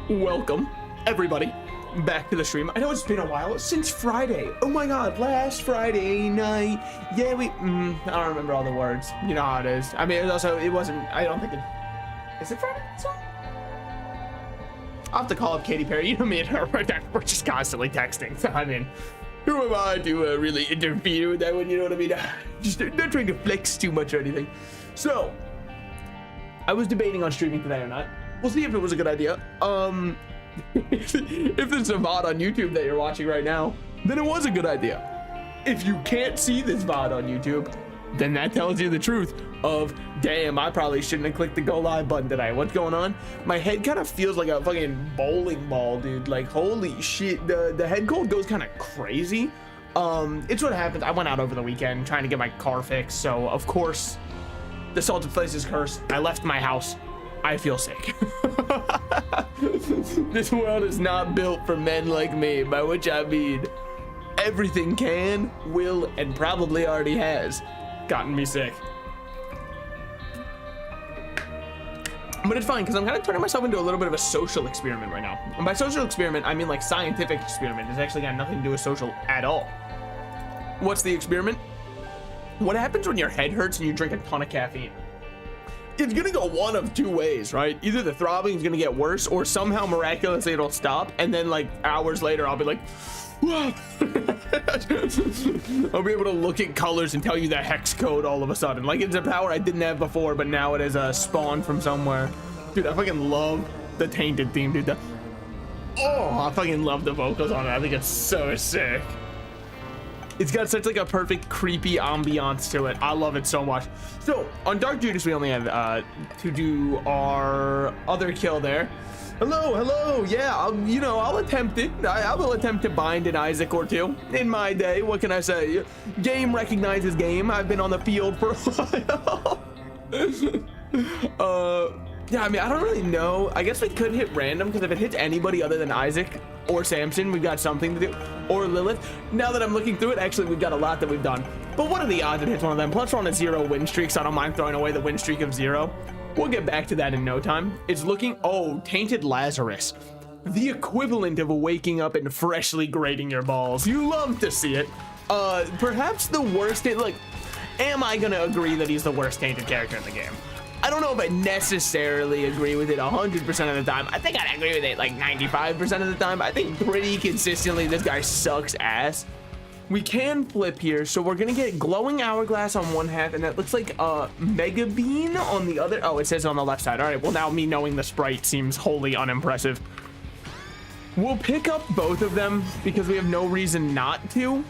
Welcome, everybody, back to the stream. I know it's been a while since Friday. Oh my god, last Friday night. Yeah, I don't remember all the words. You know how it is. I mean, it wasn't, I don't think it, is it Friday night song? I'll have to call up Katy Perry. You know me and her, we're just constantly texting. So, I mean, who am I to really interfere with that one? You know what I mean? Just not trying to flex too much or anything. So, I was debating on streaming today or not. We'll see if it was a good idea. If there's a VOD on YouTube that you're watching right now, then it was a good idea. If you can't see this VOD on YouTube, then that tells you the truth of, damn, I probably shouldn't have clicked the go live button today. What's going on? My head kind of feels like a fucking bowling ball, dude. Like, holy shit, the head cold goes kind of crazy. It's what happens. I went out over the weekend trying to get my car fixed, so of course the salted place is cursed. I left my house. I feel sick. This world is not built for men like me, by which I mean everything can, will, and probably already has gotten me sick. But it's fine, because I'm kind of turning myself into a little bit of a social experiment right now. And by social experiment, I mean like scientific experiment. It's actually got nothing to do with social at all. What's the experiment? What happens when your head hurts and you drink a ton of caffeine? It's gonna go one of two ways, right? Either the throbbing is gonna get worse, or somehow miraculously it'll stop, and then like hours later I'll be like, whoa. I'll be able to look at colors and tell you the hex code all of a sudden. Like, it's a power I didn't have before, but now it is a spawn from somewhere. Dude, I fucking love the Tainted theme, dude. I fucking love the vocals on it. I think it's so sick. It's got such like a perfect creepy ambiance to it. I love it so much. So on Dark Judas, we only have to do our other kill there. Hello. Yeah, I'll attempt it. I will attempt to bind an Isaac or two in my day. What can I say? Game recognizes game. I've been on the field for a while. Yeah, I mean, I don't really know. I guess we could hit random, because if it hits anybody other than Isaac or Samson, we've got something to do. Or Lilith. Now that I'm looking through it, actually, we've got a lot that we've done. But what are the odds it hits one of them? Plus, we're on a 0 win streak, so I don't mind throwing away the win streak of 0. We'll get back to that in no time. It's looking, Tainted Lazarus. The equivalent of waking up and freshly grating your balls. You love to see it. Perhaps the worst, am I gonna agree that he's the worst Tainted character in the game? I don't know if I necessarily agree with it 100% of the time. I think I'd agree with it like 95% of the time. I think pretty consistently this guy sucks ass. We can flip here, so we're gonna get glowing hourglass on one half, and that looks like a mega bean on the other. Oh, it says on the left side. All right, well, now me knowing the sprite seems wholly unimpressive. We'll pick up both of them because we have no reason not to.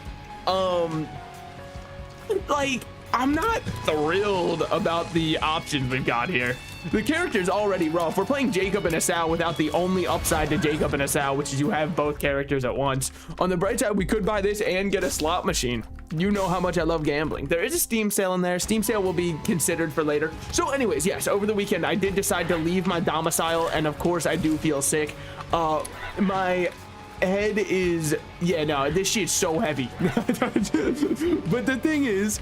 I'm not thrilled about the options we've got here. The character's already rough. We're playing Jacob and ISAA without the only upside to Jacob and ISAA, which is you have both characters at once. On the bright side, we could buy this and get a slot machine. You know how much I love gambling. There is a Steam sale in there. Steam sale will be considered for later. So anyways, yes, over the weekend, I did decide to leave my domicile, and of course, I do feel sick. My head is, yeah, no, this shit's so heavy. But the thing is,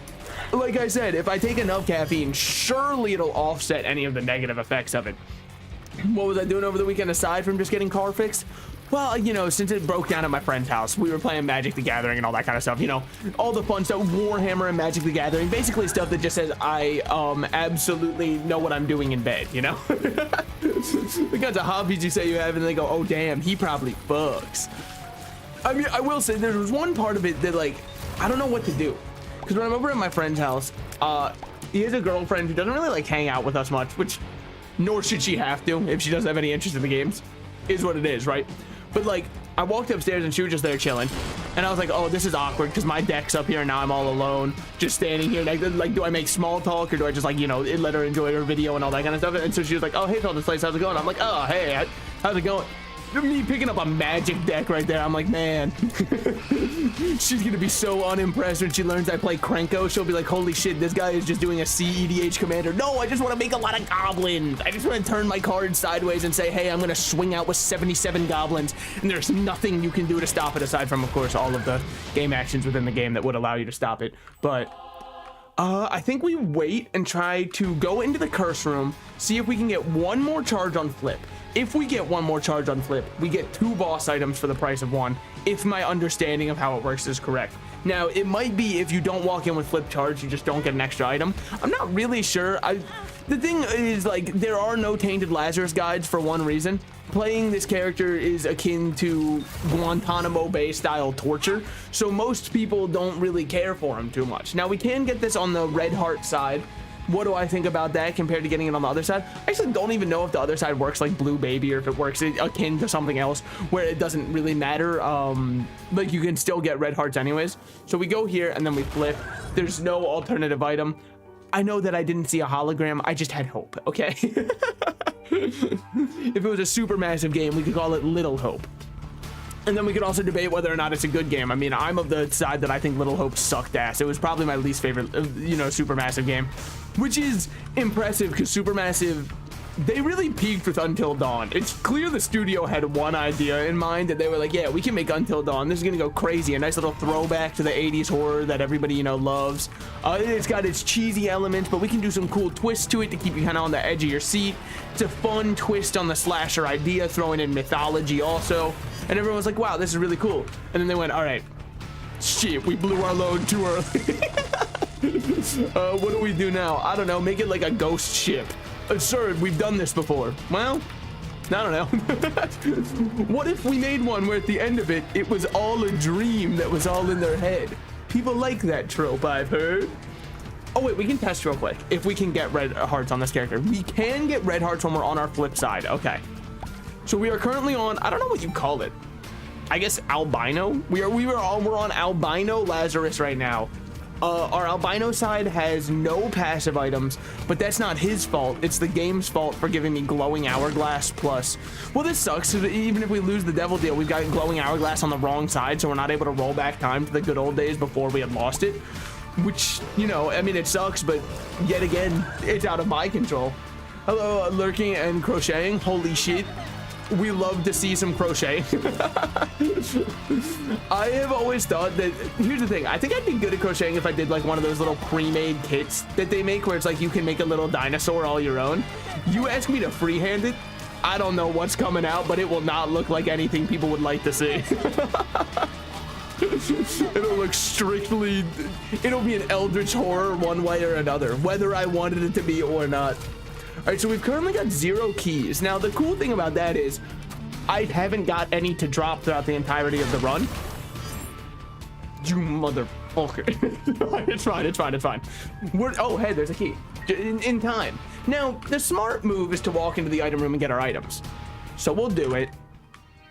like I said, if I take enough caffeine, surely it'll offset any of the negative effects of it. What was I doing over the weekend aside from just getting car fixed? Well, since it broke down at my friend's house, we were playing Magic the Gathering and all that kind of stuff, all the fun stuff, Warhammer and Magic the Gathering, basically stuff that just says I absolutely know what I'm doing in bed, The kinds of hobbies you say you have, and they go, oh damn, he probably fucks. I mean, I will say there was one part of it that, like, I don't know what to do. Because when I'm over at my friend's house, he has a girlfriend who doesn't really like hang out with us much, which nor should she have to if she doesn't have any interest in the games, is what it is, right? But like, I walked upstairs and she was just there chilling, and I was like, oh, this is awkward because my deck's up here and now I'm all alone, just standing here. Like, do I make small talk or do I just, like, let her enjoy her video and all that kind of stuff? And so she was like, oh, hey, Phil, this place, how's it going? I'm like, oh, hey, how's it going? Me picking up a Magic deck right there, I'm like, man. She's gonna be so unimpressed when she learns I play Krenko. She'll be like, holy shit, this guy is just doing a CEDH commander. No, I just want to make a lot of goblins. I just want to turn my cards sideways and say, hey, I'm gonna swing out with 77 goblins, and there's nothing you can do to stop it aside from, of course, all of the game actions within the game that would allow you to stop it. But I think we wait and try to go into the curse room, see if we can get one more charge on flip. If we get one more charge on flip, we get 2 boss items for the price of 1, if my understanding of how it works is correct. Now, it might be if you don't walk in with flip charge, you just don't get an extra item. I'm not really sure. The thing is, like, there are no Tainted Lazarus guides for one reason. Playing this character is akin to Guantanamo Bay style torture, so most people don't really care for him too much. Now, we can get this on the red heart side. What do I think about that compared to getting it on the other side? I actually don't even know if the other side works like Blue Baby or if it works akin to something else where it doesn't really matter. Like, you can still get red hearts anyways. So we go here and then we flip. There's no alternative item. I know that I didn't see a hologram. I just had hope, okay? If it was a super massive game, we could call it Little Hope. And then we could also debate whether or not it's a good game. I mean, I'm of the side that I think Little Hope sucked ass. It was probably my least favorite, Supermassive game, which is impressive because Supermassive, they really peaked with Until Dawn. It's clear the studio had one idea in mind, and they were like, yeah, we can make Until Dawn. This is gonna go crazy. A nice little throwback to the 80s horror that everybody, loves. It's got its cheesy elements, but we can do some cool twists to it to keep you kind of on the edge of your seat. It's a fun twist on the slasher idea, throwing in mythology also. And everyone was like, wow, this is really cool. And then they went, all right, shit, we blew our load too early. What do we do now? I don't know, make it like a ghost ship. Absurd, we've done this before. Well, I don't know. What if we made one where at the end of it, it was all a dream that was all in their head? People like that trope, I've heard. Oh wait, we can test real quick if we can get red hearts on this character. We can get red hearts when we're on our flip side. Okay. So we are currently on, I don't know what you call it. I guess albino. We're on albino Lazarus right now. Our albino side has no passive items, but that's not his fault. It's the game's fault for giving me glowing hourglass plus. Well, this sucks. So even if we lose the devil deal, we've got glowing hourglass on the wrong side, so we're not able to roll back time to the good old days before we had lost it. Which, I mean, it sucks, but yet again, it's out of my control. Hello, lurking and crocheting. Holy shit. We love to see some crochet. I have always thought that, here's the thing, I think I'd be good at crocheting if I did like one of those little pre-made kits that they make where it's like you can make a little dinosaur all your own. You ask me to freehand it, I don't know what's coming out, but it will not look like anything people would like to see. It'll look strictly, it'll be an eldritch horror one way or another, whether I wanted it to be or not. All right, so we've currently got 0 keys. Now, the cool thing about that is I haven't got any to drop throughout the entirety of the run. You motherfucker. It's fine. Oh, hey, there's a key. In time. Now, the smart move is to walk into the item room and get our items. So we'll do it.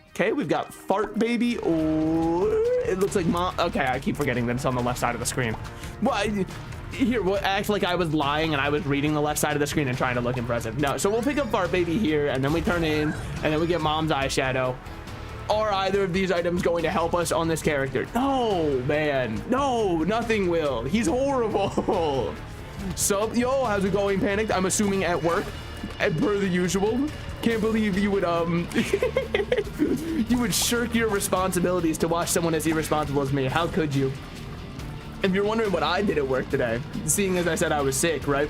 Okay, we've got Fart Baby. Oh, it looks like Mom. Okay, I keep forgetting that it's on the left side of the screen. Well, here, we'll act like I was lying and I was reading the left side of the screen and trying to look impressive. No, so we'll pick up Fart Baby here, and then we turn in, and then we get Mom's eyeshadow. Are either of these items going to help us on this character? No, man. No, nothing will. He's horrible. So, yo, how's it going, Panicked? I'm assuming at work, per the usual. Can't believe you would, you would shirk your responsibilities to watch someone as irresponsible as me. How could you? If you're wondering what I did at work today, seeing as I said I was sick, right?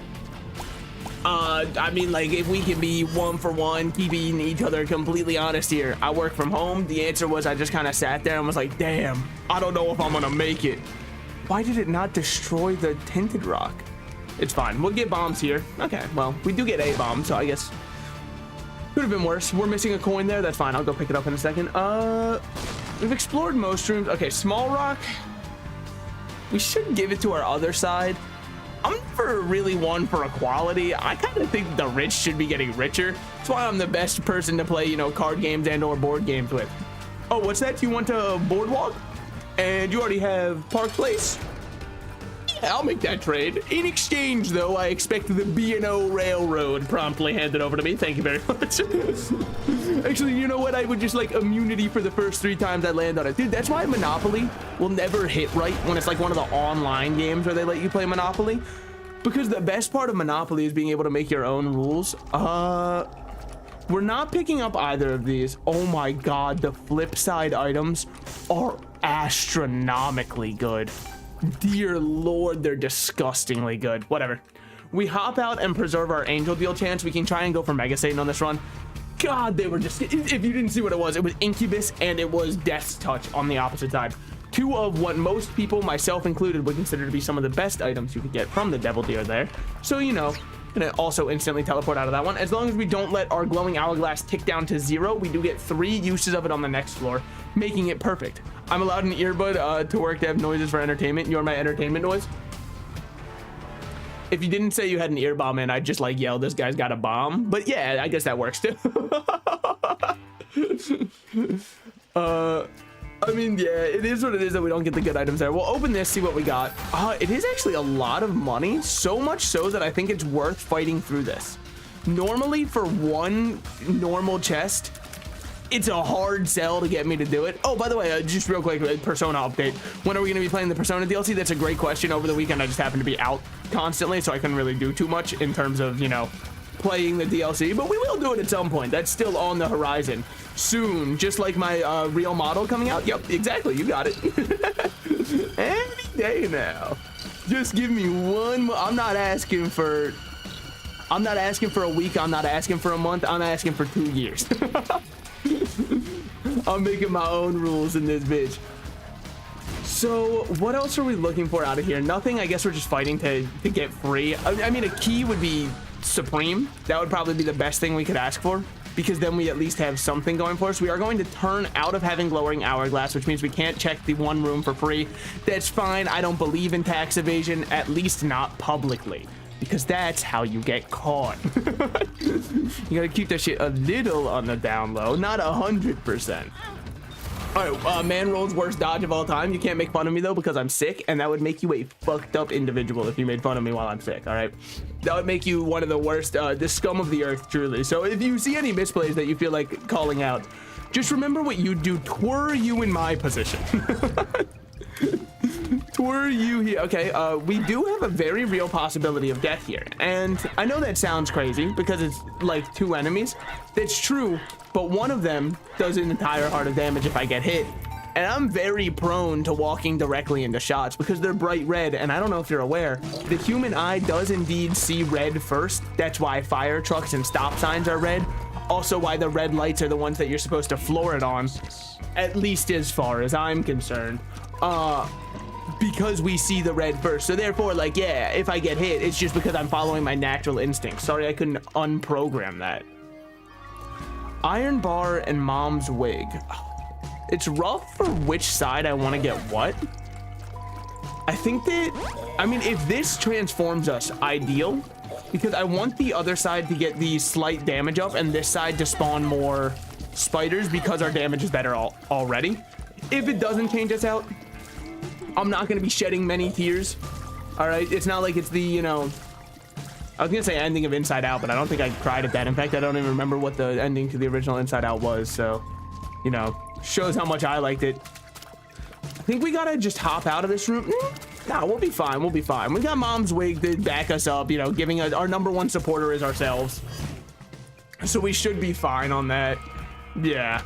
I mean, like, if we can be one for one, keeping each other completely honest here. I work from home. The answer was I just kind of sat there and was like, damn, I don't know if I'm gonna make it. Why did it not destroy the tinted rock? It's fine. We'll get bombs here. Okay, well, we do get a bomb, so I guess could have been worse. We're missing a coin there. That's fine. I'll go pick it up in a second. We've explored most rooms. Okay, small rock. We should give it to our other side. I'm never really one for equality. I kind of think the rich should be getting richer. That's why I'm the best person to play, card games and or board games with. Oh, what's that? You want a boardwalk? And you already have Park Place? Yeah, I'll make that trade. In exchange, though, I expect the B&O Railroad promptly handed over to me. Thank you very much. Actually, you know what? I would just like immunity for the first 3 times I land on it. Dude, that's why Monopoly will never hit right when it's like one of the online games where they let you play Monopoly. Because the best part of Monopoly is being able to make your own rules. We're not picking up either of these. Oh my God, the flip side items are astronomically good. Dear Lord, they're disgustingly good. Whatever. We hop out and preserve our angel deal chance. We can try and go for Mega Satan on this run. God, they were just, if you didn't see what it was Incubus and it was Death's Touch on the opposite side. Two of what most people, myself included, would consider to be some of the best items you could get from the Devil Deer there. So, you know, gonna also instantly teleport out of that one. As long as we don't let our glowing hourglass tick down to 0, we do get 3 uses of it on the next floor, making it perfect. I'm allowed an earbud to work to have noises for entertainment. You're my entertainment noise. If you didn't say you had an ear bomb in, I'd just like yell, this guy's got a bomb. But yeah, I guess that works too. I mean, yeah, it is what it is that we don't get the good items there. We'll open this, see what we got. It is actually a lot of money, so much so that I think it's worth fighting through this. Normally, for one normal chest, it's a hard sell to get me to do it. Oh, by the way, just real quick, Persona update. When are we going to be playing the Persona DLC? That's a great question. Over the weekend, I just happened to be out constantly, so I couldn't really do too much in terms of, you know, playing the DLC, but we will do it at some point. That's still on the horizon. Soon, just like my real model coming out. Yep, exactly, you got it. Any day now. Just give me one more. I'm not asking for a week. I'm not asking for a month. I'm asking for 2 years. I'm making my own rules in this bitch. So what else are we looking for out of here? Nothing. I guess we're just fighting to get free. I mean, a key would be supreme. That would probably be the best thing we could ask for, because then we at least have something going for us. We are going to turn out of having glowing hourglass, which means we can't check the one room for free. That's fine. I don't believe in tax evasion, at least not publicly, because that's how you get caught. You gotta keep that shit a little on the down low, not 100%. All right, man roll's worst dodge of all time. You can't make fun of me though, because I'm sick, and that would make you a fucked up individual if you made fun of me while I'm sick. All right, that would make you one of the worst, the scum of the earth, truly. So if you see any misplays that you feel like calling out, just remember what you do. Twere you in my position. Twere you here. Okay, we do have a very real possibility of death here, and I know that sounds crazy because it's like 2 enemies. That's true, but one of them does an entire heart of damage if I get hit, and I'm very prone to walking directly into shots because they're bright red, and I don't know if you're aware, the human eye does indeed see red first. That's why fire trucks and stop signs are red. Also why the red lights are the ones that you're supposed to floor it on, at least as far as I'm concerned. Because we see the red first. So therefore, like, yeah, if I get hit, it's just because I'm following my natural instincts. Sorry, I couldn't unprogram that. Iron bar and mom's wig. It's rough for which side I want to get what. I think that, I mean, if this transforms us, ideal, because I want the other side to get the slight damage up and this side to spawn more spiders because our damage is better already. If it doesn't change us out, I'm not going to be shedding many tears. All right, it's not like it's the, you know, I was going to say ending of Inside Out, but I don't think I cried at that. In fact, I don't even remember what the ending to the original Inside Out was. So, you know, shows how much I liked it. I think we got to just hop out of this room. Nah, we'll be fine. We'll be fine. We got mom's wig to back us up, you know, giving us our #1 supporter is ourselves. So we should be fine on that. Yeah.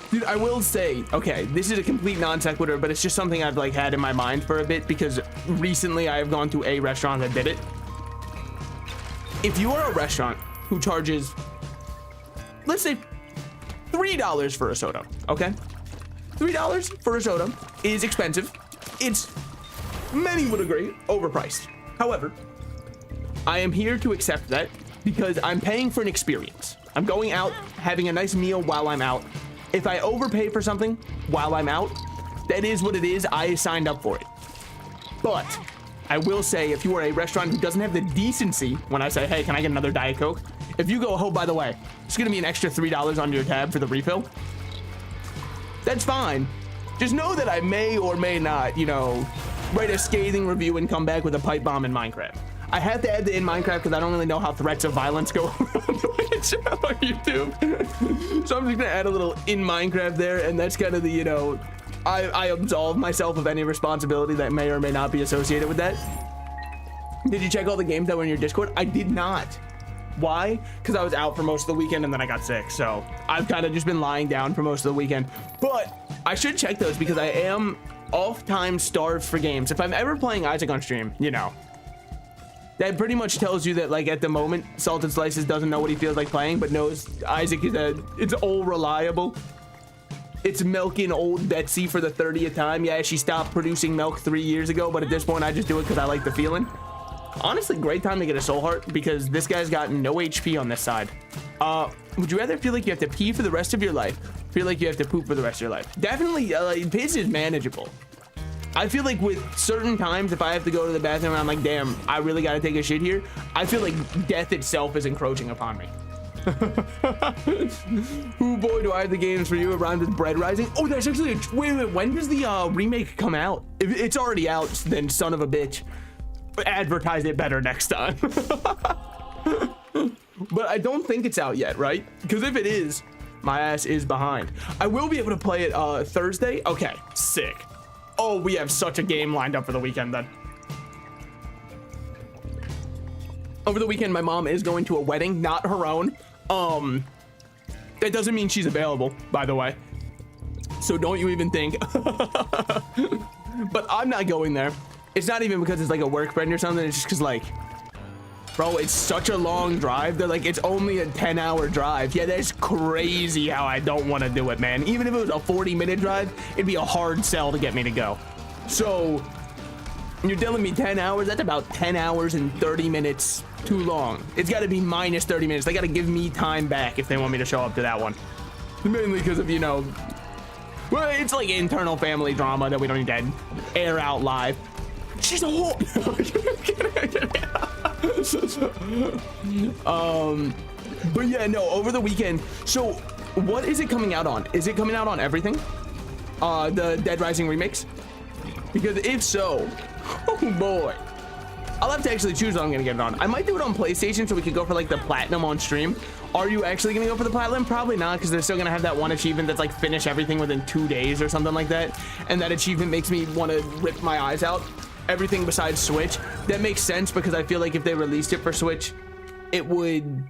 Dude, I will say, okay, this is a complete non sequitur, but it's just something I've like had in my mind for a bit because recently I have gone to a restaurant that did it. If you are a restaurant who charges, let's say, $3 for a soda, okay? $3 for a soda is expensive. It's, many would agree, overpriced. However, I am here to accept that because I'm paying for an experience. I'm going out, having a nice meal while I'm out. If I overpay for something while I'm out, that is what it is. I signed up for it. But I will say, if you are a restaurant who doesn't have the decency, when I say, hey, can I get another Diet Coke? If you go, oh, by the way, it's gonna be an extra $3 on your tab for the refill, that's fine. Just know that I may or may not, you know, write a scathing review and come back with a pipe bomb in Minecraft. I have to add the in Minecraft because I don't really know how threats of violence go on Twitch or YouTube. So I'm just gonna add a little in Minecraft there, and that's kind of the, you know, I absolve myself of any responsibility that may or may not be associated with that. Did you check all the games that were in your Discord? I did not. Why? Because I was out for most of the weekend and then I got sick. So I've kind of just been lying down for most of the weekend. But I should check those because I am oft-time starved for games. If I'm ever playing Isaac on stream, you know, That pretty much tells you that, like, at the moment, Salted Slices doesn't know what he feels like playing, but knows Isaac is it's all reliable. It's milking old Betsy for the 30th time. Yeah, she stopped producing milk 3 years ago, but at this point, I just do it because I like the feeling. Honestly, great time to get a Soul Heart because this guy's got no HP on this side. Would you rather feel like you have to pee for the rest of your life? Feel like you have to poop for the rest of your life? Definitely, piss is manageable. I feel like with certain times, if I have to go to the bathroom and I'm like, damn, I really got to take a shit here, I feel like death itself is encroaching upon me. Ooh, boy, do I have the games for you. It rhymes with bread rising. Oh, that's actually a... Wait, when does the remake come out? If it's already out, then son of a bitch. Advertise it better next time. But I don't think it's out yet, right? Because if it is, my ass is behind. I will be able to play it Thursday. Okay, sick. Oh, we have such a game lined up for the weekend then. Over the weekend, my mom is going to a wedding, not her own. That doesn't mean she's available, by the way. So don't you even think. But I'm not going there. It's not even because it's like a work friend or something. It's just because, like, bro, it's such a long drive. They're like, it's only a 10-hour drive. Yeah, that's crazy how I don't want to do it, man. Even if it was a 40-minute drive, it'd be a hard sell to get me to go. So you're telling me 10 hours? That's about 10 hours and 30 minutes too long. It's got to be minus 30 minutes. They got to give me time back if they want me to show up to that one. Mainly because of, you know, well, it's like internal family drama that we don't need to air out live. She's a whore. But yeah, no, over the weekend. So what is it coming out on? Is it coming out on everything? The Dead Rising remix? Because if so, oh boy, I'll have to actually choose what I'm gonna get it on. I might do it on PlayStation so we could go for like the platinum on stream. Are you actually gonna go for the platinum? Probably not, because they're still gonna have that one achievement that's like finish everything within 2 days or something like that. And that achievement makes me want to rip my eyes out. Everything besides Switch. That makes sense because I feel like if they released it for Switch, it would,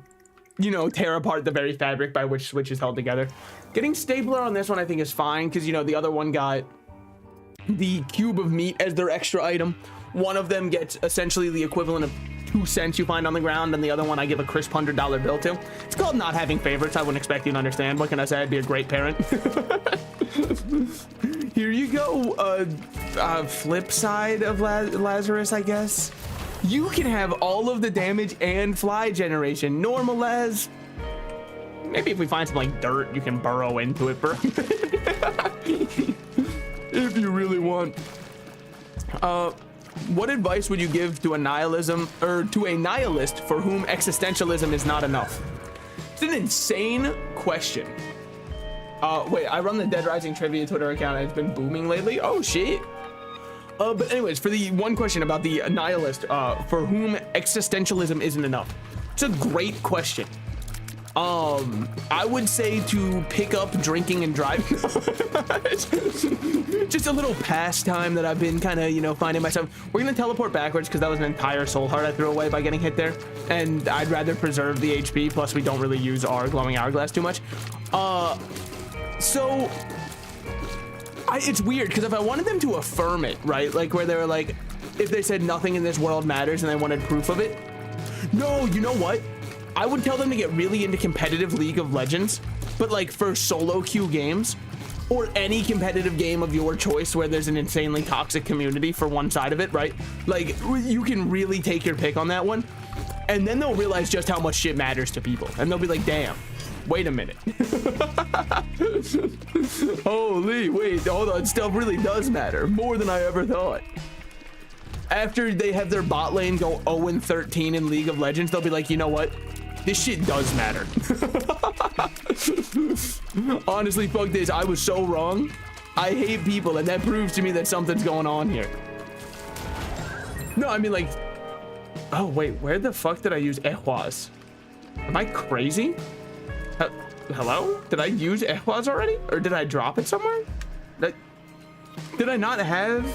you know, tear apart the very fabric by which Switch is held together. Getting stapler on this one I think is fine because, you know, the other one got the cube of meat as their extra item. One of them gets essentially the equivalent of 2 cents you find on the ground, and the other one I give a crisp $100 bill to. It's called not having favorites. I wouldn't expect you to understand. What can I say? I'd be a great parent. Here you go. Flip side of Lazarus, I guess. You can have all of the damage and fly generation. Normal Laz. Maybe if we find some like dirt, you can burrow into it, bro. If you really want. What advice would you give to a nihilism or to a nihilist for whom existentialism is not enough? It's an insane question. Wait, I run the Dead Rising trivia Twitter account and it's been booming lately. Oh shit. But anyways, for the one question about the nihilist, for whom existentialism isn't enough. It's a great question. I would say to pick up drinking and driving. Just a little pastime that I've been kind of, you know, finding myself. We're gonna teleport backwards because that was an entire soul heart I threw away by getting hit there, and I'd rather preserve the HP. Plus, we don't really use our glowing hourglass too much. So it's weird because if I wanted them to affirm it, right, like where they were like, if they said nothing in this world matters and they wanted proof of it. No, you know what? I would tell them to get really into competitive League of Legends, but like for solo queue games or any competitive game of your choice where there's an insanely toxic community for one side of it, right? Like you can really take your pick on that one, and then they'll realize just how much shit matters to people, and they'll be like, damn, wait a minute. Holy, wait, hold on, stuff really does matter more than I ever thought. After they have their bot lane go 0-13 in League of Legends, they'll be like, you know what? This shit does matter. Honestly, fuck this. I was so wrong. I hate people, and that proves to me that something's going on here. No, I mean, like... Oh, wait. Where the fuck did I use Ehwaz? Am I crazy? Hello? Did I use Ehwaz already? Or did I drop it somewhere? Did I not have...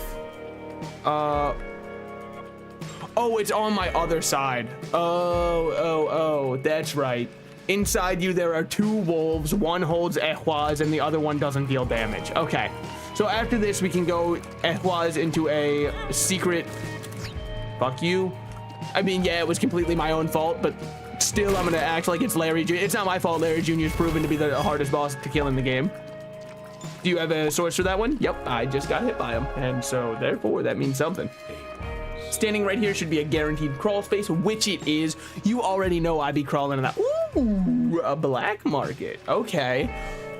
Oh, it's on my other side. Oh, that's right. Inside you, there are 2 wolves. One holds Ehwaz, and the other one doesn't deal damage. Okay. So after this, we can go Ehwaz into a secret... Fuck you. I mean, yeah, it was completely my own fault, but still, I'm gonna act like it's Larry Jr. It's not my fault. Larry Jr. is proven to be the hardest boss to kill in the game. Do you have a source for that one? Yep, I just got hit by him, and so therefore that means something. Standing right here should be a guaranteed crawl space, which it is. You already know I be crawling in that. Ooh, a black market. Okay.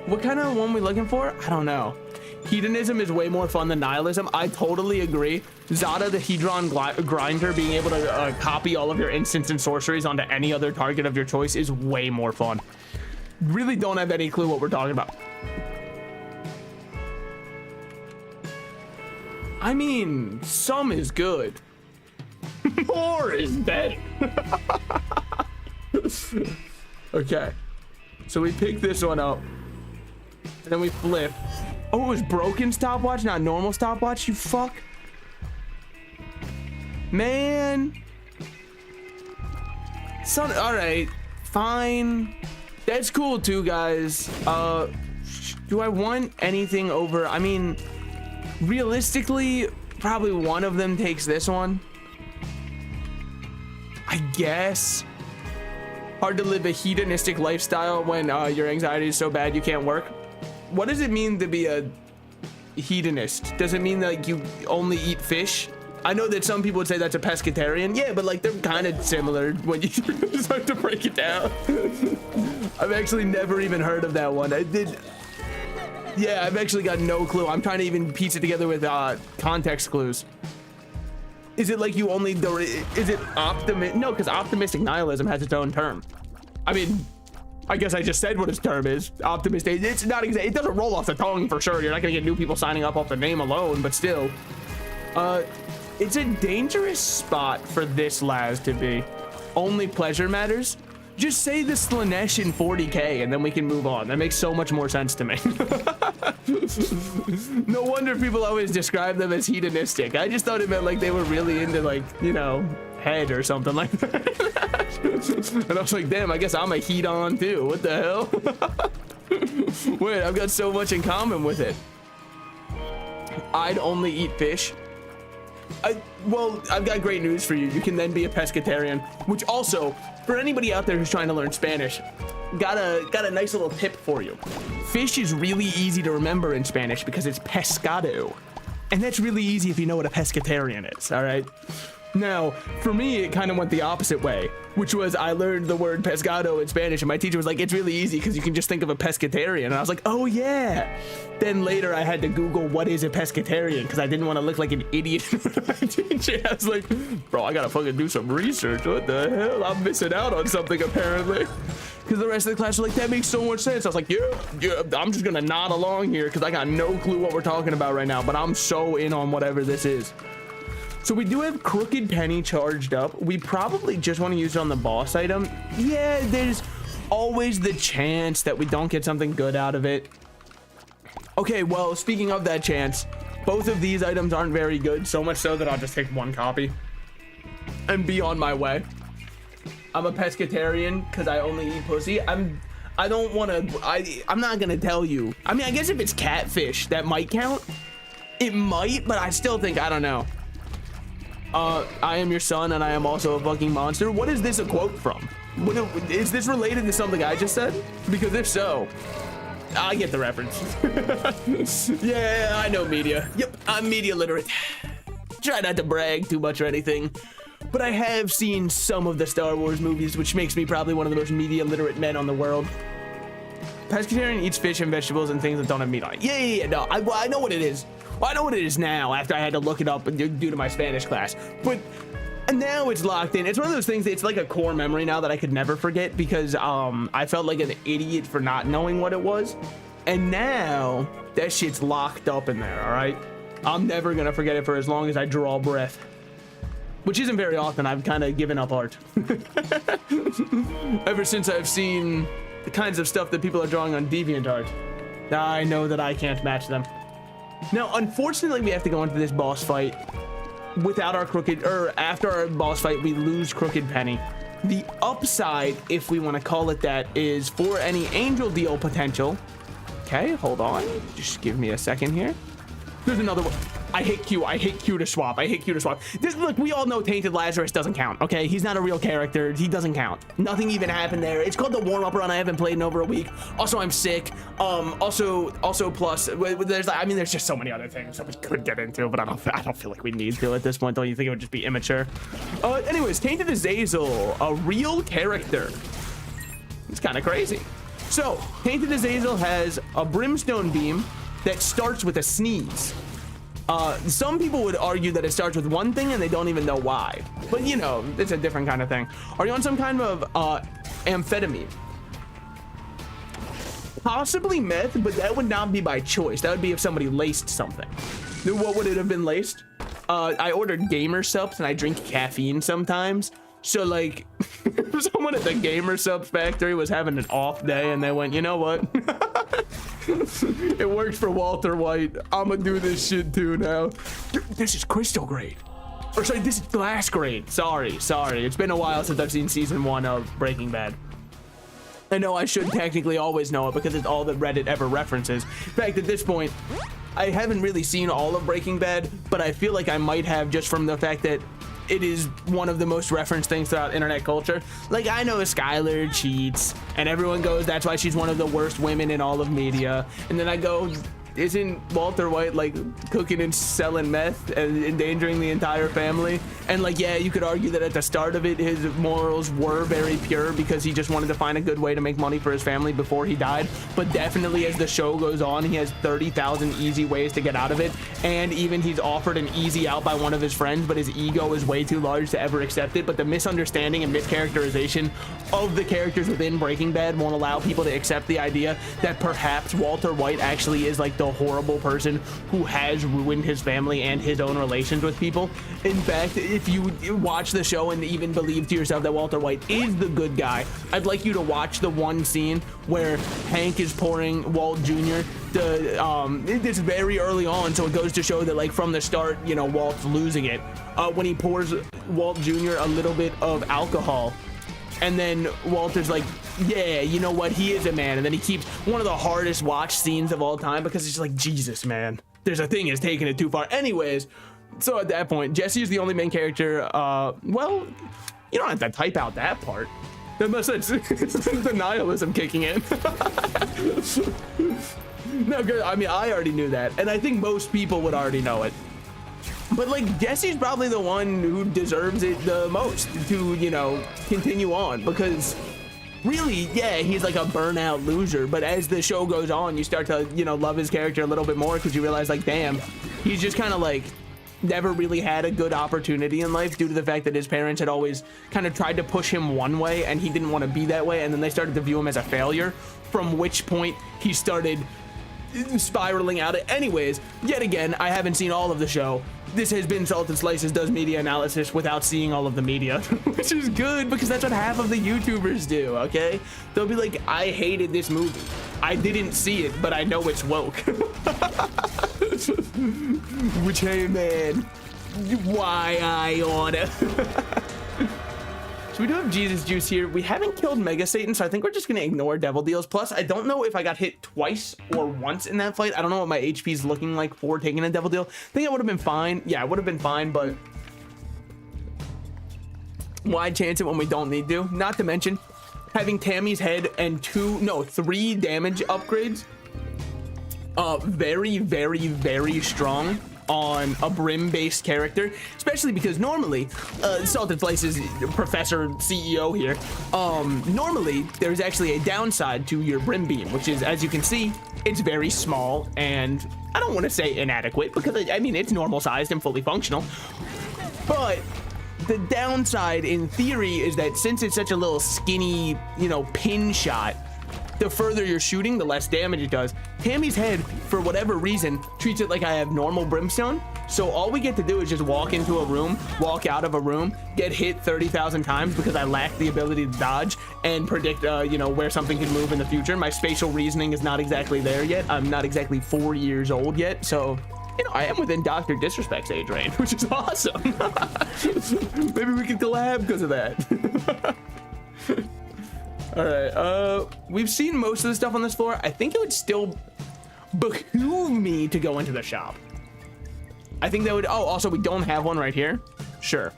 What kind of one we looking for? I don't know. Hedonism is way more fun than nihilism. I totally agree. Zada, the Hedron grinder, being able to copy all of your instants and sorceries onto any other target of your choice is way more fun. Really don't have any clue what we're talking about. I mean, some is good. More is better. Okay. So we pick this one up. And then we flip. Oh, it was broken stopwatch, not normal stopwatch, you fuck. Man. Son, all right, fine. That's cool too, guys. Do I want anything over? I mean, realistically, probably one of them takes this one. I guess. Hard to live a hedonistic lifestyle when your anxiety is so bad you can't work. What does it mean to be a hedonist? Does it mean that like, you only eat fish? I know that some people would say that's a pescatarian. Yeah, but like they're kind of similar when you start to break it down. I've actually never even heard of that one. I did. Yeah, I've actually got no clue. I'm trying to even piece it together with context clues. Is it like you only, is it optimistic? No, because optimistic nihilism has its own term. I mean, I guess I just said what its term is. Optimistic, it's not exact. It doesn't roll off the tongue for sure. You're not gonna get new people signing up off the name alone, but still. It's a dangerous spot for this Laz to be. Only pleasure matters. Just say the Slanesh in 40K and then we can move on. That makes so much more sense to me. No wonder people always describe them as hedonistic. I just thought it meant like they were really into like, you know, head or something like that. And I was like, damn, I guess I'm a hedon too. What the hell? Wait, I've got so much in common with it. I'd only eat fish. Well, I've got great news for you. You can then be a pescatarian, which also, for anybody out there who's trying to learn Spanish, got a nice little tip for you. Fish is really easy to remember in Spanish because it's pescado. And that's really easy if you know what a pescatarian is, all right? Now, for me, it kind of went the opposite way, which was I learned the word pescado in Spanish, and my teacher was like, it's really easy because you can just think of a pescatarian. And I was like, oh, yeah. Then later I had to Google what is a pescatarian because I didn't want to look like an idiot. I was like, bro, I got to fucking do some research. What the hell? I'm missing out on something, apparently. Because the rest of the class was like, that makes so much sense. I was like, yeah, I'm just going to nod along here because I got no clue what we're talking about right now, but I'm so in on whatever this is. So we do have Crooked Penny charged up. We probably just want to use it on the boss item. Yeah, there's always the chance that we don't get something good out of it. Okay, well, speaking of that chance, both of these items aren't very good, so much so that I'll just take one copy and be on my way. I'm a pescatarian because I only eat pussy. I'm not gonna tell you. I mean, I guess if it's catfish, that might count. It might, but I still think, I don't know. I am your son and I am also a fucking monster. What is this a quote from? Is this related to something I just said? Because if so, I get the reference. Yeah, I know media. Yep, I'm media literate. Try not to brag too much or anything, but I have seen some of the Star Wars movies, which makes me probably one of the most media literate men on the world. Pescatarian eats fish and vegetables and things that don't have meat on it. Yeah, no, I know what it is. Well, I know what it is now after I had to look it up due to my Spanish class, but now it's locked in. It's one of those things, it's like a core memory now that I could never forget because I felt like an idiot for not knowing what it was. And now that shit's locked up in there, all right? I'm never gonna forget it for as long as I draw breath, which isn't very often. I've kind of given up art. Ever since I've seen the kinds of stuff that people are drawing on DeviantArt, I know that I can't match them. Now, unfortunately, we have to go into this boss fight without our crooked, or after our boss fight, we lose Crooked Penny. The upside, if we want to call it that, is for any angel deal potential. Okay, hold on. Just give me a second here. There's another one. I hate Q. I hate Q to swap. I hate Q to swap. This, look, we all know Tainted Lazarus doesn't count, okay? He's not a real character. He doesn't count. Nothing even happened there. It's called the warm-up run. I haven't played in over a week. Also, I'm sick. Also plus, there's just so many other things that we could get into, but I don't feel like we need to at this point. Don't you think it would just be immature? Anyways, Tainted Azazel, a real character. It's kind of crazy. So, Tainted Azazel has a brimstone beam that starts with a sneeze. Some people would argue that it starts with one thing and they don't even know why. But you know, it's a different kind of thing. Are you on some kind of amphetamine? Possibly meth, but that would not be by choice. That would be if somebody laced something. What would it have been laced? I ordered gamer subs and I drink caffeine sometimes. So like, someone at the gamer subs factory was having an off day and they went, you know what? It worked for Walter White. I'm gonna do this shit too now. This is crystal grade. Or sorry, this is glass grade. Sorry. It's been a while since I've seen season 1 of Breaking Bad. I know I should technically always know it because it's all that Reddit ever references. In fact, at this point, I haven't really seen all of Breaking Bad, but I feel like I might have just from the fact that it is one of the most referenced things throughout internet culture. Like, I know Skylar cheats, and everyone goes, that's why she's one of the worst women in all of media. And then I go, isn't Walter White like cooking and selling meth and endangering the entire family? And like, yeah, you could argue that at the start of it, his morals were very pure because he just wanted to find a good way to make money for his family before he died. But definitely as the show goes on, he has 30,000 easy ways to get out of it. And even he's offered an easy out by one of his friends, but his ego is way too large to ever accept it. But the misunderstanding and mischaracterization of the characters within Breaking Bad won't allow people to accept the idea that perhaps Walter White actually is like the horrible person who has ruined his family and his own relations with people. In fact, if you watch the show and even believe to yourself that Walter White is the good guy, I'd like you to watch the one scene where Hank is pouring Walt Jr. It's very early on, so it goes to show that like from the start, you know, Walt's losing it. When he pours Walt Jr. a little bit of alcohol, and then Walter's like, yeah, you know what? He is a man. And then he keeps one of the hardest watch scenes of all time because it's just like, Jesus, man. There's a thing is taking it too far. Anyways, so at that point, Jesse is the only main character. Well, you don't have to type out that part. Unless it's the nihilism kicking in. No, good. I mean, I already knew that. And I think most people would already know it. But like, Jesse's probably the one who deserves it the most to, you know, continue on, because really, yeah, he's like a burnout loser. But as the show goes on, you start to, you know, love his character a little bit more because you realize like, damn, he's just kind of like never really had a good opportunity in life due to the fact that his parents had always kind of tried to push him one way and he didn't want to be that way. And then they started to view him as a failure, from which point he started spiraling out. Anyways, yet again, I haven't seen all of the show. This has been Salt and Slices does media analysis without seeing all of the media, which is good because that's what half of the YouTubers do, okay? They'll be like, I hated this movie. I didn't see it, but I know it's woke. Which, hey man, why I oughta. So we do have Jesus Juice here. We haven't killed Mega Satan, so I think we're just gonna ignore Devil Deals. Plus, I don't know if I got hit twice or once in that fight. I don't know what my HP is looking like for taking a Devil Deal. I think I would have been fine. Yeah, I would have been fine, but why chance it when we don't need to? Not to mention having Tammy's head and 3 damage upgrades. Very, very, very strong on a brim-based character, especially because normally, Salt and Slice's Professor CEO here, normally there's actually a downside to your brim beam, which is, as you can see, it's very small, and I don't want to say inadequate, because I mean, it's normal sized and fully functional, but the downside in theory is that since it's such a little skinny, you know, pin shot, the further you're shooting, the less damage it does. Tammy's head, for whatever reason, treats it like I have normal brimstone. So all we get to do is just walk into a room, walk out of a room, get hit 30,000 times because I lack the ability to dodge and predict, you know, where something can move in the future. My spatial reasoning is not exactly there yet. I'm not exactly 4 years old yet. So, you know, I am within Dr. Disrespect's age range, which is awesome. Maybe we can collab because of that. All right, we've seen most of the stuff on this floor. I think it would still behoove me to go into the shop. I think that would, oh, also we don't have one right here. Sure.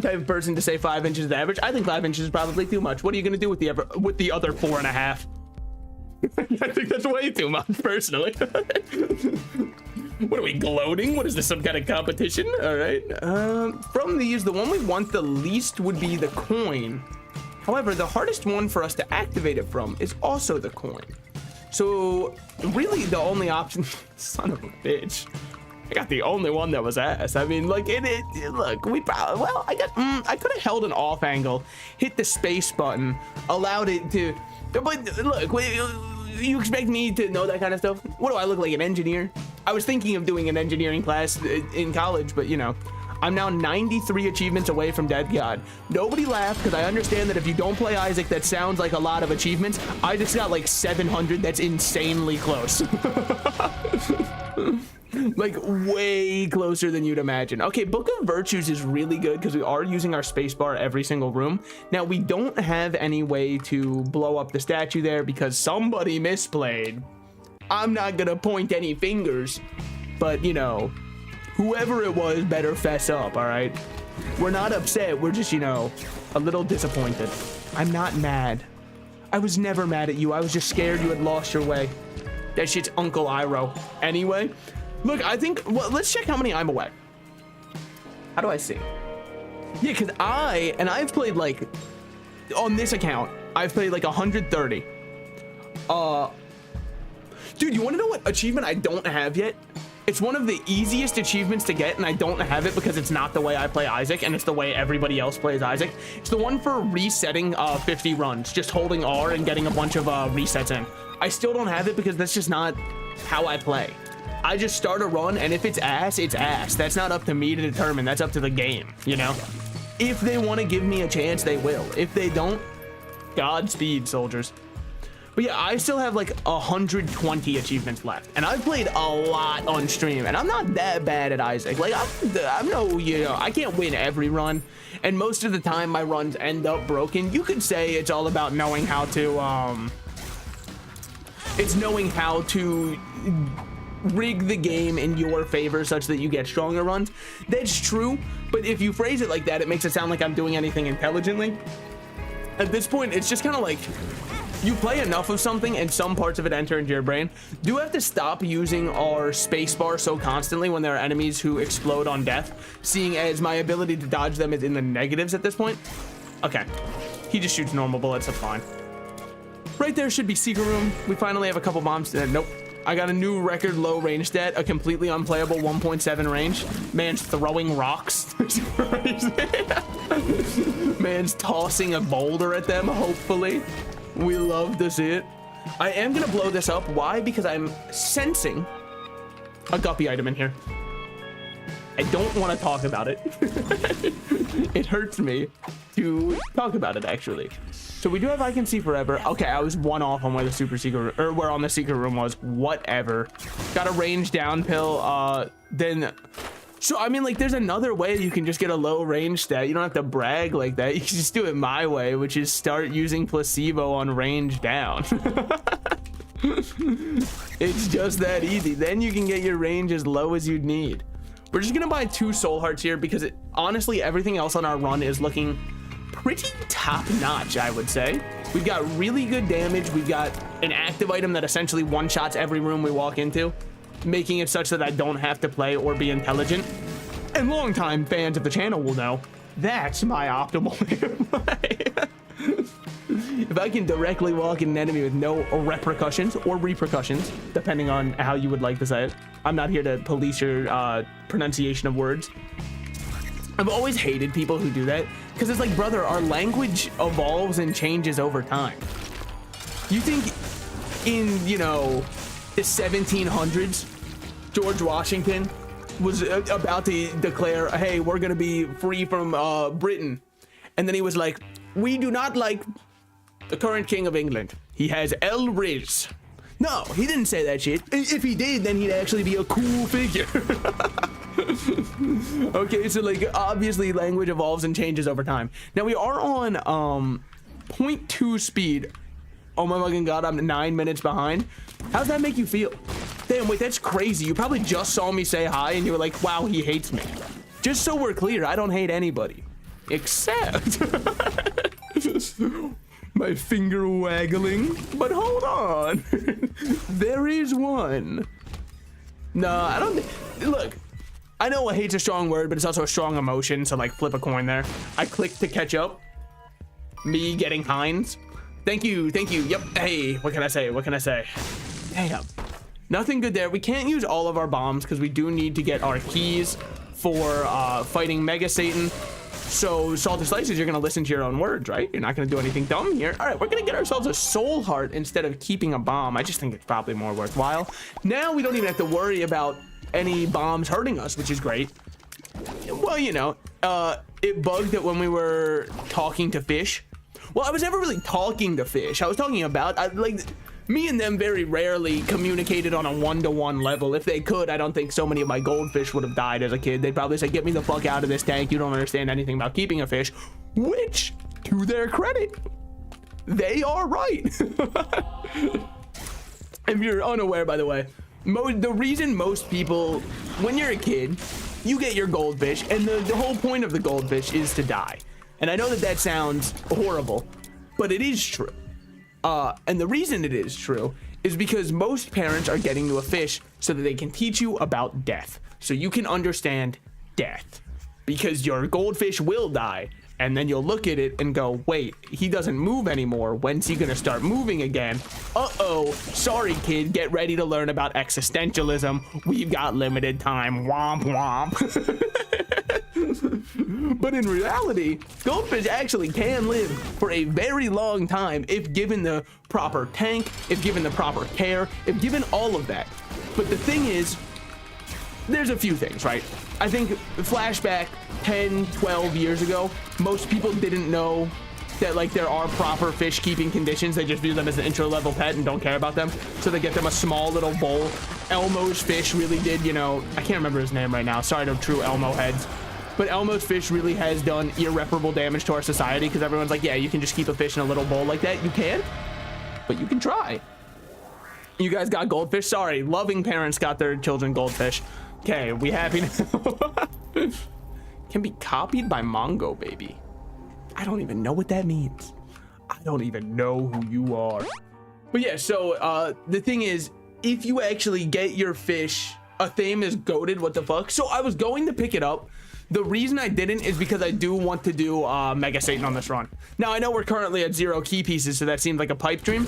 Type of person to say 5 inches is average. I think 5 inches is probably too much. What are you gonna do with the other 4.5? I think that's way too much, personally. What are we gloating? What is this, some kind of competition? All right. From these, the one we want the least would be the coin. However, the hardest one for us to activate it from is also the coin. So really the only option, son of a bitch. I got the only one that was ass. I mean, like, look, we probably, well, I could have held an off angle, hit the space button, allowed it to, but look, you expect me to know that kind of stuff? What do I look like, an engineer? I was thinking of doing an engineering class in college, but you know, I'm now 93 achievements away from Dead God. Nobody laugh, because I understand that if you don't play Isaac, that sounds like a lot of achievements. I just got like 700. That's insanely close. Like way closer than you'd imagine. Okay, Book of Virtues is really good because we are using our spacebar every single room. Now we don't have any way to blow up the statue there because somebody misplayed. I'm not gonna point any fingers, but you know, whoever it was better fess up, all right? We're not upset, we're just, you know, a little disappointed. I'm not mad. I was never mad at you. I was just scared you had lost your way. That shit's Uncle Iroh. Anyway, look, I think, well, let's check how many I'm away. How do I see? Yeah, because I've played like, on this account, I've played like 130. Dude, you want to know what achievement I don't have yet? It's one of the easiest achievements to get, and I don't have it because it's not the way I play Isaac, and it's the way everybody else plays Isaac. It's the one for resetting 50 runs, just holding R and getting a bunch of resets in. I still don't have it because that's just not how I play. I just start a run, and if it's ass, it's ass. That's not up to me to determine. That's up to the game, you know? If they want to give me a chance, they will. If they don't, Godspeed, soldiers. But yeah, I still have like 120 achievements left, and I've played a lot on stream, and I'm not that bad at Isaac. Like, I'm no, you know, I can't win every run, and most of the time my runs end up broken. You could say it's all about knowing how to, it's knowing how to rig the game in your favor such that you get stronger runs. That's true, but if you phrase it like that, it makes it sound like I'm doing anything intelligently. At this point, it's just kind of like, you play enough of something and some parts of it enter into your brain. Do have to stop using our spacebar so constantly when there are enemies who explode on death, seeing as my ability to dodge them is in the negatives at this point. Okay, he just shoots normal bullets, that's fine. Right there should be secret room. We finally have a couple bombs. Nope. I got a new record low range stat, a completely unplayable 1.7 range. Man's throwing rocks. Man's tossing a boulder at them, hopefully. We love to see it. I am gonna blow this up. Why? Because I'm sensing a guppy item in here. I don't want to talk about it. It hurts me to talk about it, actually. So we do have I Can See Forever. Okay, I was one off on where the super secret, or where on the secret room was. Whatever. Got a range down pill. Then. So, I mean, like, there's another way you can just get a low range stat. You don't have to brag like that. You can just do it my way, which is start using placebo on range down. It's just that easy. Then you can get your range as low as you'd need. We're just gonna buy 2 soul hearts here because honestly, everything else on our run is looking pretty top notch, I would say. We've got really good damage. We've got an active item that essentially one-shots every room we walk into, making it such that I don't have to play or be intelligent. And longtime fans of the channel will know that's my optimal way to play. If I can directly walk in an enemy with no repercussions or repercussions, depending on how you would like to say it. I'm not here to police your pronunciation of words. I've always hated people who do that because it's like, brother, our language evolves and changes over time. You think in, you know, the 1700s, George Washington was about to declare, hey, we're gonna be free from Britain. And then he was like, we do not like the current king of England. He has El Riz. No, he didn't say that shit. If he did, then he'd actually be a cool figure. Okay, so like obviously language evolves and changes over time. Now we are on 0.2 speed. Oh my fucking god, I'm 9 minutes behind. How's that make you feel? Damn, wait, that's crazy. You probably just saw me say hi and you were like, wow, he hates me. Just so we're clear, I don't hate anybody. Except my finger waggling. But hold on. There is one. No, I don't. Look, I know hate's a strong word, but it's also a strong emotion. So like flip a coin there. I clicked to catch up. Me getting Heinz. Thank you. Thank you. Yep. Hey, what can I say? What can I say? Damn. Nothing good there. We can't use all of our bombs because we do need to get our keys for fighting Mega Satan. So Salted Slices, you're gonna listen to your own words, right? You're not gonna do anything dumb here. All right, we're gonna get ourselves a soul heart instead of keeping a bomb. I just think it's probably more worthwhile. Now we don't even have to worry about any bombs hurting us, which is great. Well, you know, it bugged that when we were talking to fish. Well, I was never really talking to fish. I was talking about, like, me and them very rarely communicated on a one-to-one level. If they could, I don't think so many of my goldfish would have died as a kid. They'd probably say, get me the fuck out of this tank. You don't understand anything about keeping a fish. Which, to their credit, they are right. If you're unaware, by the way, the reason most people, when you're a kid, you get your goldfish, and the whole point of the goldfish is to die. And I know that that sounds horrible, but it is true. And the reason it is true is because most parents are getting you a fish so that they can teach you about death. So you can understand death. Because your goldfish will die. And then you'll look at it and go, wait, he doesn't move anymore. When's he gonna start moving again? Uh-oh, sorry kid, get ready to learn about existentialism. We've got limited time, womp womp. But in reality, goldfish actually can live for a very long time if given the proper tank, if given the proper care, if given all of that. But the thing is, there's a few things, right? I think flashback 10, 12 years ago, most people didn't know that like there are proper fish keeping conditions. They just view them as an intro level pet and don't care about them. So they get them a small little bowl. Elmo's fish really did, you know, I can't remember his name right now. Sorry to true Elmo heads. But Elmo's fish really has done irreparable damage to our society because everyone's like, yeah, you can just keep a fish in a little bowl like that. You can, but you can try. You guys got goldfish? Sorry, loving parents got their children goldfish. Okay, we happy now? Can be copied by Mongo, baby. I don't even know what that means. I don't even know who you are. But yeah, so the thing is, if you actually get your fish, a theme is goated, what the fuck? So I was going to pick it up. The reason I didn't is because I do want to do Mega Satan on this run. Now, I know we're currently at 0 key pieces, so that seems like a pipe dream.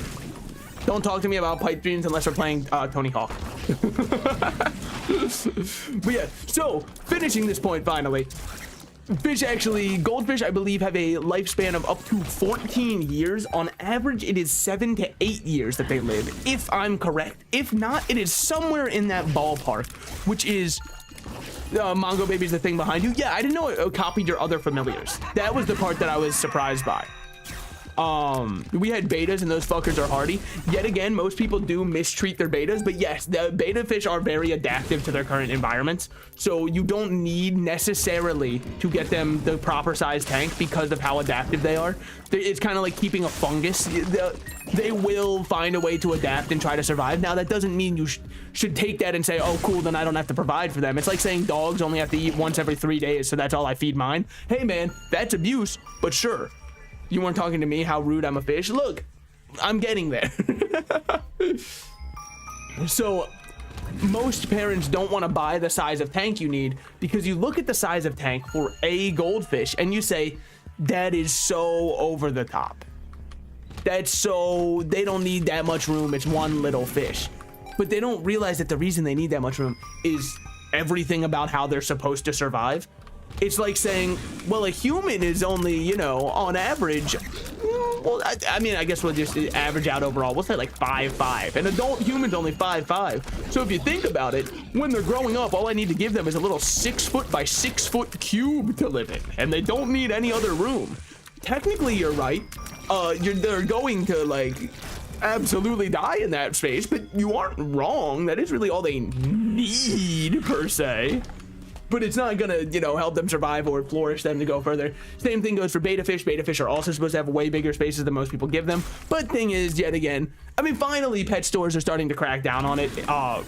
Don't talk to me about pipe dreams unless we're playing Tony Hawk. But yeah, so finishing this point finally. Fish actually, goldfish, I believe, have a lifespan of up to 14 years. On average, it is 7 to 8 years that they live, if I'm correct. If not, it is somewhere in that ballpark, which is... Mongo Baby's the thing behind you. Yeah, I didn't know it copied your other familiars. That was the part that I was surprised by. We had betas and those fuckers are hardy. Yet again, most people do mistreat their betas, but yes, the beta fish are very adaptive to their current environments. So you don't need necessarily to get them the proper size tank because of how adaptive they are. It's kind of like keeping a fungus. They will find a way to adapt and try to survive. Now, that doesn't mean you should take that and say, oh, cool, then I don't have to provide for them. It's like saying dogs only have to eat once every 3 days, so that's all I feed mine. Hey, man, that's abuse, but sure. You weren't talking to me, how rude I'm a fish. Look, I'm getting there. So most parents don't want to buy the size of tank you need because you look at the size of tank for a goldfish and you say, that is so over the top. That's so, they don't need that much room. It's one little fish. But they don't realize that the reason they need that much room is everything about how they're supposed to survive. It's like saying, well, a human is only, you know, on average, well, I mean, I guess we'll just average out overall. We'll say like 5'5". An adult human's only 5'5". So if you think about it, when they're growing up, all I need to give them is a little 6 foot by 6 foot cube to live in, and they don't need any other room. Technically, you're right. They're going to like absolutely die in that space, but you aren't wrong. That is really all they need per se. but it's not gonna, you know, help them survive or flourish them to go further. Same thing goes for beta fish. Beta fish are also supposed to have way bigger spaces than most people give them. But thing is, yet again, I mean, finally pet stores are starting to crack down on it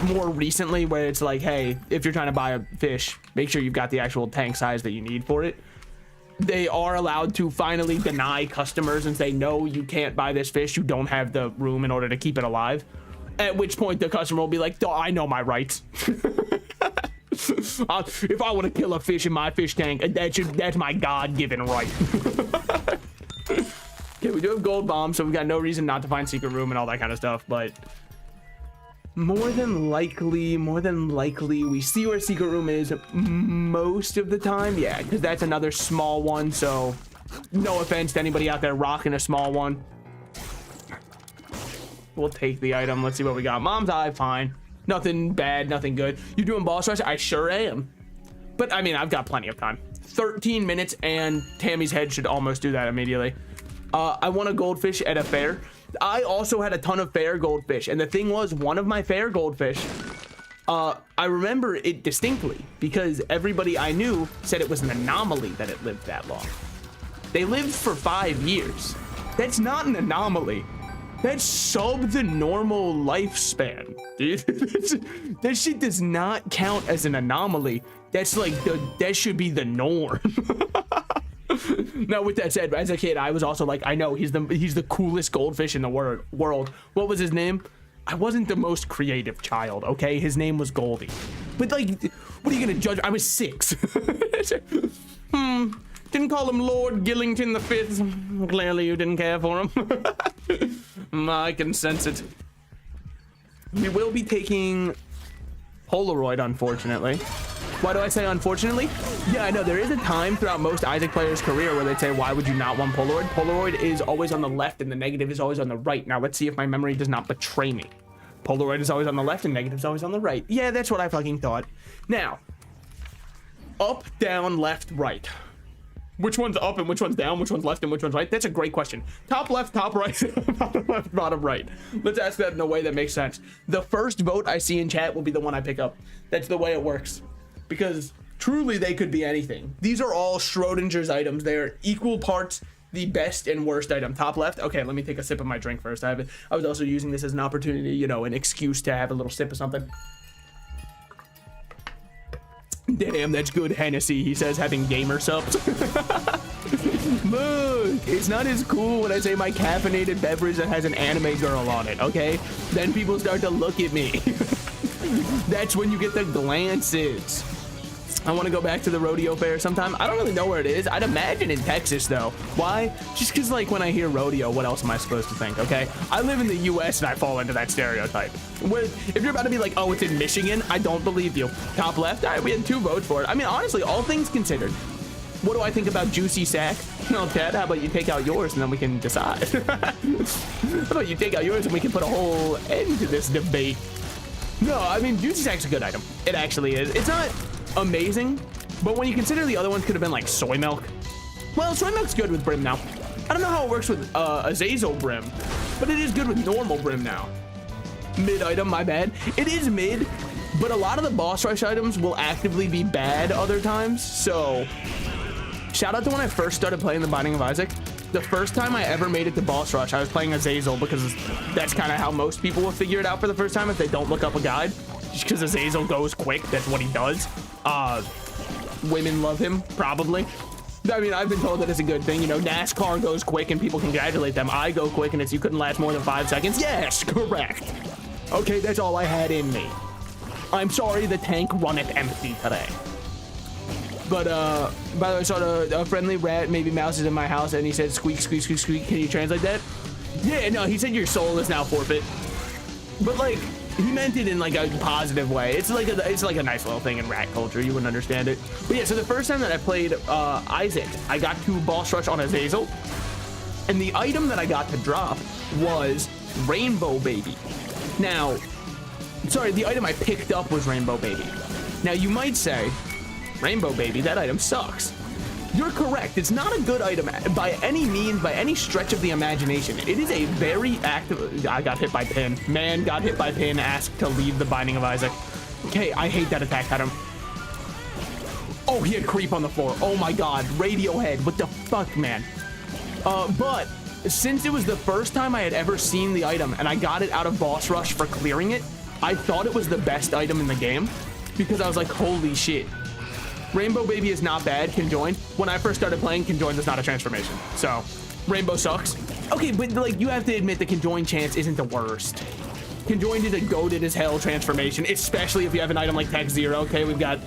more recently, where it's like, hey, if you're trying to buy a fish, make sure you've got the actual tank size that you need for it. They are allowed to finally deny customers and say, no, you can't buy this fish. You don't have the room in order to keep it alive. At which point the customer will be like, oh, I know my rights. If I want to kill a fish in my fish tank, that's my God-given right. Okay, we do have gold bombs, so we've got no reason not to find secret room and all that kind of stuff, but more than likely, we see where secret room is most of the time. Yeah, because that's another small one, so no offense to anybody out there rocking a small one. We'll take the item. Let's see what we got. Mom's eye, fine. Nothing bad, nothing good. You doing boss rush? I sure am. But I mean, I've got plenty of time. 13 minutes and Tammy's head should almost do that immediately. I won a goldfish at a fair. I also had a ton of fair goldfish. And the thing was, one of my fair goldfish, I remember it distinctly because everybody I knew said it was an anomaly that it lived that long. They lived for 5 years. That's not an anomaly. That's sub the normal lifespan, dude. That shit does not count as an anomaly. That's like, that should be the norm. Now, with that said, as a kid, I was also like, I know he's the coolest goldfish in the world. What was his name? I wasn't the most creative child, okay? His name was Goldie. But like, what are you gonna judge? I was 6. Didn't call him Lord Gillington V. Clearly you didn't care for him. I can sense it. We will be taking Polaroid, unfortunately. Why do I say unfortunately? Yeah, I know there is a time throughout most Isaac players' career where they'd say, why would you not want Polaroid? Polaroid is always on the left and the negative is always on the right. Now let's see if my memory does not betray me. Polaroid is always on the left and negative is always on the right. Yeah, that's what I fucking thought. Now, up, down, left, right. Which one's up and which one's down, which one's left and which one's right? That's a great question. Top left, top right, bottom left, bottom right. Let's ask that in a way that makes sense. The first vote I see in chat will be the one I pick up. That's the way it works. Because truly they could be anything. These are all Schrodinger's items. They're equal parts the best and worst item. Top left. Okay, let me take a sip of my drink first. I was also using this as an opportunity, you know, an excuse to have a little sip of something. Damn, that's good Hennessy, he says, having gamer subs. Look, it's not as cool when I say my caffeinated beverage that has an anime girl on it, okay? Then people start to look at me. That's when you get the glances. I want to go back to the rodeo fair sometime. I don't really know where it is. I'd imagine in Texas, though. Why? Just because, like, when I hear rodeo, what else am I supposed to think, okay? I live in the U.S. and I fall into that stereotype. Where, if you're about to be like, oh, it's in Michigan, I don't believe you. Top left? All right, we had 2 votes for it. I mean, honestly, all things considered, what do I think about Juicy Sack? Well, Ted, how about you take out yours and then we can decide? How about you take out yours and we can put a whole end to this debate? No, I mean, Juicy Sack's a good item. It actually is. It's not amazing, but when you consider the other ones could have been like soy milk. Well, soy milk's good with brim now. I don't know how it works with Azazel brim, but it is good with normal brim now. Mid item, my bad. It is mid, but a lot of the boss rush items will actively be bad other times. So shout out to when I first started playing the Binding of Isaac. The first time I ever made it to boss rush, I was playing Azazel because that's kind of how most people will figure it out for the first time if they don't look up a guide. Just because Azazel goes quick, that's what he does. Women love him, probably. I mean, I've been told that it's a good thing. You know, NASCAR goes quick and people congratulate them. I go quick and it's you couldn't last more than 5 seconds. Yes, correct. Okay, that's all I had in me. I'm sorry the tank runneth empty today. But, by the way, I saw a friendly rat, maybe mouse is in my house, and he said, squeak, squeak, squeak, squeak. Can you translate that? Yeah, no, he said your soul is now forfeit. But, like, he meant it in, like, a positive way. It's like a nice little thing in rat culture. You wouldn't understand it. But, yeah, so the first time that I played Isaac, I got to boss rush on Azazel. And the item that I got to drop was Rainbow Baby. Now, sorry, the item I picked up was Rainbow Baby. Now, you might say, Rainbow Baby, that item sucks. You're correct. It's not a good item by any means, by any stretch of the imagination. It is a very active... I got hit by pin. Man got hit by pin, asked to leave the Binding of Isaac. Okay, I hate that attack item. Oh, he had creep on the floor. Oh my God, Radiohead, what the fuck, man? But since it was the first time I had ever seen the item and I got it out of boss rush for clearing it, I thought it was the best item in the game because I was like, holy shit. Rainbow Baby is not bad, Conjoined. When I first started playing, Conjoined was not a transformation. So, Rainbow sucks. Okay, but like, you have to admit the Conjoined chance isn't the worst. Conjoined is a goated as hell transformation, especially if you have an item like Tech Zero. Okay, we've got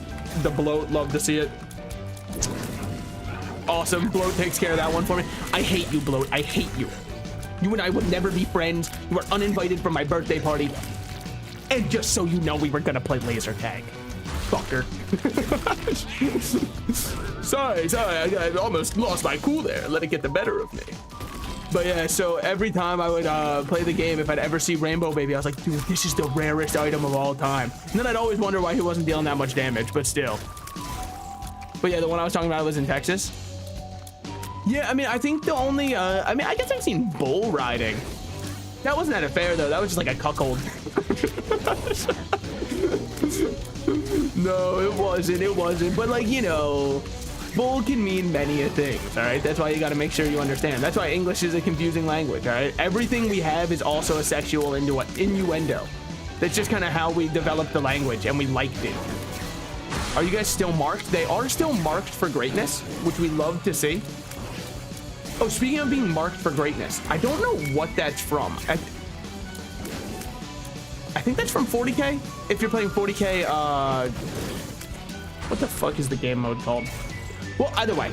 the Bloat, love to see it. Awesome, Bloat takes care of that one for me. I hate you, Bloat, I hate you. You and I would never be friends. You were uninvited from my birthday party. And just so you know, we were gonna play laser tag. Fucker. sorry, I almost lost my cool there. Let it get the better of me. But yeah, so every time I would play the game, if I'd ever see Rainbow Baby, I was like, dude, this is the rarest item of all time. And then I'd always wonder why he wasn't dealing that much damage, but still. But yeah, the one I was talking about was in Texas. Yeah, I mean, I think the only, I guess I've seen bull riding. That wasn't at a fair, though. That was just like a cuckold. No, it wasn't. But like, you know, bull can mean many a things, all right? That's why you got to make sure you understand. That's why English is a confusing language, all right? Everything we have is also a sexual innuendo. That's just kind of how we developed the language, and we liked it. Are you guys still marked? They are still marked for greatness, which we love to see. Oh, speaking of being marked for greatness, I don't know what that's from. I think that's from 40K. If you're playing 40K, what the fuck is the game mode called? Well, either way,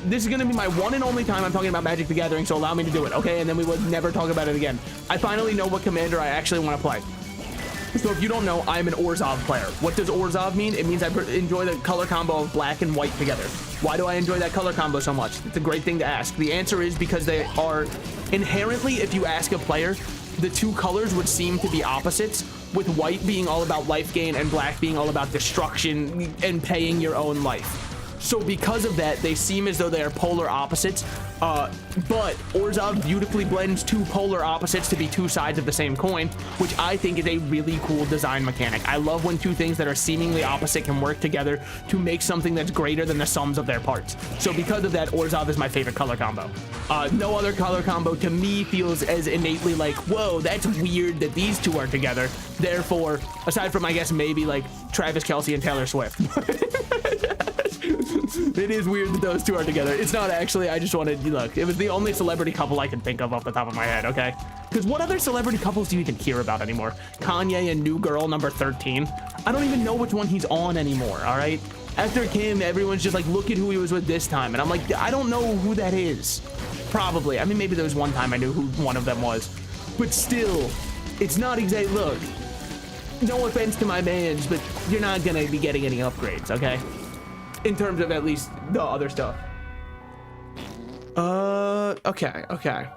this is gonna be my one and only time I'm talking about Magic the Gathering, so allow me to do it, okay? And then we would never talk about it again. I finally know what commander I actually want to play. So if you don't know, I'm an Orzhov player. What does Orzhov mean? It means I enjoy the color combo of black and white together. Why do I enjoy that color combo so much? It's a great thing to ask. The answer is because they are inherently, if you ask a player, the two colors would seem to be opposites, with white being all about life gain and black being all about destruction and paying your own life. So because of that, they seem as though they are polar opposites, but Orzhov beautifully blends two polar opposites to be two sides of the same coin, which I think is a really cool design mechanic. I love when two things that are seemingly opposite can work together to make something that's greater than the sums of their parts. So because of that, Orzhov is my favorite color combo. No other color combo to me feels as innately like, whoa, that's weird that these two are together. Therefore, aside from, I guess, maybe like Travis Kelce and Taylor Swift. It is weird that those two are together. It's not actually, I just wanted, look, it was the only celebrity couple I can think of off the top of my head, okay? Because what other celebrity couples do you even hear about anymore? Kanye and New Girl number 13? I don't even know which one he's on anymore, all right? After Kim, everyone's just like, look at who he was with this time. And I'm like, I don't know who that is. Probably. I mean, maybe there was one time I knew who one of them was. But still, it's not exactly, look, no offense to my mans, but you're not gonna be getting any upgrades, okay? In terms of at least the other stuff. Okay.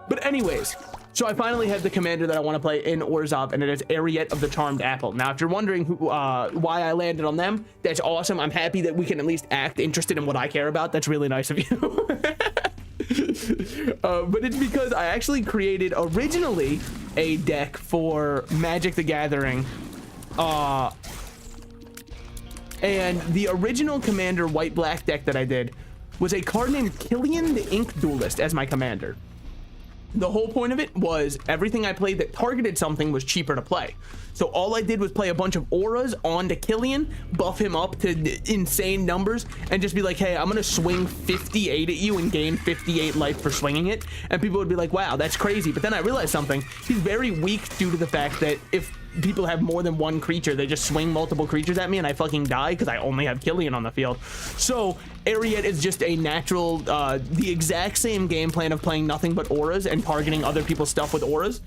But anyways, so I finally have the commander that I want to play in Orzhov, and it is Ariette of the Charmed Apple. Now, if you're wondering why I landed on them, that's awesome. I'm happy that we can at least act interested in what I care about. That's really nice of you. But it's because I actually created originally a deck for Magic the Gathering. And the original commander white-black deck that I did was a card named Killian the Ink Duelist as my commander. The whole point of it was everything I played that targeted something was cheaper to play. So all I did was play a bunch of auras onto Killian, buff him up to insane numbers, and just be like, hey, I'm gonna swing 58 at you and gain 58 life for swinging it. And people would be like, wow, that's crazy. But then I realized something. He's very weak due to the fact that if people have more than one creature, they just swing multiple creatures at me and I fucking die because I only have Killian on the field. So Ariette is just a natural, the exact same game plan of playing nothing but auras and targeting other people's stuff with auras.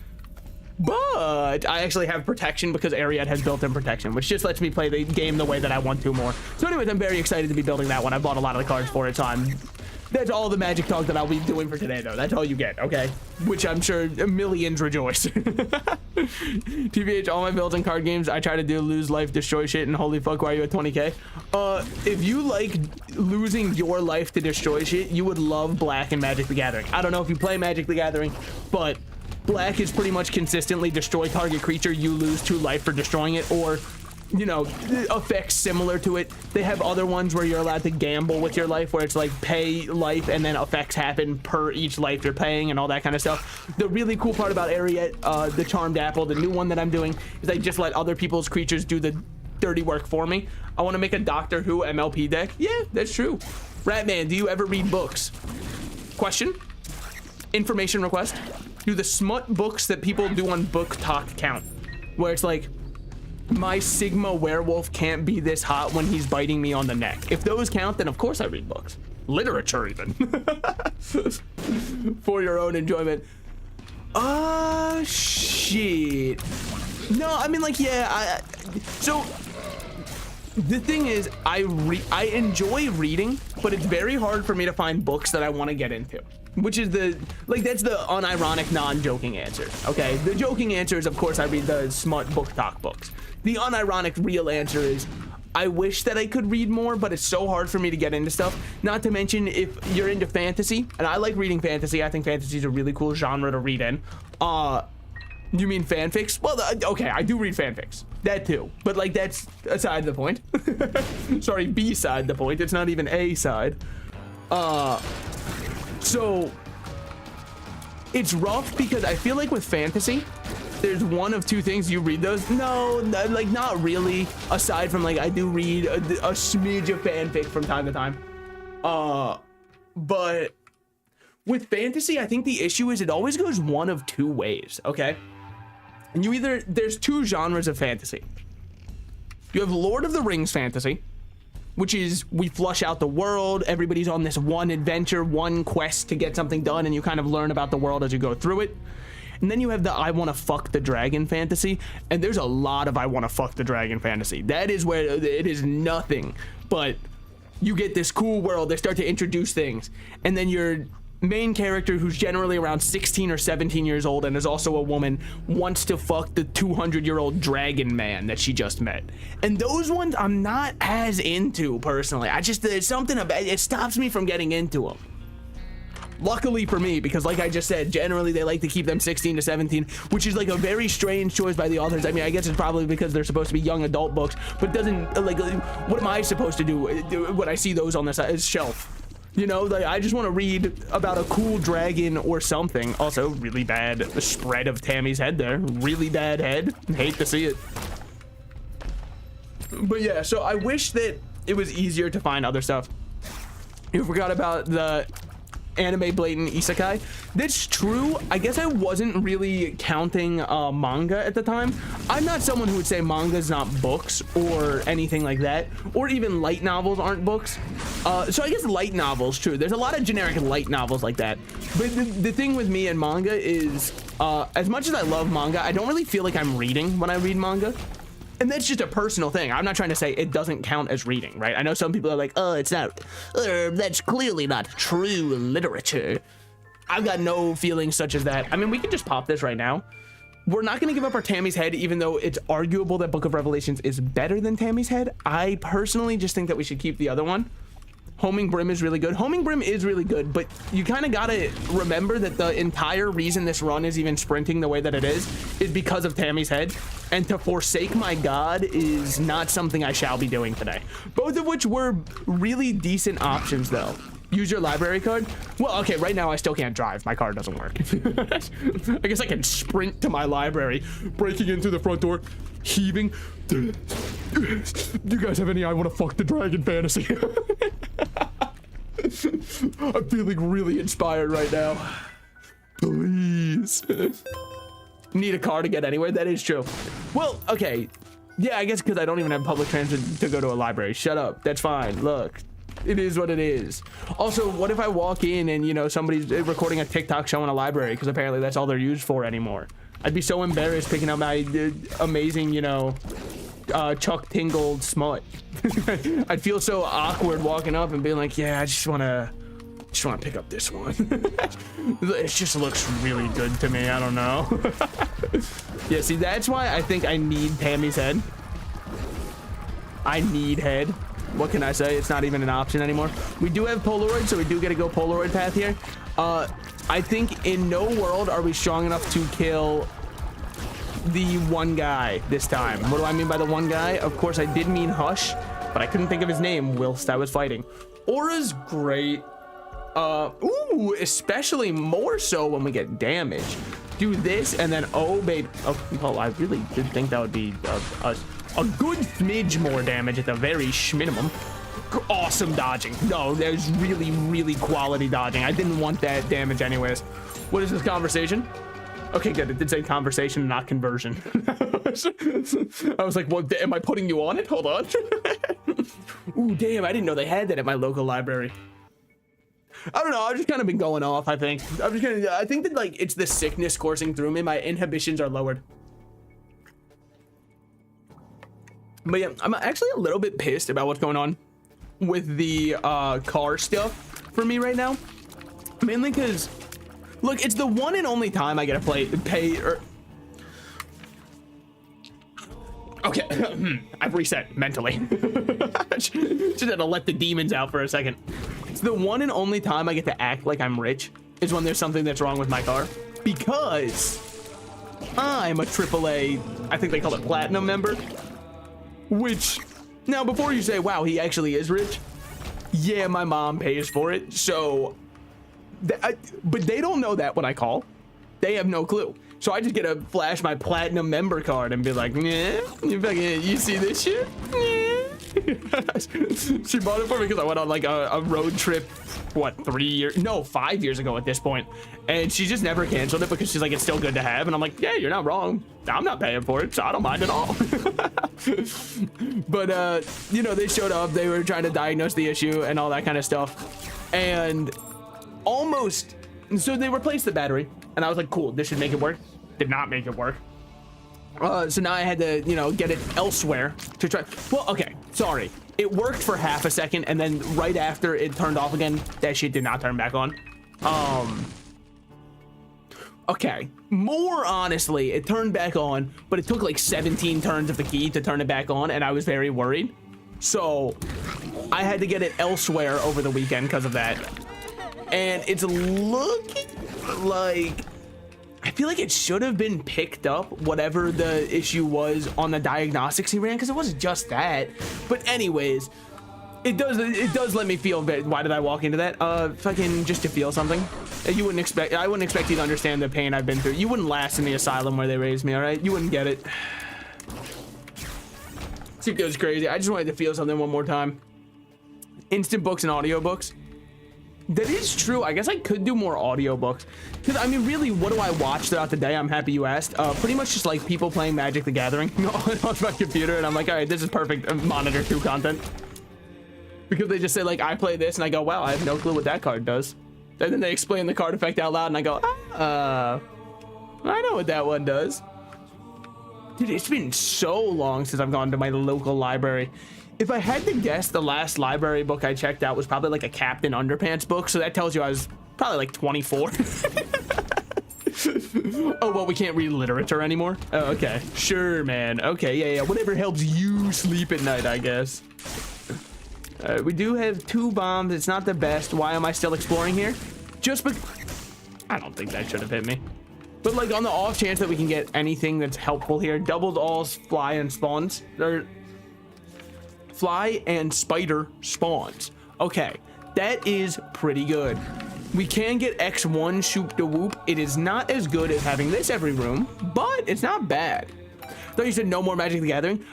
But I actually have protection because Ariette has built-in protection, which just lets me play the game the way that I want to more. So anyways, I'm very excited to be building that one. I bought a lot of the cards for it, so that's all the Magic talk that I'll be doing for today, though. That's all you get, okay? Which I'm sure millions rejoice. TBH, all my builds and card games, I try to do lose life, destroy shit, and holy fuck, why are you at 20K? If you like losing your life to destroy shit, you would love Black and Magic the Gathering. I don't know if you play Magic the Gathering, but Black is pretty much consistently destroy target creature, you lose 2 life for destroying it, or you know, effects similar to it. They have other ones where you're allowed to gamble with your life, where it's like pay life and then effects happen per each life you're paying and all that kind of stuff. The really cool part about Ariet, the Charmed Apple, the new one that I'm doing, is I just let other people's creatures do the dirty work for me. I want to make a Doctor Who MLP deck. Yeah, that's true. Ratman, do you ever read books? Question? Information request? Do the smut books that people do on Book Talk count? Where it's like, my Sigma werewolf can't be this hot when he's biting me on the neck. If those count, then of course I read books. Literature even. For your own enjoyment. Shit. No, I mean, like, yeah, so the thing is, I enjoy reading, but it's very hard for me to find books that I want to get into. Which is that's the unironic, non-joking answer, okay? The joking answer is, of course, I read the smut Book Talk books. The unironic real answer is, I wish that I could read more, but it's so hard for me to get into stuff. Not to mention, if you're into fantasy, and I like reading fantasy, I think fantasy is a really cool genre to read in. You mean fanfics? Well, okay, I do read fanfics. That too. But, like, that's aside the point. Sorry, B-side the point. It's not even A-side. So, it's rough because I feel like with fantasy, there's one of two things. You read those? No, like, not really. Aside from, like, I do read a smidge of fanfic from time to time. But with fantasy, I think the issue is it always goes one of two ways, okay? And there's two genres of fantasy. You have Lord of the Rings fantasy, which is we flush out the world, everybody's on this one adventure, one quest to get something done, and you kind of learn about the world as you go through it. And then you have the I want to fuck the dragon fantasy, and there's a lot of I want to fuck the dragon fantasy. That is where it is nothing, but you get this cool world, they start to introduce things, and then your main character, who's generally around 16 or 17 years old and is also a woman, wants to fuck the 200-year-old dragon man that she just met. And those ones I'm not as into personally. There's something about it, stops me from getting into them. Luckily for me, because like I just said, generally they like to keep them 16 to 17, which is like a very strange choice by the authors. I mean, I guess it's probably because they're supposed to be young adult books, but doesn't, like, what am I supposed to do when I see those on the shelf? You know, like, I just want to read about a cool dragon or something. Also, really bad spread of Tammy's head there. Really bad head. Hate to see it. But yeah, so I wish that it was easier to find other stuff. You forgot about the anime blatant isekai. That's true. I guess I wasn't really counting manga at the time. I'm not someone who would say manga is not books or anything like that, or even light novels aren't books. So I guess light novels, true. There's a lot of generic light novels like that. But the thing with me and manga is, as much as I love manga, I don't really feel like I'm reading when I read manga. And that's just a personal thing. I'm not trying to say it doesn't count as reading, right? I know some people are like, oh, it's not, that's clearly not true literature. I've got no feelings such as that. I mean, we can just pop this right now. We're not going to give up our Tammy's Head, even though it's arguable that Book of Revelations is better than Tammy's Head. I personally just think that we should keep the other one. Homing Brim is really good. Homing Brim is really good, but you kind of got to remember that the entire reason this run is even sprinting the way that it is because of Tammy's Head. And to forsake my god is not something I shall be doing today. Both of which were really decent options, though. Use your library card? Well, okay, right now I still can't drive. My car doesn't work. I guess I can sprint to my library, breaking in through the front door, heaving. Do you guys have any I want to fuck the dragon fantasy? I'm feeling really inspired right now. Please. Need a car to get anywhere? That is true. Well, okay. Yeah, I guess because I don't even have public transit to go to a library. Shut up. That's fine. Look. It is what it is. Also, what if I walk in and, you know, somebody's recording a TikTok show in a library, because apparently that's all they're used for anymore. I'd be so embarrassed picking up my amazing, you know, Chuck Tingle smut. I'd feel so awkward walking up and being like, yeah, I just want to pick up this one. It just looks really good to me. I don't know. Yeah, see, that's why I think I need Tammy's Head. I need head. What can I say? It's not even an option anymore. We do have Polaroid, so we do get to go Polaroid path here. I think in no world are we strong enough to kill the one guy this time. What do I mean by the one guy? Of course, I did mean Hush, but I couldn't think of his name whilst I was fighting. Aura's great. Ooh, especially more so when we get damage. Do this and then, oh, babe. Oh, well, I really did think that would be a good smidge more damage at the very minimum. Awesome dodging. No, there's really, really quality dodging. I didn't want that damage anyways. What is this conversation? Okay, good. It did say conversation, not conversion. I was like, what? Am I putting you on it? Hold on. Ooh, damn. I didn't know they had that at my local library. I don't know. I've just kind of been going off, I think. I think that, like, it's the sickness coursing through me. My inhibitions are lowered. But yeah, I'm actually a little bit pissed about what's going on with the car stuff for me right now. Mainly because, look, it's the one and only time I get to pay. Okay, I've reset mentally. Just had to let the demons out for a second. It's the one and only time I get to act like I'm rich is when there's something that's wrong with my car, because I'm a AAA, I think they call it platinum member, which, now before you say, wow, he actually is rich, yeah, my mom pays for it, so, but they don't know that when I call. They have no clue. So I just get to flash my platinum member card and be like, yeah, you see this shit? Yeah. She bought it for me because I went on like a road trip, what, 5 years ago at this point. And she just never canceled it because she's like, it's still good to have. And I'm like, yeah, you're not wrong. I'm not paying for it, so I don't mind at all. But, you know, they showed up, they were trying to diagnose the issue and all that kind of stuff. And so they replaced the battery. And I was like, cool, this should make it work. Did not make it work. So now I had to, you know, get it elsewhere to try. Well, okay, sorry. It worked for half a second, and then right after it turned off again, that shit did not turn back on. Okay, more honestly, it turned back on, but it took like 17 turns of the key to turn it back on, and I was very worried. So I had to get it elsewhere over the weekend because of that. And it's looking like, I feel like it should have been picked up, whatever the issue was on the diagnostics he ran, because it wasn't just that. But anyways, it does let me feel bad. Why did I walk into that? Fucking just to feel something. I wouldn't expect you to understand the pain I've been through. You wouldn't last in the asylum where they raised me, all right? You wouldn't get it. It goes crazy. I just wanted to feel something one more time. Instant books and audiobooks. That is true. I guess I could do more audiobooks. Because, I mean, really, what do I watch throughout the day? I'm happy you asked. Pretty much just, like, people playing Magic the Gathering on my computer. And I'm like, all right, this is perfect monitor 2 content. Because they just say, like, I play this. And I go, wow, I have no clue what that card does. And then they explain the card effect out loud. And I go, I know what that one does. Dude, it's been so long since I've gone to my local library. If I had to guess, the last library book I checked out was probably like a Captain Underpants book. So that tells you I was probably like 24. Oh, well, we can't read literature anymore? Oh, okay. Sure, man. Okay, yeah. Whatever helps you sleep at night, I guess. We do have 2 bombs. It's not the best. Why am I still exploring here? Just because... I don't think that should have hit me. But like on the off chance that we can get anything that's helpful here, doubled alls, fly, and spawns. Fly and spider spawns. Okay, that is pretty good. We can get X1 shoop de whoop. It is not as good as having this every room, but it's not bad. I thought you said no more Magic the Gathering.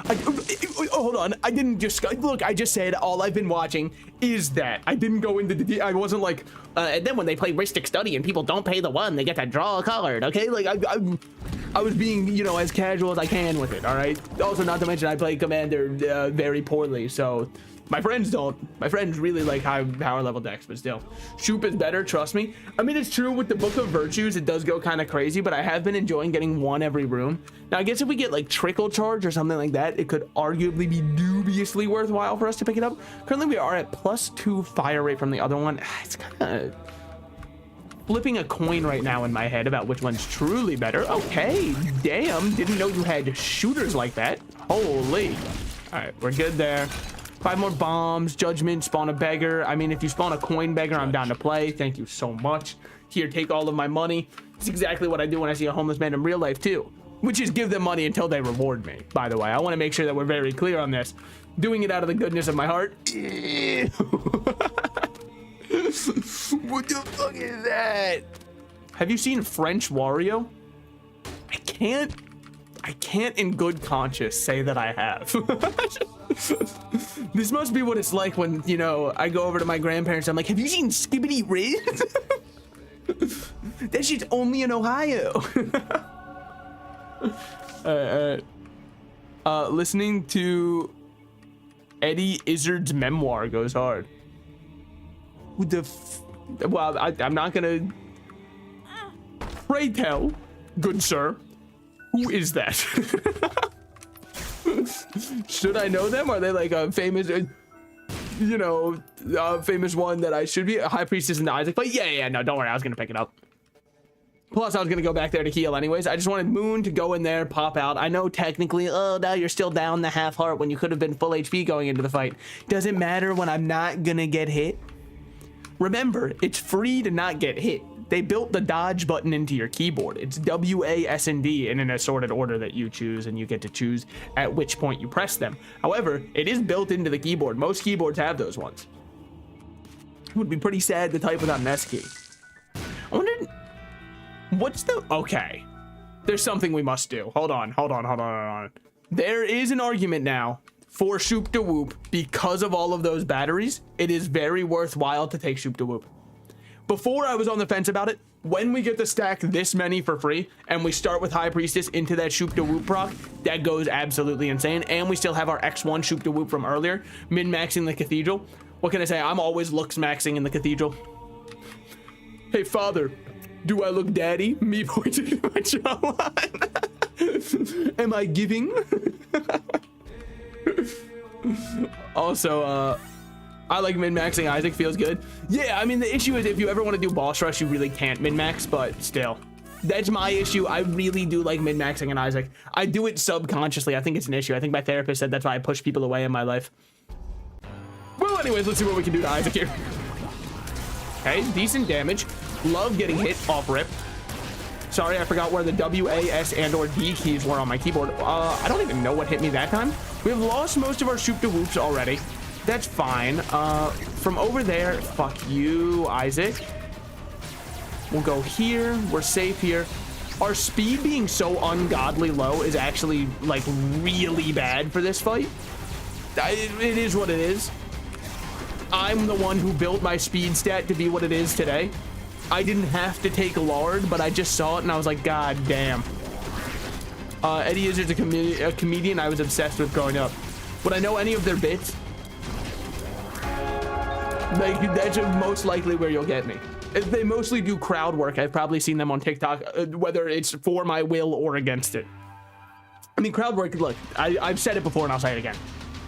Hold on, I didn't just look. I just said all I've been watching is that. I didn't go into the. I wasn't like. And then when they play Ristic Study and people don't pay the 1, they get to draw a card. Okay, like I was being, you know, as casual as I can with it. All right. Also, not to mention I play Commander very poorly, so. My friends don't. My friends really like high power level decks, but still. Shoop is better, trust me. I mean, it's true with the Book of Virtues, it does go kind of crazy, but I have been enjoying getting 1 every room. Now, I guess if we get like Trickle Charge or something like that, it could arguably be dubiously worthwhile for us to pick it up. Currently, we are at +2 fire rate from the other one. It's kind of flipping a coin right now in my head about which one's truly better. Okay, damn, didn't know you had shooters like that. Holy. All right, we're good there. 5 more bombs, judgment, spawn a beggar. I mean, if you spawn a coin beggar, I'm down to play. Thank you so much. Here, take all of my money. It's exactly what I do when I see a homeless man in real life, too. which is give them money until they reward me, by the way. I want to make sure that we're very clear on this. Doing it out of the goodness of my heart. What the fuck is that? Have you seen French Wario? I can't in good conscience say that I have. This must be what it's like when, you know, I go over to my grandparents. I'm like, have you seen Skibbity Riz? That shit's only in Ohio. Listening to Eddie Izzard's memoir goes hard. Who the well, I'm not gonna. Pray tell, good sir, who is that? Should I know them? Are they like a famous, you know, famous one that I should be? A High Priestess and the Isaac? But yeah, no, don't worry, I was gonna pick it up. Plus, I was gonna go back there to heal anyways. I just wanted Moon to go in there, pop out. I know technically, oh, now you're still down the half heart when you could have been full HP going into the fight. Doesn't matter when I'm not gonna get hit. Remember, it's free to not get hit. They built the dodge button into your keyboard. It's W, A, S, and D in an assorted order that you choose, and you get to choose at which point you press them. However, it is built into the keyboard. Most keyboards have those ones. It would be pretty sad to type without an S key. I wonder, what's the, okay. There's something we must do. Hold on. There is an argument now for Shoop da Whoop because of all of those batteries. It is very worthwhile to take Shoop da Whoop. Before I was on the fence about it. When we get to stack this many for free and we start with High Priestess into that Shoop da Whoop proc, that goes absolutely insane. And we still have our X1 Shoop da Whoop from earlier, min-maxing the Cathedral. What can I say? I'm always looks maxing in the Cathedral. Hey father, do I look daddy? Me pointing at my jawline. Am I giving? Also, I like min-maxing Isaac, feels good. Yeah, I mean, the issue is if you ever want to do boss rush, you really can't min-max, but still. That's my issue. I really do like min-maxing an Isaac. I do it subconsciously. I think it's an issue. I think my therapist said that's why I push people away in my life. Well, anyways, let's see what we can do to Isaac here. Okay, decent damage. Love getting hit off rip. Sorry, I forgot where the W, A, S, and or D keys were on my keyboard. I don't even know what hit me that time. We've lost most of our Shoop da Whoops already. That's fine. From over there, fuck you, Isaac. We'll go here. We're safe here. Our speed being so ungodly low is actually, like, really bad for this fight. It is what it is. I'm the one who built my speed stat to be what it is today. I didn't have to take lard, but I just saw it and I was like, God damn. Eddie Izzard's a comedian I was obsessed with growing up. Would I know any of their bits? Like, that's most likely where you'll get me. They mostly do crowd work. I've probably seen them on TikTok, whether it's for my will or against it. I mean, crowd work, look, I've said it before and I'll say it again.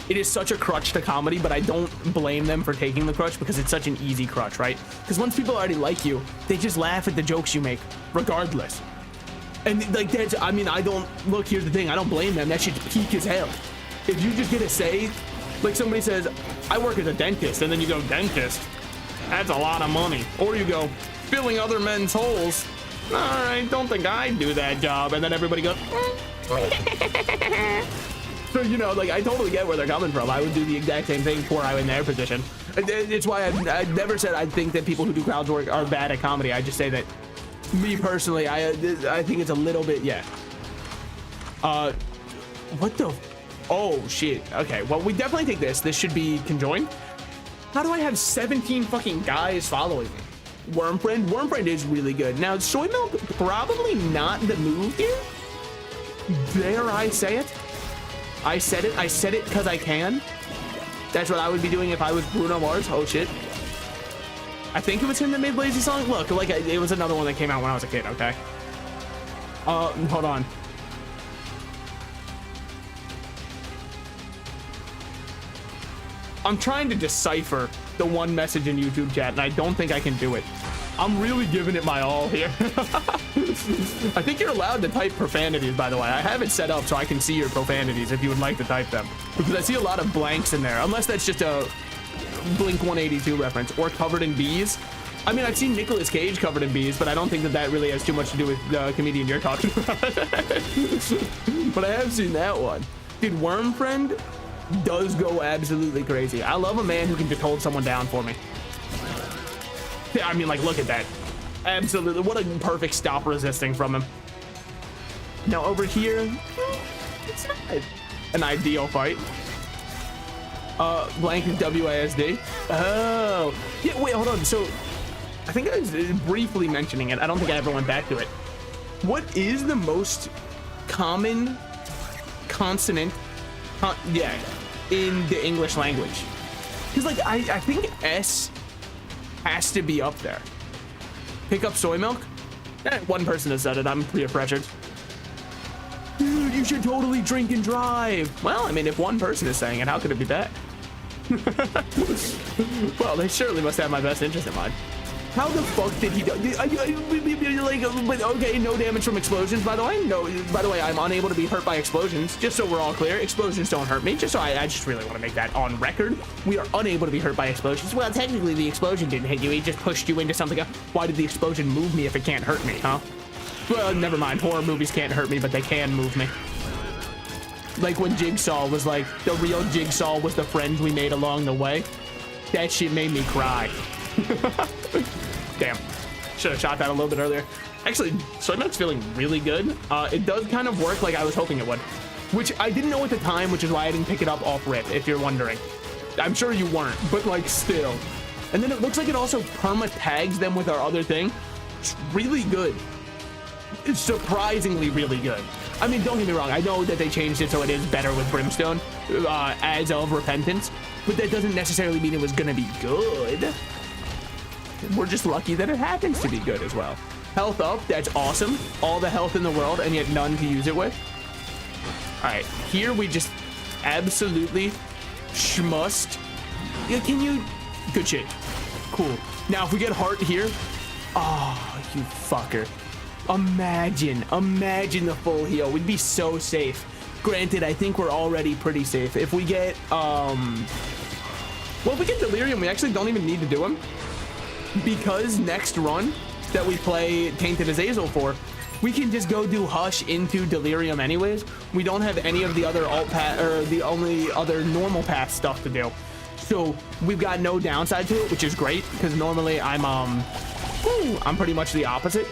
It is such a crutch to comedy, but I don't blame them for taking the crutch because it's such an easy crutch, right? Because once people already like you, they just laugh at the jokes you make, regardless. And like that's, I mean, I don't, look, here's the thing, I don't blame them. That shit's peak as hell. If you just get to say, like somebody says, I work as a dentist, and then you go, dentist? That's a lot of money. Or you go, filling other men's holes. All right, don't think I'd do that job. And then everybody goes, So, you know, like, I totally get where they're coming from. I would do the exact same thing were I in their position. It's why I've never said I think that people who do crowd work are bad at comedy. I just say that, me personally, I think it's a little bit, yeah. What the? Oh, shit. Okay, well, we definitely take this. This should be conjoined. How do I have 17 fucking guys following me? Wormfriend? Wormfriend is really good. Now, soy milk, probably not the move here. Dare I say it? I said it because I can. That's what I would be doing if I was Bruno Mars. Oh shit. I think it was him that made Lazy Song. Look, like it was another one that came out when I was a kid, okay? Hold on. I'm trying to decipher the one message in YouTube chat, and I don't think I can do it. I'm really giving it my all here. I think you're allowed to type profanities, by the way. I have it set up so I can see your profanities if you would like to type them. Because I see a lot of blanks in there, unless that's just a Blink 182 reference or covered in bees. I mean, I've seen Nicolas Cage covered in bees, but I don't think that that really has too much to do with the comedian you're talking about. But I have seen that one. Dude, Worm Friend does go absolutely crazy. I love a man who can just hold someone down for me. Yeah, I mean, like, look at that. Absolutely. What a perfect stop resisting from him. Now, over here, it's not an ideal fight. Blank is WASD. Oh. Yeah, wait, hold on. So, I think I was briefly mentioning it. I don't think I ever went back to it. What is the most common consonant, in the English language? Because, like, I think S has to be up there. Pick up soy milk? One person has said it. I'm peer pressured. Dude, you should totally drink and drive. Well, I mean, if one person is saying it, how could it be bad? Well, they surely must have my best interest in mind. How the fuck did he do? Like, okay, no damage from explosions, by the way. No, by the way, I'm unable to be hurt by explosions. Just so we're all clear, explosions don't hurt me. Just so I just really want to make that on record. We are unable to be hurt by explosions. Well, technically, the explosion didn't hit you. He just pushed you into something. Why did the explosion move me if it can't hurt me, huh? Well, never mind. Horror movies can't hurt me, but they can move me. Like when Jigsaw was like, the real Jigsaw was the friends we made along the way. That shit made me cry. Damn. Should have shot that a little bit earlier. Actually, Soy Milk's feeling really good. It does kind of work like I was hoping it would, which I didn't know at the time, which is why I didn't pick it up off rip, if you're wondering. I'm sure you weren't, but like still. And then it looks like it also perma tags them with our other thing. It's really good. It's surprisingly really good. I mean, don't get me wrong. I know that they changed it so it is better with Brimstone as of Repentance, but that doesn't necessarily mean it was going to be good. We're just lucky that it happens to be good as well. Health up, that's awesome. All the health in the world and yet none to use it with. All right, here we just absolutely schmust. Yeah, can you? Good shit. Cool. Now, if we get heart here, oh, you fucker. Imagine the full heal. We'd be so safe. Granted, I think we're already pretty safe. If we get, well, if we get Delirium, we actually don't even need to do him. Because next run that we play Tainted Azazel for, we can just go do Hush into Delirium anyways. We don't have any of the other alt path, or the only other normal path stuff to do. So we've got no downside to it, which is great, because normally I'm pretty much the opposite.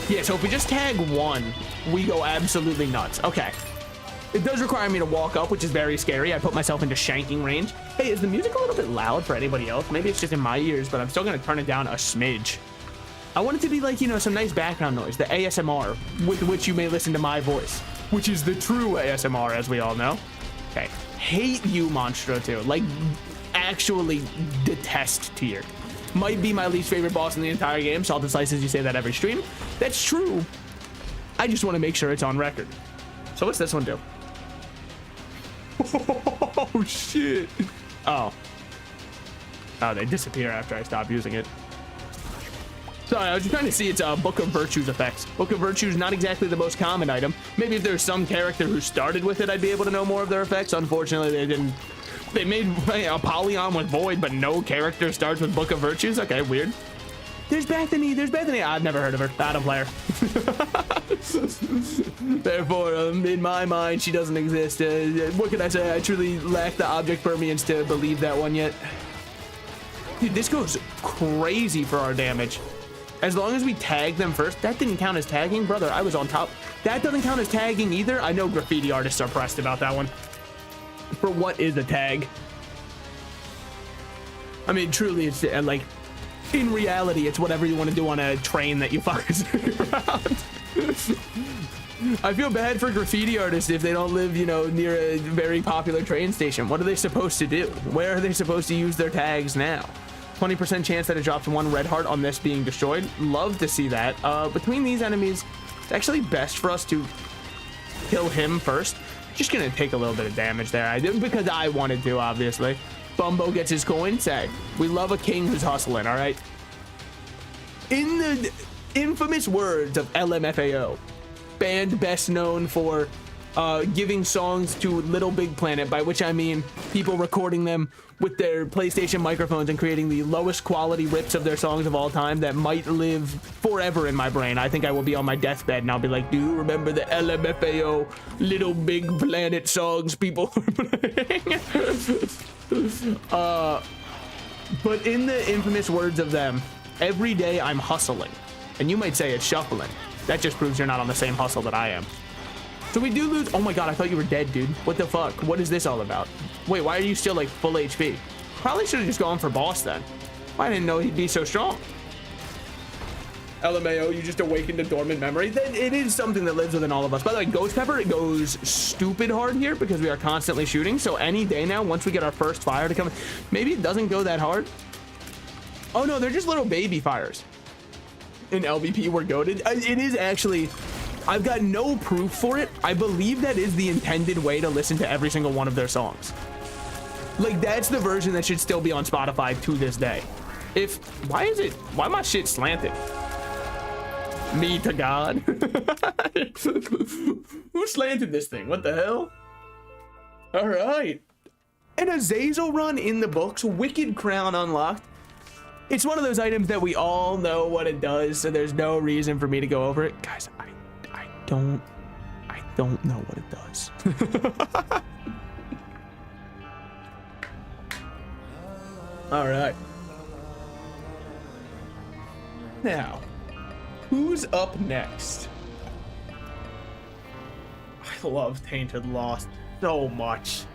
Yeah, so if we just tag one, we go absolutely nuts. Okay. It does require me to walk up, which is very scary. I put myself into shanking range. Hey, is the music a little bit loud for anybody else? Maybe it's just in my ears, but I'm still going to turn it down a smidge. I want it to be like, you know, some nice background noise, the ASMR, with which you may listen to my voice, which is the true ASMR, as we all know. Okay. Hate you, Monstro, too. Like, actually detest tier. Might be my least favorite boss in the entire game. Salted Slices, you say that every stream. That's true. I just want to make sure it's on record. So what's this one do? Oh, shit. Oh. Oh, they disappear after I stop using it. Sorry, I was just trying to see its Book of Virtues effects. Book of Virtues, not exactly the most common item. Maybe if there's some character who started with it, I'd be able to know more of their effects. Unfortunately, they didn't. They made a Apollyon with Void, but no character starts with Book of Virtues. Okay, weird. There's Bethany. There's Bethany. I've never heard of her. I don't play her. Therefore, in my mind, she doesn't exist. What can I say? I truly lack the object permeance to believe that one yet. Dude, this goes crazy for our damage. As long as we tag them first. That didn't count as tagging. Brother, I was on top. That doesn't count as tagging either. I know graffiti artists are pressed about that one. For what is a tag? I mean, truly, it's like, in reality, it's whatever you want to do on a train that you fuckers around. I feel bad for graffiti artists if they don't live, you know, near a very popular train station. What are they supposed to do? Where are they supposed to use their tags now? 20% chance that it drops one red heart on this being destroyed. Love to see that. Between these enemies, it's actually best for us to kill him first. Just gonna take a little bit of damage there. I did because I wanted to, obviously. Bumbo gets his coin. Say, we love a king who's hustling, all right? In the infamous words of LMFAO, band best known for giving songs to Little Big Planet, by which I mean people recording them with their PlayStation microphones and creating the lowest quality rips of their songs of all time that might live forever in my brain. I think I will be on my deathbed and I'll be like, do you remember the LMFAO Little Big Planet songs people were playing? But in the infamous words of them, every day I'm hustling. And you might say it's shuffling. That just proves you're not on the same hustle that I am. So we do lose. Oh my god, I thought you were dead, dude. What the fuck? What is this all about? Wait, why are you still like full HP? Probably should have just gone for boss then. I didn't know he'd be so strong. LMAO, you just awakened a dormant memory. It is something that lives within all of us. By the way, Ghost Pepper, it goes stupid hard here because we are constantly shooting. So any day now, once we get our first fire to come, maybe it doesn't go that hard. Oh no, they're just little baby fires. In LVP, we're goated. It is actually, I've got no proof for it. I believe that is the intended way to listen to every single one of their songs. Like, that's the version that should still be on Spotify to this day. Why my shit slanted? Me to God. Who slanted this thing? What the hell? All right. An Azazel run in the books. Wicked Crown unlocked. It's one of those items that we all know what it does, so there's no reason for me to go over it. Guys, I don't know what it does. All right. Now, who's up next? I love Tainted Lost so much.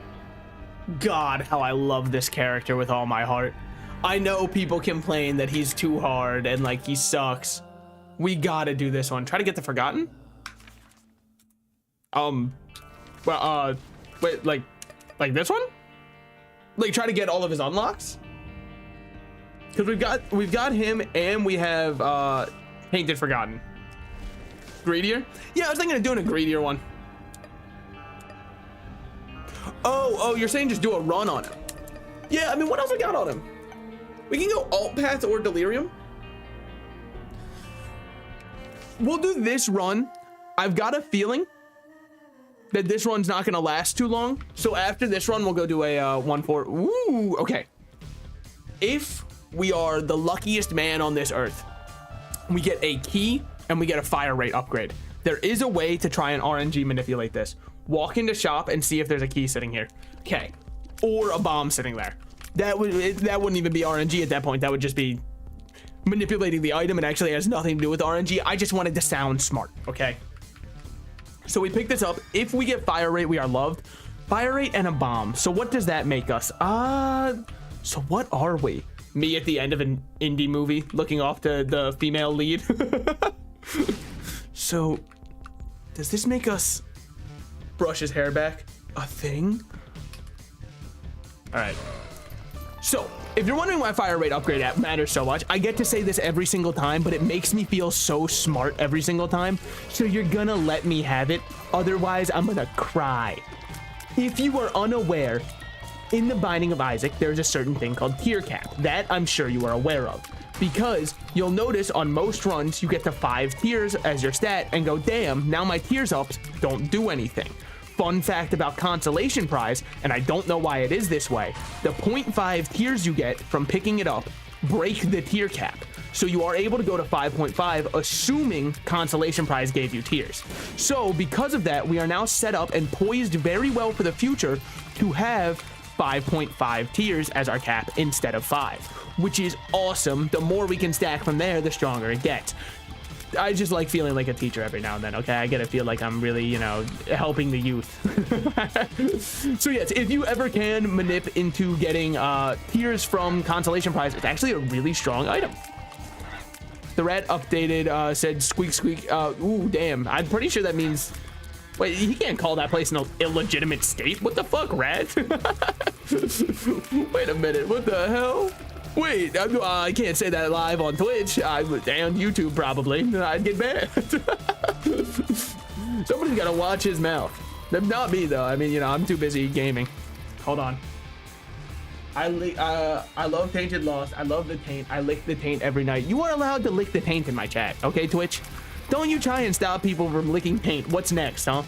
God, how I love this character with all my heart. I know people complain that he's too hard and like he sucks. We gotta do this one. Try to get the Forgotten? Wait, like this one? Like try to get all of his unlocks? Because we've got him and we have Tainted Forgotten. Greedier? Yeah, I was thinking of doing a greedier one. Oh, you're saying just do a run on him? Yeah, I mean, what else we got on him? We can go Alt Path or Delirium. We'll do this run. I've got a feeling that this run's not gonna last too long. So after this run, we'll go do a 1-4. Ooh, okay. If we are the luckiest man on this earth, we get a key and we get a fire rate upgrade. There is a way to try and RNG manipulate this. Walk into shop and see if there's a key sitting here. Okay. Or a bomb sitting there. That wouldn't even be RNG at that point. That would just be manipulating the item. It actually has nothing to do with RNG. I just wanted to sound smart, okay? So we pick this up. If we get fire rate, we are loved. Fire rate and a bomb. So what does that make us? So what are we? Me at the end of an indie movie looking off to the female lead. So does this make us brush his hair back a thing? All right. So, if you're wondering why fire rate upgrade matters so much, I get to say this every single time, but it makes me feel so smart every single time. So you're gonna let me have it. Otherwise, I'm gonna cry. If you are unaware, in the Binding of Isaac, there's a certain thing called tier cap. That I'm sure you are aware of. Because you'll notice on most runs, you get to 5 tiers as your stat and go, damn, now my tiers ups don't do anything. Fun fact about consolation prize, and I don't know why it is this way, the 0.5 tiers you get from picking it up break the tier cap. So you are able to go to 5.5, assuming consolation prize gave you tiers. So because of that, we are now set up and poised very well for the future to have 5.5 tiers as our cap instead of 5, which is awesome. The more we can stack from there, the stronger it gets. I just like feeling like a teacher every now and then, okay? I gotta feel like I'm really, you know, helping the youth. So yes, if you ever can manip into getting tiers from consolation prize, it's actually a really strong item. The rat updated, said squeak squeak. Ooh, damn. I'm pretty sure that means... Wait, he can't call that place an illegitimate state? What the fuck, rat? Wait a minute, what the hell? Wait, I can't say that live on Twitch. And YouTube probably. I'd get banned. Somebody's gotta watch his mouth. Not me though. I mean, you know, I'm too busy gaming. Hold on. I love Tainted Lost. I love the taint. I lick the taint every night. You are allowed to lick the taint in my chat, okay, Twitch? Don't you try and stop people from licking taint. What's next, huh?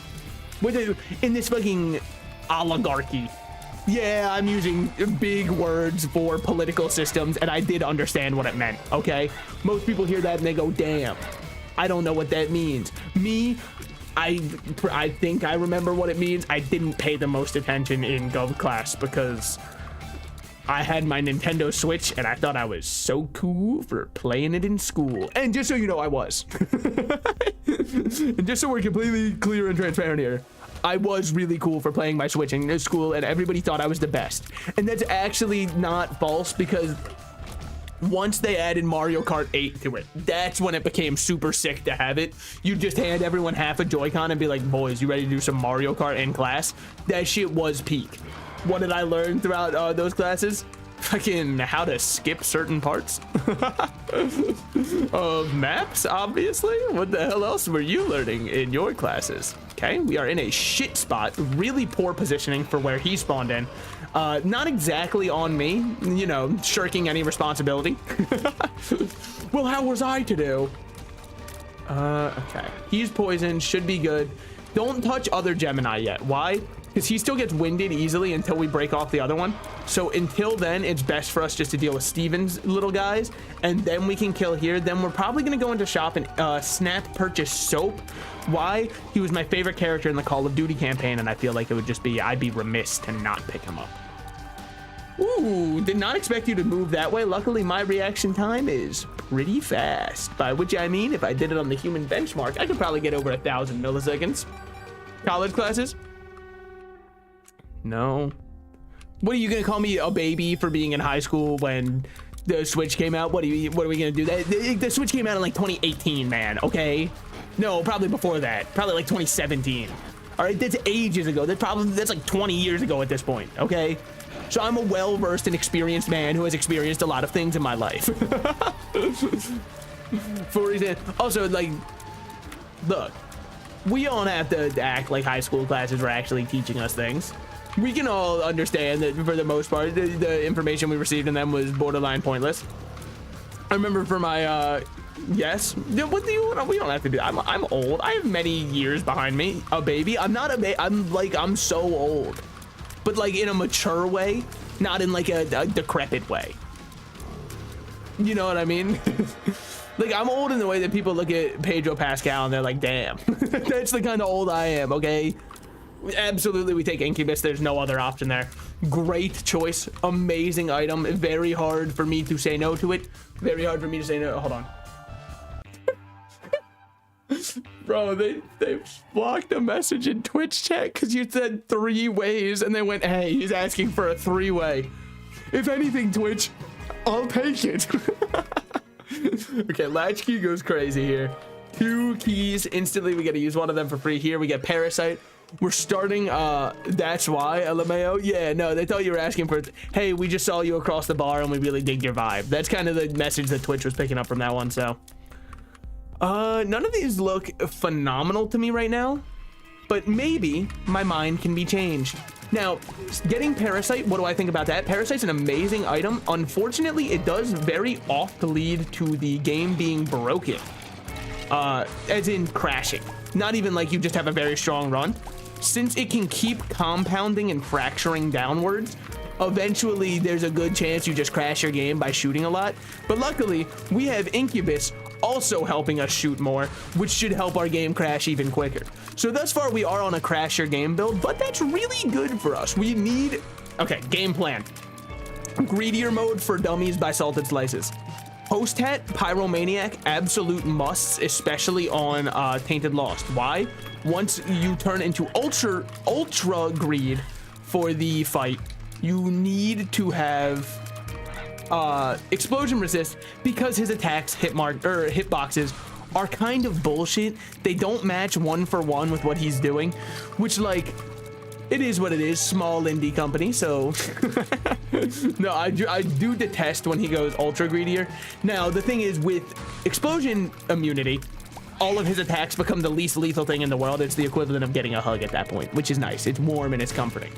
In this fucking oligarchy. Yeah, I'm using big words for political systems, and I did understand what it meant, okay? Most people hear that and they go, damn, I don't know what that means. Me, I think I remember what it means. I didn't pay the most attention in Gov class because I had my Nintendo Switch and I thought I was so cool for playing it in school. And just so you know, I was. And just so we're completely clear and transparent here, I was really cool for playing my Switch in school, and everybody thought I was the best. And that's actually not false, because once they added Mario Kart 8 to it, that's when it became super sick to have it. You just hand everyone half a Joy-Con and be like, boys, you ready to do some Mario Kart in class? That shit was peak. What did I learn throughout those classes? Fucking how to skip certain parts of maps, obviously. What the hell else were you learning in your classes? Okay, we are in a shit spot. Really poor positioning for where he spawned in. Not exactly on me, you know, shirking any responsibility. Well, how was I to do? Okay, he's poisoned, should be good. Don't touch other Gemini yet. Why? Because he still gets winded easily until we break off the other one. So until then, it's best for us just to deal with Steven's little guys, and then we can kill here. Then we're probably going to go into shop and snap purchase Soap. Why? He was my favorite character in the Call of Duty campaign, and I feel like it would just be, I'd be remiss to not pick him up. Ooh, did not expect you to move that way. Luckily, my reaction time is pretty fast, by which I mean, if I did it on the human benchmark, I could probably get over 1,000 milliseconds. College classes? No. What are you gonna call me, a baby, for being in high school when the Switch came out? What are we gonna do? The Switch came out in like 2018, man. Okay. No, probably before that. Probably like 2017. All right, that's ages ago. That's like 20 years ago at this point. Okay. So I'm a well-versed and experienced man who has experienced a lot of things in my life. For reason. Also, like, look, we don't have to act like high school classes were actually teaching us things. We can all understand that for the most part, the information we received in them was borderline pointless. I remember for my, yes. What do you, we don't have to do that. I'm old. I have many years behind me. A baby. I'm not a baby. I'm so old. But like in a mature way, not in like a decrepit way. You know what I mean? Like, I'm old in the way that people look at Pedro Pascal and they're like, damn. That's the kind of old I am, okay? Absolutely, we take Incubus. There's no other option there. Great choice. Amazing item. Very hard for me to say no to it. Very hard for me to say no. Hold on. Bro, they blocked a message in Twitch chat because you said 3 ways, and they went, hey, he's asking for a 3-way. If anything, Twitch, I'll take it. Okay, Latchkey goes crazy here. 2 keys instantly. We got to use one of them for free here. We get Parasite. We're starting, that's why, LMAO. Yeah, no, they thought you were asking for, hey, we just saw you across the bar and we really dig your vibe. That's kind of the message that Twitch was picking up from that one, so. None of these look phenomenal to me right now, but maybe my mind can be changed. Now, getting Parasite, what do I think about that? Parasite's an amazing item. Unfortunately, it does very often lead to the game being broken, as in crashing. Not even like you just have a very strong run. Since it can keep compounding and fracturing downwards, eventually there's a good chance you just crash your game by shooting a lot. But luckily, we have Incubus also helping us shoot more, which should help our game crash even quicker. So thus far, we are on a crash your game build, but that's really good for us. We need, okay, game plan. Greedier mode for dummies by Salted Slices. Host Hat, Pyromaniac, absolute musts, especially on Tainted Lost. Why? Once you turn into ultra greed for the fight, you need to have explosion resist, because his attacks hitboxes are kind of bullshit. They don't match 1-for-1 with what he's doing, which, like, it is what it is. Small indie company, so no, I do detest when he goes ultra greedier. Now the thing is, with explosion immunity, all of his attacks become the least lethal thing in the world. It's the equivalent of getting a hug at that point, which is nice. It's warm and it's comforting.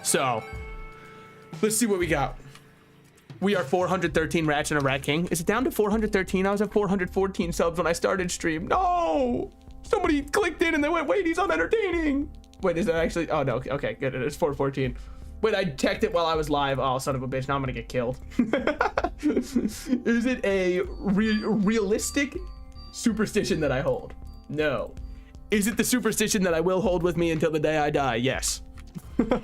So let's see what we got. We are 413 Rats and a Rat King. Is it down to 413? I was at 414 subs when I started stream. No! Somebody clicked in and they went, wait, he's unentertaining. Wait, is that actually? Oh no, okay, good. It is 4:14. Wait, I checked it while I was live. Oh, son of a bitch, now I'm gonna get killed. Is it a realistic superstition that I hold? No. Is it the superstition that I will hold with me until the day I die? Yes. Because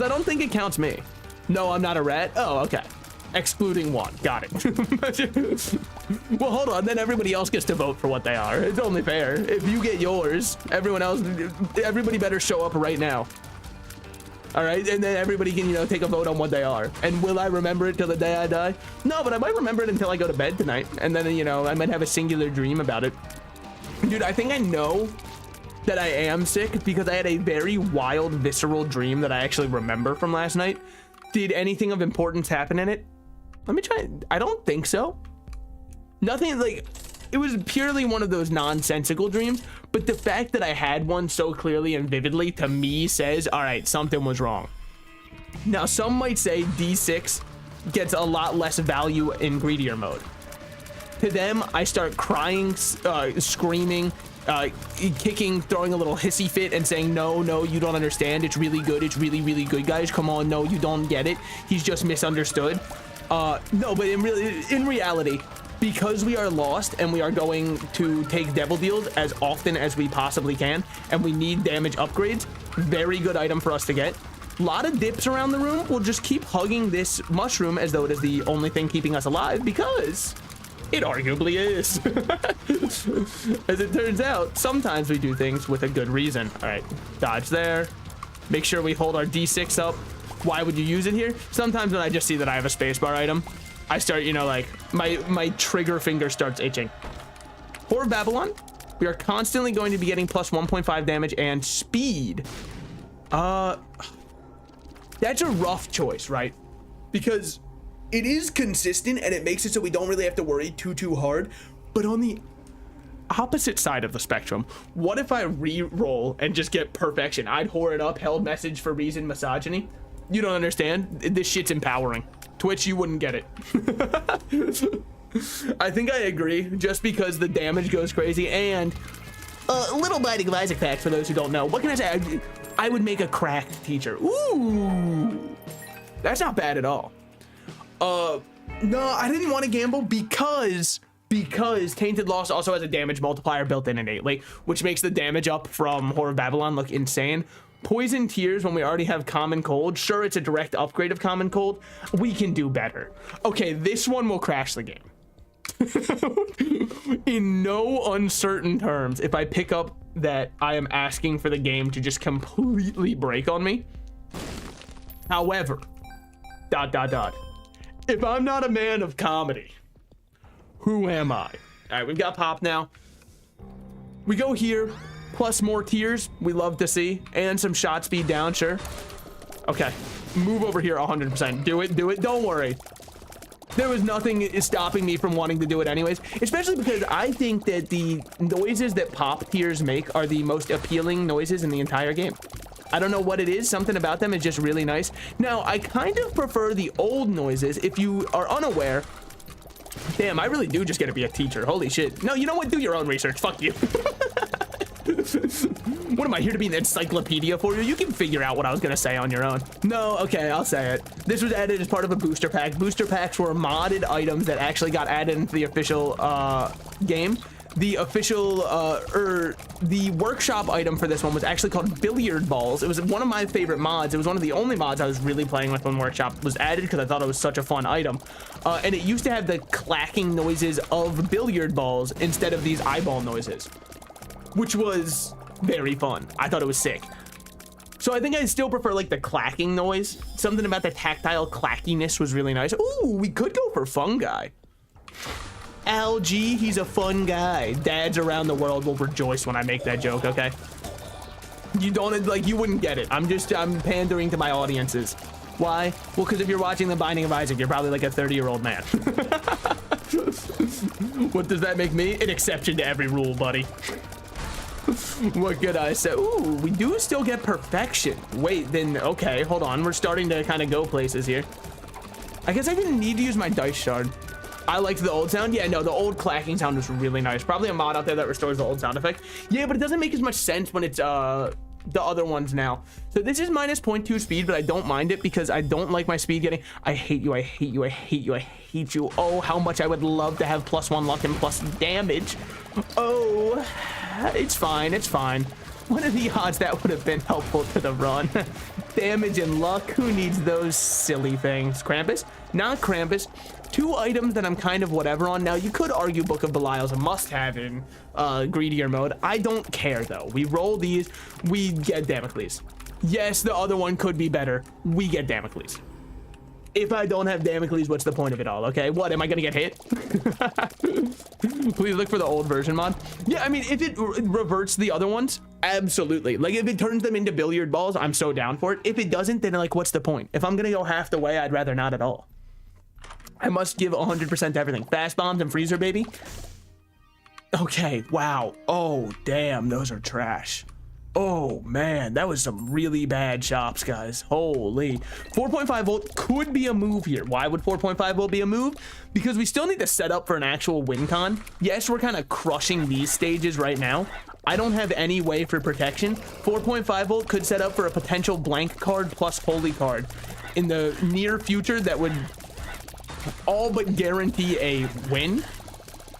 I don't think it counts me. No, I'm not a rat. Oh, okay. Excluding one. Got it. Well, hold on. Then everybody else gets to vote for what they are. It's only fair. If you get yours, everybody better show up right now. All right, and then everybody can, you know, take a vote on what they are. And will I remember it till the day I die? No, but I might remember it until I go to bed tonight. And then, you know, I might have a singular dream about it. Dude, I think I know that I am sick because I had a very wild, visceral dream that I actually remember from last night. Did anything of importance happen in it? Let me try. I don't think so. Nothing, like, it was purely one of those nonsensical dreams, but the fact that I had one so clearly and vividly to me says, all right, something was wrong. Now, some might say D6 gets a lot less value in greedier mode. To them, I start crying, screaming, kicking, throwing a little hissy fit and saying, no, you don't understand. It's really good. It's really, really good, guys. Come on. No, you don't get it. He's just misunderstood. No, but in reality, because we are lost and we are going to take devil deals as often as we possibly can, and we need damage upgrades, very good item for us to get. A lot of dips around the room. We'll just keep hugging this mushroom as though it is the only thing keeping us alive, because it arguably is. As it turns out, sometimes we do things with a good reason. All right, dodge there. Make sure we hold our D6 up. Why would you use it here? Sometimes when I just see that I have a spacebar item, I start, you know, like my trigger finger starts itching. For Babylon, we are constantly going to be getting plus 1.5 damage and speed. That's a rough choice, right? Because it is consistent and it makes it so we don't really have to worry too hard. But on the opposite side of the spectrum, what if I re-roll and just get perfection? I'd whore it up, held message for reason, misogyny. You don't understand. This shit's empowering. Twitch, you wouldn't get it. I think I agree, just because the damage goes crazy. And a little biting of Isaac facts for those who don't know. What can I say? I would make a crack teacher. Ooh, that's not bad at all. No, I didn't want to gamble because Tainted Lost also has a damage multiplier built in innately, which makes the damage up from Horror of Babylon look insane. Poison Tears, when we already have Common Cold, sure, it's a direct upgrade of Common Cold. We can do better. Okay, this one will crash the game. In no uncertain terms, if I pick up that I am asking for the game to just completely break on me. However, ... if I'm not a man of comedy, who am I? All right, we've got Pop now. We go here, plus more tears, we love to see, and some shot speed down, sure. Okay, move over here 100%. Do it, don't worry. There was nothing stopping me from wanting to do it anyways, especially because I think that the noises that Pop tears make are the most appealing noises in the entire game. I don't know what it is. Something about them is just really nice. Now, I kind of prefer the old noises. If you are unaware, damn, I really do just get to be a teacher. Holy shit. No, you know what? Do your own research. Fuck you. What am I, here to be an encyclopedia for you? You can figure out what I was gonna say on your own. No, okay, I'll say it. This was added as part of a booster pack. Booster packs were modded items that actually got added into the official game. The official, the workshop item for this one was actually called Billiard Balls. It was one of my favorite mods. It was one of the only mods I was really playing with when Workshop was added because I thought it was such a fun item. And it used to have the clacking noises of billiard balls instead of these eyeball noises, which was very fun. I thought it was sick. So I think I still prefer like the clacking noise. Something about the tactile clackiness was really nice. Ooh, we could go for Fungi. Algae, he's a fun guy. Dads around the world will rejoice when I make that joke, okay? You don't, like, you wouldn't get it. I'm pandering to my audiences. Why? Well, because if you're watching The Binding of Isaac, you're probably like a 30-year-old man. What does that make me? An exception to every rule, buddy. What could I say? Ooh, we do still get perfection. Wait, then, okay, hold on. We're starting to kind of go places here. I guess I didn't need to use my dice shard. I liked the old sound. Yeah, no, the old clacking sound was really nice. Probably a mod out there that restores the old sound effect. Yeah, but it doesn't make as much sense when it's the other ones now. So this is minus 0.2 speed, but I don't mind it because I don't like my speed getting. I hate you. I hate you. I hate you. I hate you. Oh, how much I would love to have +1 luck and plus damage. Oh, it's fine. It's fine. What are the odds that would have been helpful to the run? Damage and luck. Who needs those silly things? Krampus? Not Krampus. 2 items that I'm kind of whatever on. Now, you could argue Book of Belial's a must-have in greedier mode. I don't care, though. We roll these. We get Damocles. Yes, the other one could be better. We get Damocles. If I don't have Damocles, what's the point of it all, okay? What, am I gonna get hit? Please look for the old version mod. Yeah, I mean, if it reverts the other ones, absolutely. Like, if it turns them into billiard balls, I'm so down for it. If it doesn't, then, like, what's the point? If I'm gonna go half the way, I'd rather not at all. I must give 100% to everything. Fast bombs and freezer, baby. Okay, wow. Oh, damn, those are trash. Oh man, that was some really bad shops, guys. Holy. 4.5 volt could be a move here. Why would 4.5 volt be a move? Because we still need to set up for an actual win con. Yes, we're kind of crushing these stages right now. I don't have any way for protection. 4.5 volt could set up for a potential blank card plus holy card in the near future that would all but guarantee a win.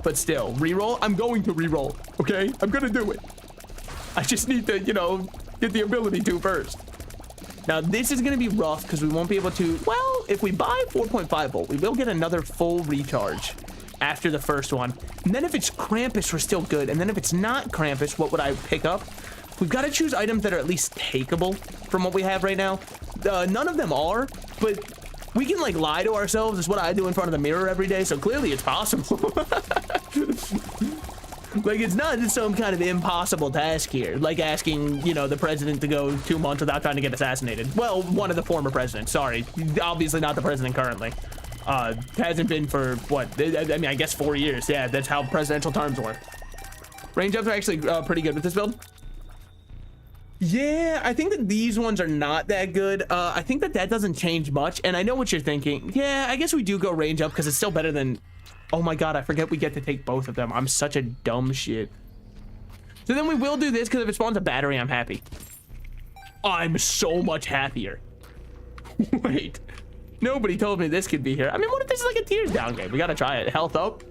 But still, reroll. I'm going to reroll, okay? I'm gonna do it. I just need to, you know, get the ability to first. Now, this is going to be rough because we won't be able to... Well, if we buy 4.5 volt, we will get another full recharge after the first one. And then if it's Krampus, we're still good. And then if it's not Krampus, what would I pick up? We've got to choose items that are at least takeable from what we have right now. None of them are, but we can, like, lie to ourselves. It's what I do in front of the mirror every day, so clearly it's possible. Like, it's not some kind of impossible task here, like asking, you know, the president to go 2 months without trying to get assassinated. Well, one of the former presidents, sorry. Obviously not the president currently. Hasn't been for, what, I mean, I guess 4 years. Yeah, that's how presidential terms work. Range ups are actually pretty good with this build. Yeah, I think that these ones are not that good. I think that doesn't change much, and I know what you're thinking. Yeah, I guess we do go range up because it's still better than... Oh my god, I forget we get to take both of them. I'm such a dumb shit. So then we will do this because if it spawns a battery, I'm happy. I'm so much happier. Wait, nobody told me this could be here. I mean, what if this is like a tears down game? We gotta try it. Health up.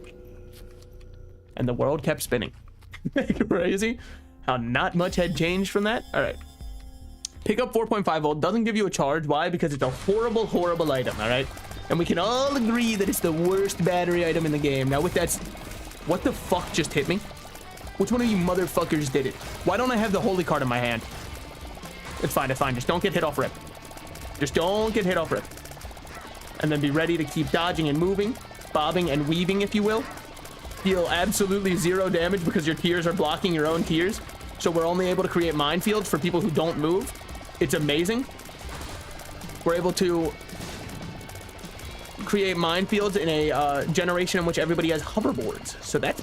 And the world kept spinning. Crazy how not much had changed from that. All right. Pick up 4.5 volt. Doesn't give you a charge. Why? Because it's a horrible, horrible item. All right. And we can all agree that it's the worst battery item in the game. Now with that, what the fuck just hit me? Which one of you motherfuckers did it? Why don't I have the holy card in my hand? It's fine, it's fine. Just don't get hit off rip. Just don't get hit off rip. And then be ready to keep dodging and moving, bobbing and weaving, if you will. Deal absolutely 0 damage because your tears are blocking your own tears. So we're only able to create minefields for people who don't move. It's amazing. We're able to create minefields in a generation in which everybody has hoverboards. So that's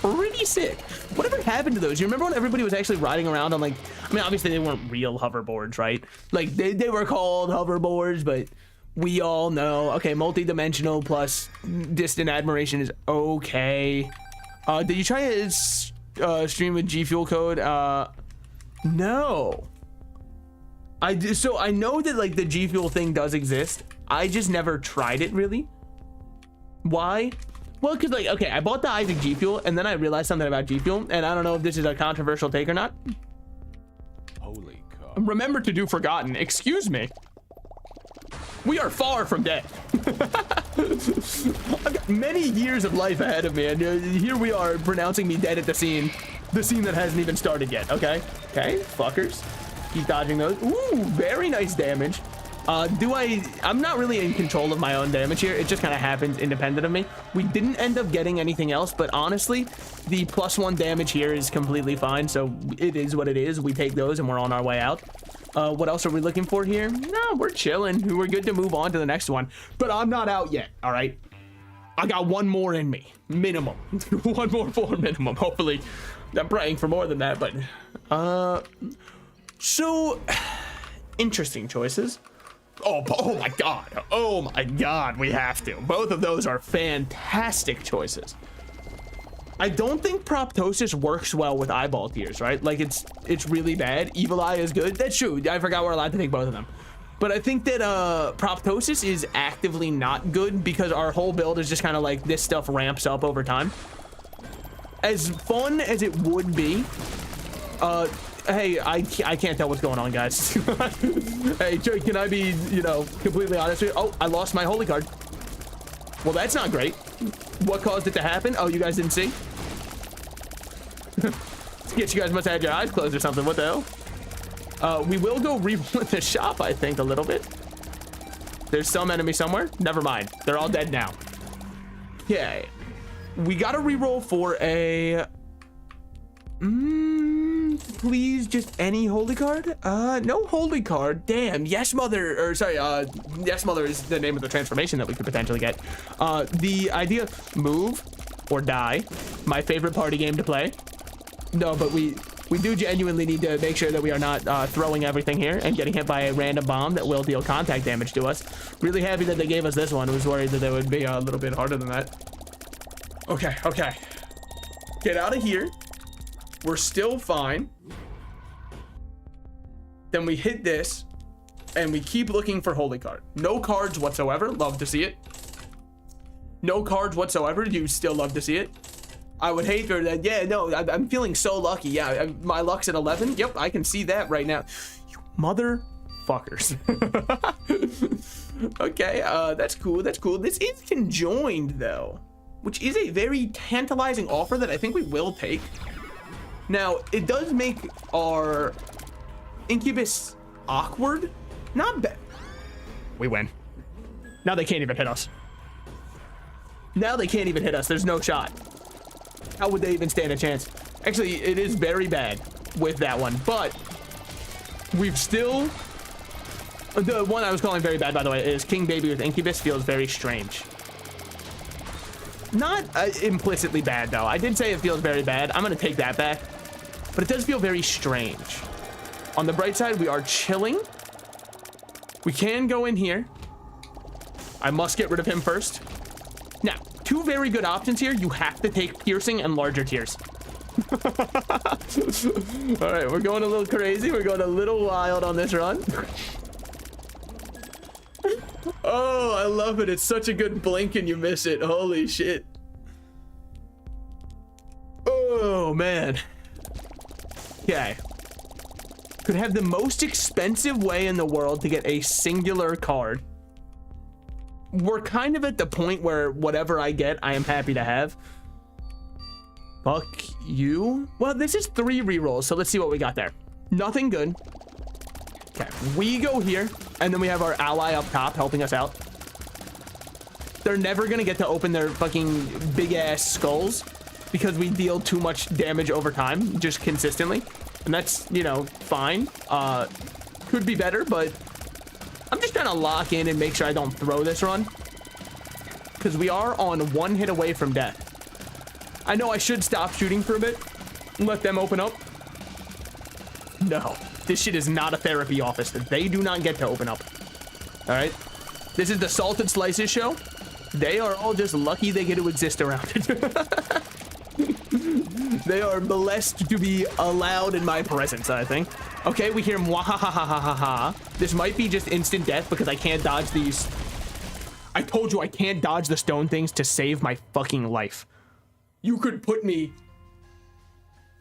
pretty sick. Whatever happened to those? You remember when everybody was actually riding around on, like, I mean, obviously they weren't real hoverboards, right? Like they were called hoverboards, but we all know, okay, multi-dimensional plus distant admiration is okay. Did you try to stream with G Fuel code? No. So I know that, like, the G Fuel thing does exist. I just never tried it, really. Why? Well, because, like, okay, I bought the Isaac G Fuel, and then I realized something about G Fuel, and I don't know if this is a controversial take or not. Holy cow. Remember to do Forgotten. Excuse me. We are far from dead. I've got many years of life ahead of me, and here we are pronouncing me dead at the scene that hasn't even started yet, okay? Okay, fuckers. Keep dodging those. Ooh, very nice damage. I'm not really in control of my own damage here. It just kind of happens independent of me. We didn't end up getting anything else, but honestly, the +1 damage here is completely fine. So it is what it is. We take those and we're on our way out. What else are we looking for here? No, we're chilling. We're good to move on to the next one, but I'm not out yet. All right. I got one more in me, minimum. One more for minimum. Hopefully I'm praying for more than that, but, so interesting choices. Oh my God. Oh my God, we have to. Both of those are fantastic choices. I don't think Proptosis works well with eyeball tears, right? Like it's really bad. Evil Eye is good. That's true. I forgot we're allowed to take both of them. But I think that Proptosis is actively not good because our whole build is just kind of like this stuff ramps up over time. As fun as it would be, hey, I can't tell what's going on, guys. Hey, Joey, can I be, you know, completely honest with you? Oh, I lost my holy card. Well, that's not great. What caused it to happen? Oh, you guys didn't see? Guess you guys must have had your eyes closed or something. What the hell? We will go reroll the shop, I think, a little bit. There's some enemy somewhere. Never mind. They're all dead now. Okay. We got to reroll for a... please, just any holy card? No holy card. Damn. Yes, Mother. Or sorry, Yes, Mother is the name of the transformation that we could potentially get. The idea, move or die. My favorite party game to play. No, but we do genuinely need to make sure that we are not throwing everything here and getting hit by a random bomb that will deal contact damage to us. Really happy that they gave us this one. I was worried that they would be a little bit harder than that. Okay, okay. Get out of here. We're still fine. Then we hit this and we keep looking for holy card. No cards whatsoever. Love to see it. No cards whatsoever. You still love to see it. I would hate for that. Yeah, no, I'm feeling so lucky. Yeah, my luck's at 11. Yep, I can see that right now. You motherfuckers. Okay, that's cool. That's cool. This is conjoined though, which is a very tantalizing offer that I think we will take. Now, it does make our Incubus awkward. Not bad. We win. Now they can't even hit us. Now they can't even hit us. There's no shot. How would they even stand a chance? Actually, it is very bad with that one, but we've still... The one I was calling very bad, by the way, is King Baby with Incubus feels very strange. Not implicitly bad, though. I did say it feels very bad. I'm going to take that back, but it does feel very strange. On the bright side, we are chilling. We can go in here. I must get rid of him first. Now, two very good options here. You have to take piercing and larger tears. All right, we're going a little crazy. We're going a little wild on this run. Oh, I love it. It's such a good blink and you miss it. Holy shit. Oh, man. Okay. Could have the most expensive way in the world to get a singular card. We're kind of at the point where whatever I get, I am happy to have. Fuck you. Well, this is 3 rerolls, so let's see what we got there. Nothing good. Okay, we go here, and then we have our ally up top helping us out. They're never gonna get to open their fucking big-ass skulls because we deal too much damage over time, just consistently. And that's, you know, fine. Could be better, but I'm just trying to lock in and make sure I don't throw this run, because we are on 1 hit away from death. I know I should stop shooting for a bit and let them open up. No, this shit is not a therapy office. They do not get to open up. All right, this is the Salted Slices show. They are all just lucky they get to exist around it. They are blessed to be allowed in my presence, I think. Okay, we hear mwahahahaha. This might be just instant death because I can't dodge these. I told you I can't dodge the stone things to save my fucking life. You could put me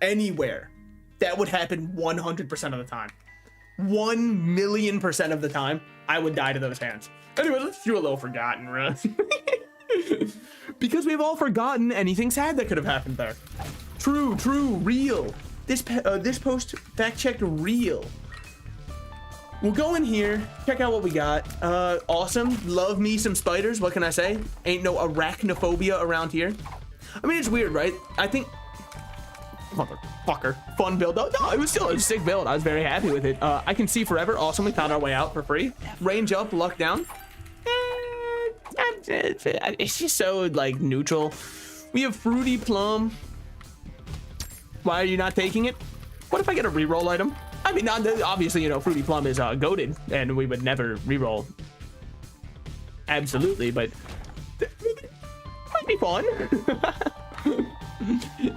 anywhere. That would happen 100% of the time. 1,000,000% of the time, I would die to those hands. Anyway, let's do a little forgotten run. Because we've all forgotten anything sad that could have happened there. True, real. This post fact-checked real. We'll go in here, check out what we got. Awesome. Love me some spiders. What can I say? Ain't no arachnophobia around here. I mean, it's weird, right? I think... Motherfucker. Fun build. No, it was still a sick build. I was very happy with it. I can see forever. Awesome. We found our way out for free. Range up, luck down. It's just so, like, neutral. We have Fruity Plum. Why are you not taking it? What if I get a reroll item? I mean, not obviously, you know, Fruity Plum is goated, and we would never reroll. Absolutely, but it might be fun.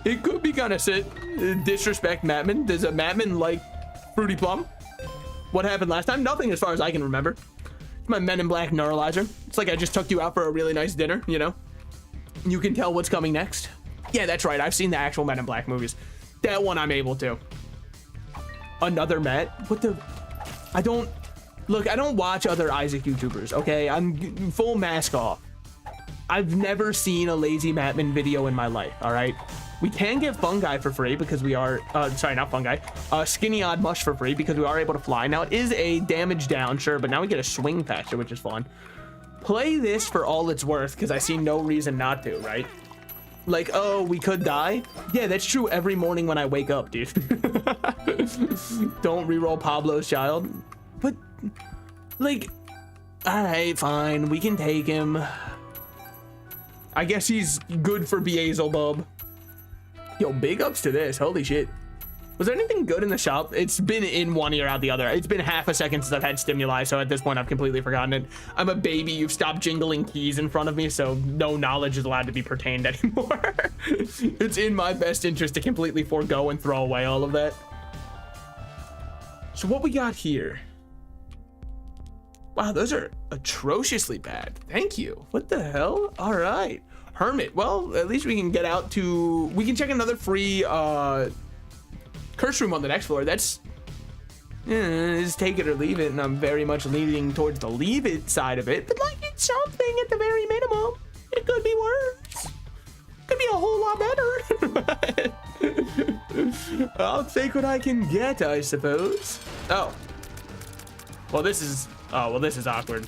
It could be kind of sick. Disrespect Matman. Does a Matman like Fruity Plum? What happened last time? Nothing as far as I can remember. It's my Men in Black neuralizer. It's like I just took you out for a really nice dinner, you know? You can tell what's coming next. Yeah, that's right. I've seen the actual Men in Black movies. That one I'm able to. Another Matt? What the? I don't watch other Isaac YouTubers, okay? I'm full mask off. I've never seen a lazy Matman video in my life, all right? We can get Fungi for free because we are, sorry, not Fungi, Skinny Odd Mush for free because we are able to fly. Now, it is a damage down, sure, but now we get a swing factor, which is fun. Play this for all it's worth because I see no reason not to, right? Like, oh, we could die? Yeah, that's true every morning when I wake up, dude. Don't reroll Pablo's Child. But, like, all right, fine, we can take him. I guess he's good for Beelzebub. Yo, big ups to this. Holy shit. Was there anything good in the shop? It's been in one ear out the other. It's been half a second since I've had stimuli, so at this point I've completely forgotten it. I'm a baby. You've stopped jingling keys in front of me, so no knowledge is allowed to be pertained anymore. It's in my best interest to completely forego and throw away all of that. So what we got here? Wow, those are atrociously bad. Thank you. What the hell? All right. Hermit. Well, at least we can get out to... We can check another free curse room on the next floor. That's... just take it or leave it, and I'm very much leaning towards the leave it side of it. But, like, it's something at the very minimum. It could be worse. Could be a whole lot better. I'll take what I can get, I suppose. Oh. Well, this is... Oh, well, this is awkward.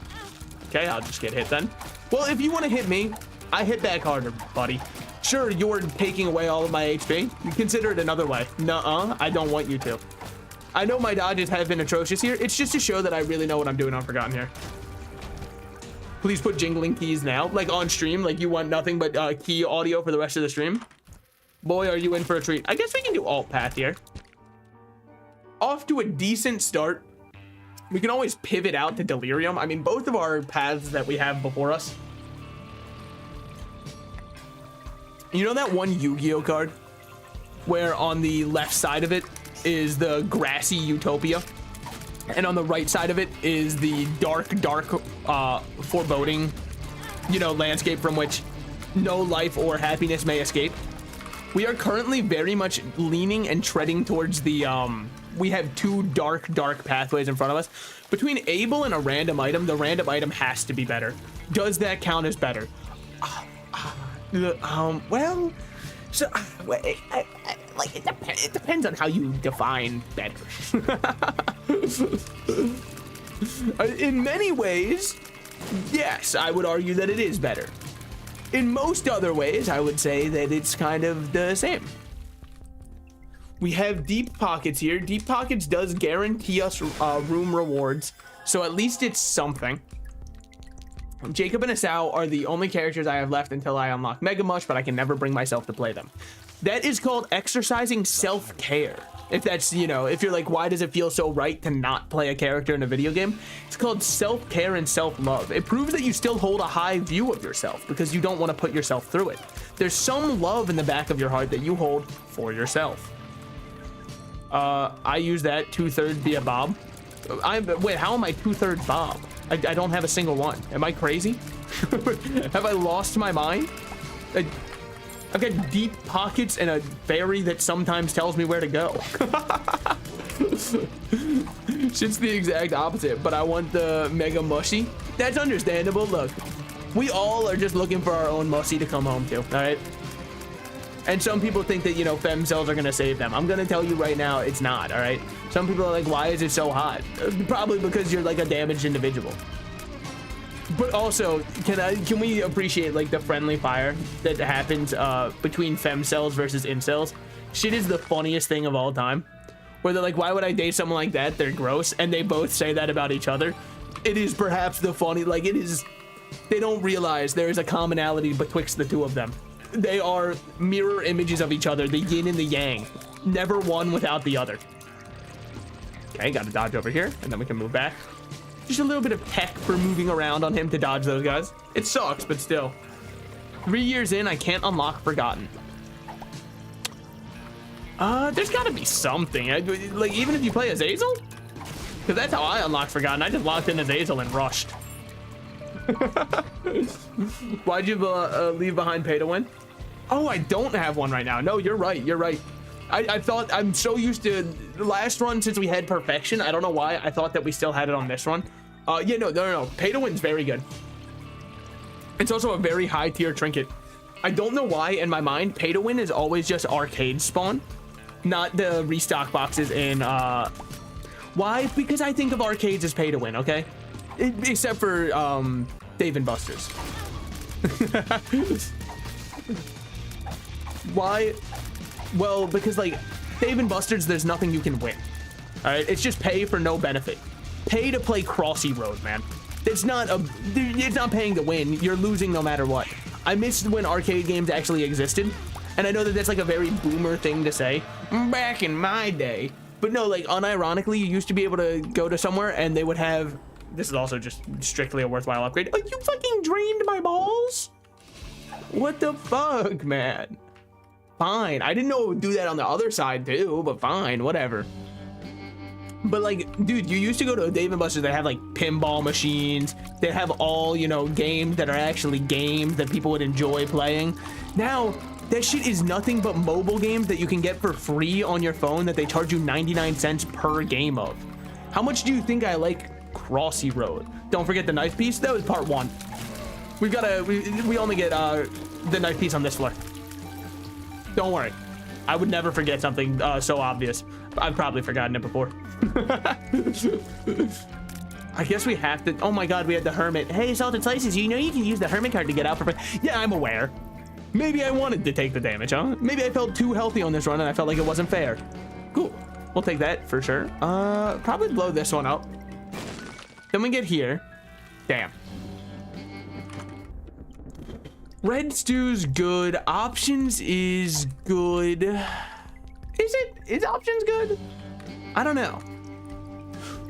Okay, I'll just get hit then. Well, if you want to hit me, I hit back harder, buddy. Sure, you're taking away all of my HP. Consider it another way. Nuh-uh, I don't want you to. I know my dodges have been atrocious here. It's just to show that I really know what I'm doing on Forgotten here. Please put jingling keys now, like on stream, like you want nothing but key audio for the rest of the stream. Boy, are you in for a treat. I guess we can do alt path here. Off to a decent start. We can always pivot out to Delirium. I mean, both of our paths that we have before us. You know that one Yu-Gi-Oh card where on the left side of it is the grassy utopia and on the right side of it is the dark foreboding, you know, landscape from which no life or happiness may escape? We are currently very much leaning and treading towards the we have two dark pathways in front of us. Between Able and a random item, the random item has to be better. Does that count as better? Well, so like it depends on how you define better. In many ways, yes, I would argue that it is better. In most other ways, I would say that it's kind of the same. We have Deep Pockets here. Deep Pockets does guarantee us room rewards, so at least it's something. Jacob and ISAA are the only characters I have left until I unlock Mega Mush, but I can never bring myself to play them. That is called exercising self-care. If that's, you know, if you're like, why does it feel so right to not play a character in a video game? It's called self-care and self-love. It proves that you still hold a high view of yourself because you don't want to put yourself through it. There's some love in the back of your heart that you hold for yourself. I use that 2/3 be a Bob. Wait, how am I 2/3 Bob? I don't have a single one. Am I crazy? Have I lost my mind? I've got deep pockets and a fairy that sometimes tells me where to go. Shit's the exact opposite, but I want the Mega Mushy. That's understandable. Look, we all are just looking for our own Mushy to come home to, all right? And some people think that, you know, fem cells are gonna save them. I'm gonna tell you right now, it's not, all right? Some people are like, why is it so hot? Probably because you're like a damaged individual. But also, can we appreciate like the friendly fire that happens between fem cells versus incels? Shit is the funniest thing of all time. Where they're like, why would I date someone like that? They're gross. And they both say that about each other. It is perhaps the funny, like it is, they don't realize there is a commonality betwixt the two of them. They are mirror images of each other, the yin and the yang. Never one without the other. Okay, got to dodge over here, and then we can move back. Just a little bit of tech for moving around on him to dodge those guys. It sucks, but still. 3 years in, I can't unlock Forgotten. There's got to be something. Like, even if you play Azazel? Because that's how I unlocked Forgotten. I just locked in Azazel and rushed. Why'd you leave behind Pay to Win? Oh, I don't have one right now. No, you're right. You're right. I thought, I'm so used to the last run since we had Perfection. I don't know why. I thought that we still had it on this run. Yeah, no. Pay to Win's very good. It's also a very high tier trinket. I don't know why in my mind, Pay to Win is always just arcade spawn, not the restock boxes in, why? Because I think of arcades as Pay to Win, okay? Except for, Dave and Buster's. Why? Well, because like Dave and Buster's, there's nothing you can win. All right, it's just pay for no benefit. Pay to play Crossy Road, man. It's not paying to win. You're losing no matter what. I missed when arcade games actually existed, and I know that that's like a very boomer thing to say back in my day. But no, like unironically, you used to be able to go to somewhere and they would have. This is also just strictly a worthwhile upgrade. Oh, you fucking drained my balls? What the fuck, man? Fine. I didn't know it would do that on the other side too, but fine, whatever. But like, dude, you used to go to a Dave & Buster's that have like pinball machines. They have all, you know, games that are actually games that people would enjoy playing. Now, that shit is nothing but mobile games that you can get for free on your phone that they charge you 99 cents per game of. How much do you think I like Crossy Road? Don't forget the knife piece. That was part 1. We've got to, we only get the knife piece on this floor. Don't worry. I would never forget something so obvious. I've probably forgotten it before. I guess we have to. Oh my god, we had the hermit. Hey, Salted Slices, you know you can use the hermit card to get out for. Yeah, I'm aware. Maybe I wanted to take the damage, huh? Maybe I felt too healthy on this run and I felt like it wasn't fair. Cool. We'll take that for sure. Probably blow this one up. Then we get here. Damn. Red Stew's good. Options is good. Is it? Is options good? I don't know.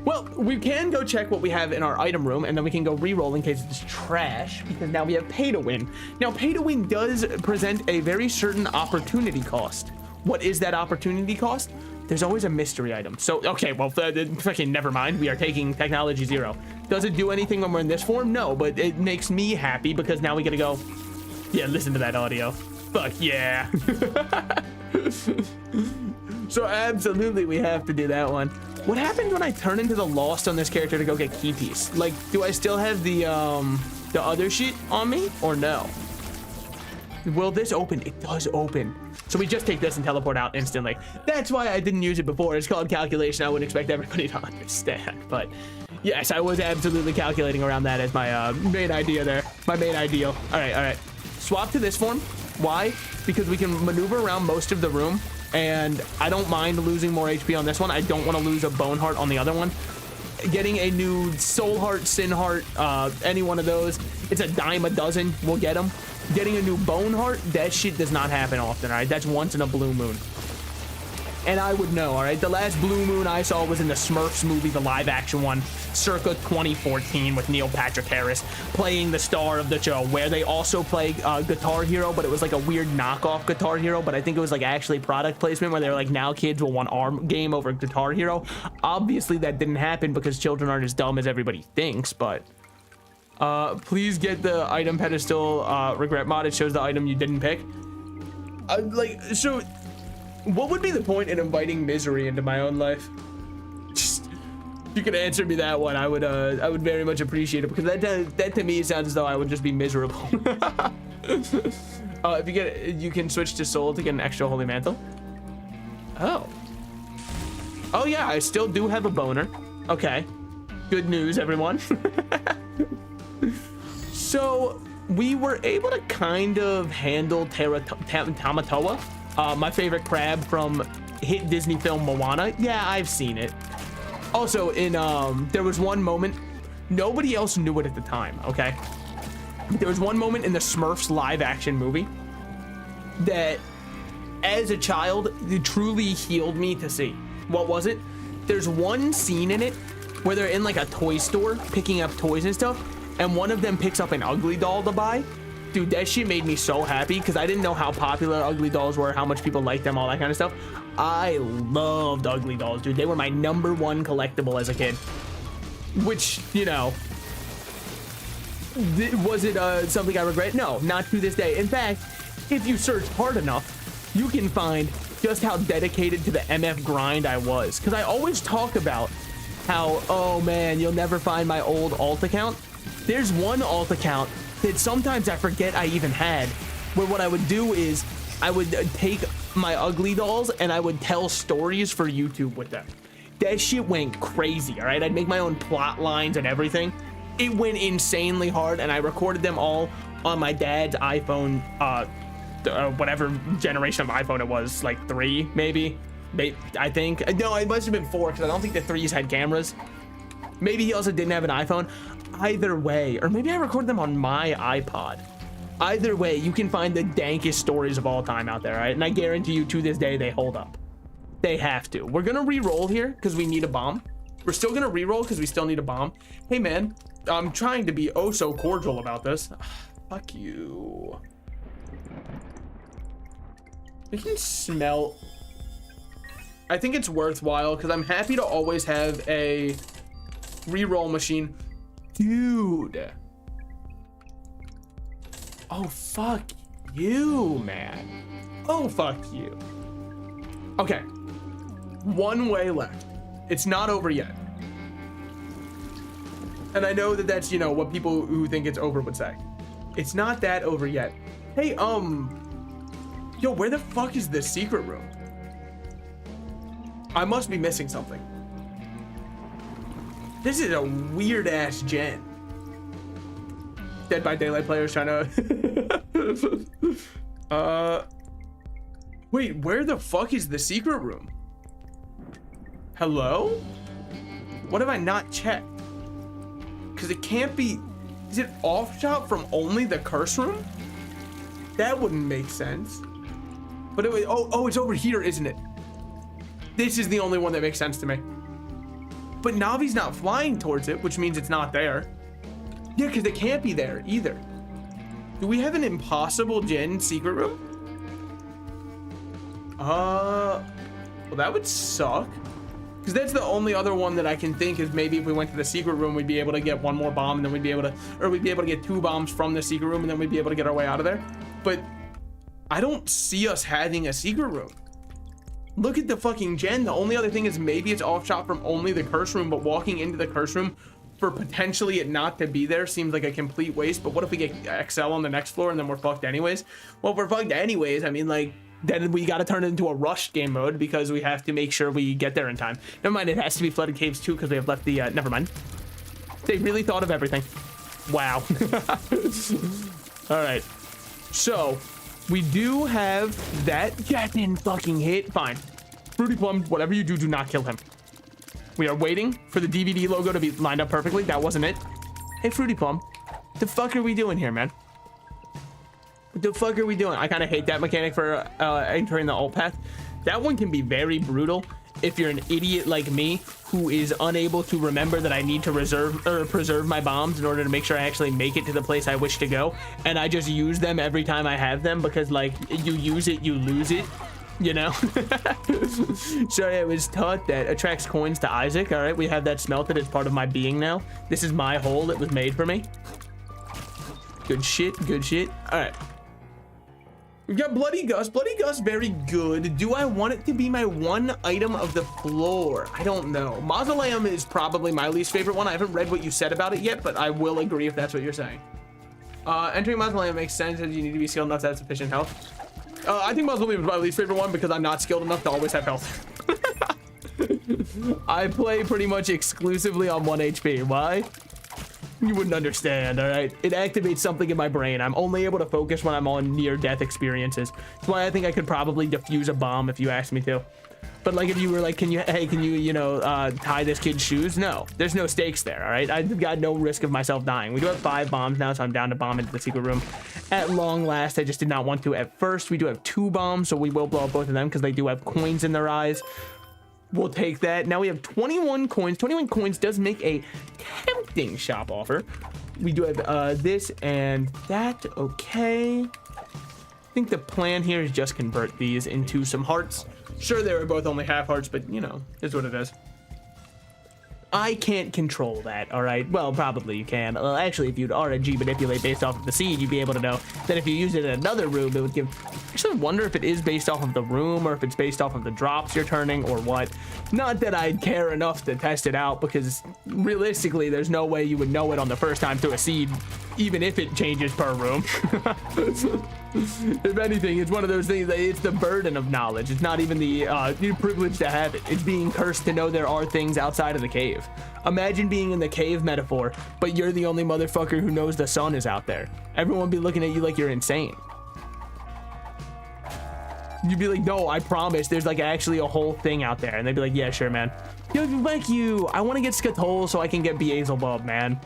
Well, we can go check what we have in our item room, and then we can go re-roll in case it's trash, because now we have Pay to Win. Now, Pay to Win does present a very certain opportunity cost. What is that opportunity cost? There's always a mystery item. So, okay, well, fucking never mind. We are taking Technology 0. Does it do anything when we're in this form? No, but it makes me happy because now we gotta go. Yeah, listen to that audio. Fuck yeah. So absolutely we have to do that one. What happens when I turn into the Lost on this character to go get key piece? Like, do I still have the other shit on me or no? Will this open? It does open. So we just take this and teleport out instantly. That's why I didn't use it before. It's called calculation. I wouldn't expect everybody to understand, but yes, I was absolutely calculating around that as my main idea there. My main ideal. All right. Swap to this form. Why? Because we can maneuver around most of the room, and I don't mind losing more HP on this one. I don't want to lose a Bone Heart on the other one. Getting a new Soul Heart, Sin Heart, any one of those, it's a dime a dozen. We'll get them. Getting a new Bone Heart, that shit does not happen often, all right? That's once in a blue moon. And I would know, all right? The last blue moon I saw was in the Smurfs movie, the live action one, circa 2014 with Neil Patrick Harris playing the star of the show, where they also play Guitar Hero, but it was like a weird knockoff Guitar Hero, but I think it was like actually product placement where they were like, now kids will want our game over Guitar Hero. Obviously that didn't happen because children aren't as dumb as everybody thinks, but please get the item pedestal regret mod. It shows the item you didn't pick. So what would be the point in inviting misery into my own life? Just, if you could answer me that one, I would very much appreciate it, because that to me sounds as though I would just be miserable. If you can switch to soul to get an extra holy mantle. Oh yeah, I still do have a boner. Okay, good news, everyone. So we were able to kind of handle Tamatoa. My favorite crab from hit Disney film Moana. Yeah, I've seen it. Also, in there was one moment, nobody else knew it at the time, okay? There was one moment in the Smurfs live action movie that, as a child, it truly healed me to see. What was it? There's one scene in it where they're in like a toy store picking up toys and stuff, and one of them picks up an ugly doll to buy. Dude, that shit made me so happy because I didn't know how popular ugly dolls were, how much people liked them, all that kind of stuff. I loved ugly dolls, dude. They were my #1 collectible as a kid. Which, you know, was it something I regret? No, not to this day. In fact, if you search hard enough, you can find just how dedicated to the MF grind I was. Because I always talk about how, oh man, you'll never find my old alt account. There's one alt account that sometimes I forget I even had, where what I would do is I would take my ugly dolls and I would tell stories for YouTube with them. That shit went crazy, all right? I'd make my own plot lines and everything. It went insanely hard, and I recorded them all on my dad's iPhone, whatever generation of iPhone it was, like 3, maybe, I think. No, it must have been 4, because I don't think the 3s had cameras. Maybe he also didn't have an iPhone. Either way, or maybe I recorded them on my iPod. Either way, you can find the dankest stories of all time out there, right? And I guarantee you, to this day, they hold up. They have to. We're gonna re-roll here because we need a bomb. We're still gonna re-roll because we still need a bomb. Hey man, I'm trying to be oh so cordial about this. Fuck you. I can smell. I think it's worthwhile because I'm happy to always have a re-roll machine. Dude. Oh, fuck you, man. Oh, fuck you. Okay. One way left. It's not over yet. And I know that that's, you know, what people who think it's over would say. It's not that over yet. Hey, yo, where the fuck is the secret room? I must be missing something. This is a weird ass gen. Dead by Daylight players trying to wait, where the fuck is the secret room? Hello? What have I not checked? Because it can't be. Is it off shot from only the curse room? That wouldn't make sense. But oh, it's over here, isn't it? This is the only one that makes sense to me. But Navi's not flying towards it, which means it's not there. Yeah, because it can't be there either. Do we have an impossible gen secret room? Well, that would suck. Because that's the only other one that I can think is maybe if we went to the secret room, we'd be able to get one more bomb, and then we'd be able to get 2 bombs from the secret room, and then we'd be able to get our way out of there. But I don't see us having a secret room. Look at the fucking gen. The only other thing is maybe it's off shot from only the curse room, but walking into the curse room for potentially it not to be there seems like a complete waste. But what if we get XL on the next floor and then we're fucked anyways? Well, if we're fucked anyways, I mean, like, then we got to turn it into a rushed game mode because we have to make sure we get there in time. Never mind, it has to be flooded caves too because we have left the, never mind. They really thought of everything. Wow. All right. So we do have that. That didn't fucking hit. Fine. Fruity Plum, whatever you do, do not kill him. We are waiting for the DVD logo to be lined up perfectly. That wasn't it. Hey, Fruity Plum. What the fuck are we doing here, man? What the fuck are we doing? I kind of hate that mechanic for entering the alt path. That one can be very brutal if you're an idiot like me who is unable to remember that I need to preserve my bombs in order to make sure I actually make it to the place I wish to go. And I just use them every time I have them because, like, you use it, you lose it. You know? Sorry, I was taught that attracts coins to Isaac. All right, we have that smelted as part of my being now. This is my hole that was made for me. Good shit, good shit. All right. We've got Bloody Gus. Bloody Gus, very good. Do I want it to be my one item of the floor? I don't know. Mausoleum is probably my least favorite one. I haven't read what you said about it yet, but I will agree if that's what you're saying. Entering Mausoleum makes sense as you need to be skilled enough to have sufficient health. I think Mausoleum is my least favorite one because I'm not skilled enough to always have health. I play pretty much exclusively on 1 HP. Why? You wouldn't understand, all right? It activates something in my brain. I'm only able to focus when I'm on near-death experiences. That's why I think I could probably defuse a bomb if you asked me to. But like if you were like, can you, you know, tie this kid's shoes? No, there's no stakes there, all right? I've got no risk of myself dying. We do have 5 bombs now, so I'm down to bomb into the secret room. At long last, I just did not want to at first. We do have 2 bombs, so we will blow up both of them because they do have coins in their eyes. We'll take that. Now we have 21 coins. 21 coins does make a tempting shop offer. We do have this and that. Okay. I think the plan here is just convert these into some hearts. Sure, they were both only half hearts, but you know, is what it is. I can't control that, all right? Well, probably you can. Well, actually, if you'd RNG manipulate based off of the seed, you'd be able to know that if you use it in another room, it would give... Actually, I wonder if it is based off of the room or if it's based off of the drops you're turning or what. Not that I'd care enough to test it out, because realistically, there's no way you would know it on the first time through a seed, even if it changes per room. If anything, it's one of those things that it's the burden of knowledge. It's not even the privilege to have it. It's being cursed to know there are things outside of the cave. Imagine being in the cave metaphor, but you're the only motherfucker who knows the sun is out there. Everyone would be looking at you like you're insane. You'd be like, no, I promise there's like actually a whole thing out there. And they'd be like, yeah, sure, man. Yo, thank you. I want to get Skatol so I can get Beelzebub, man.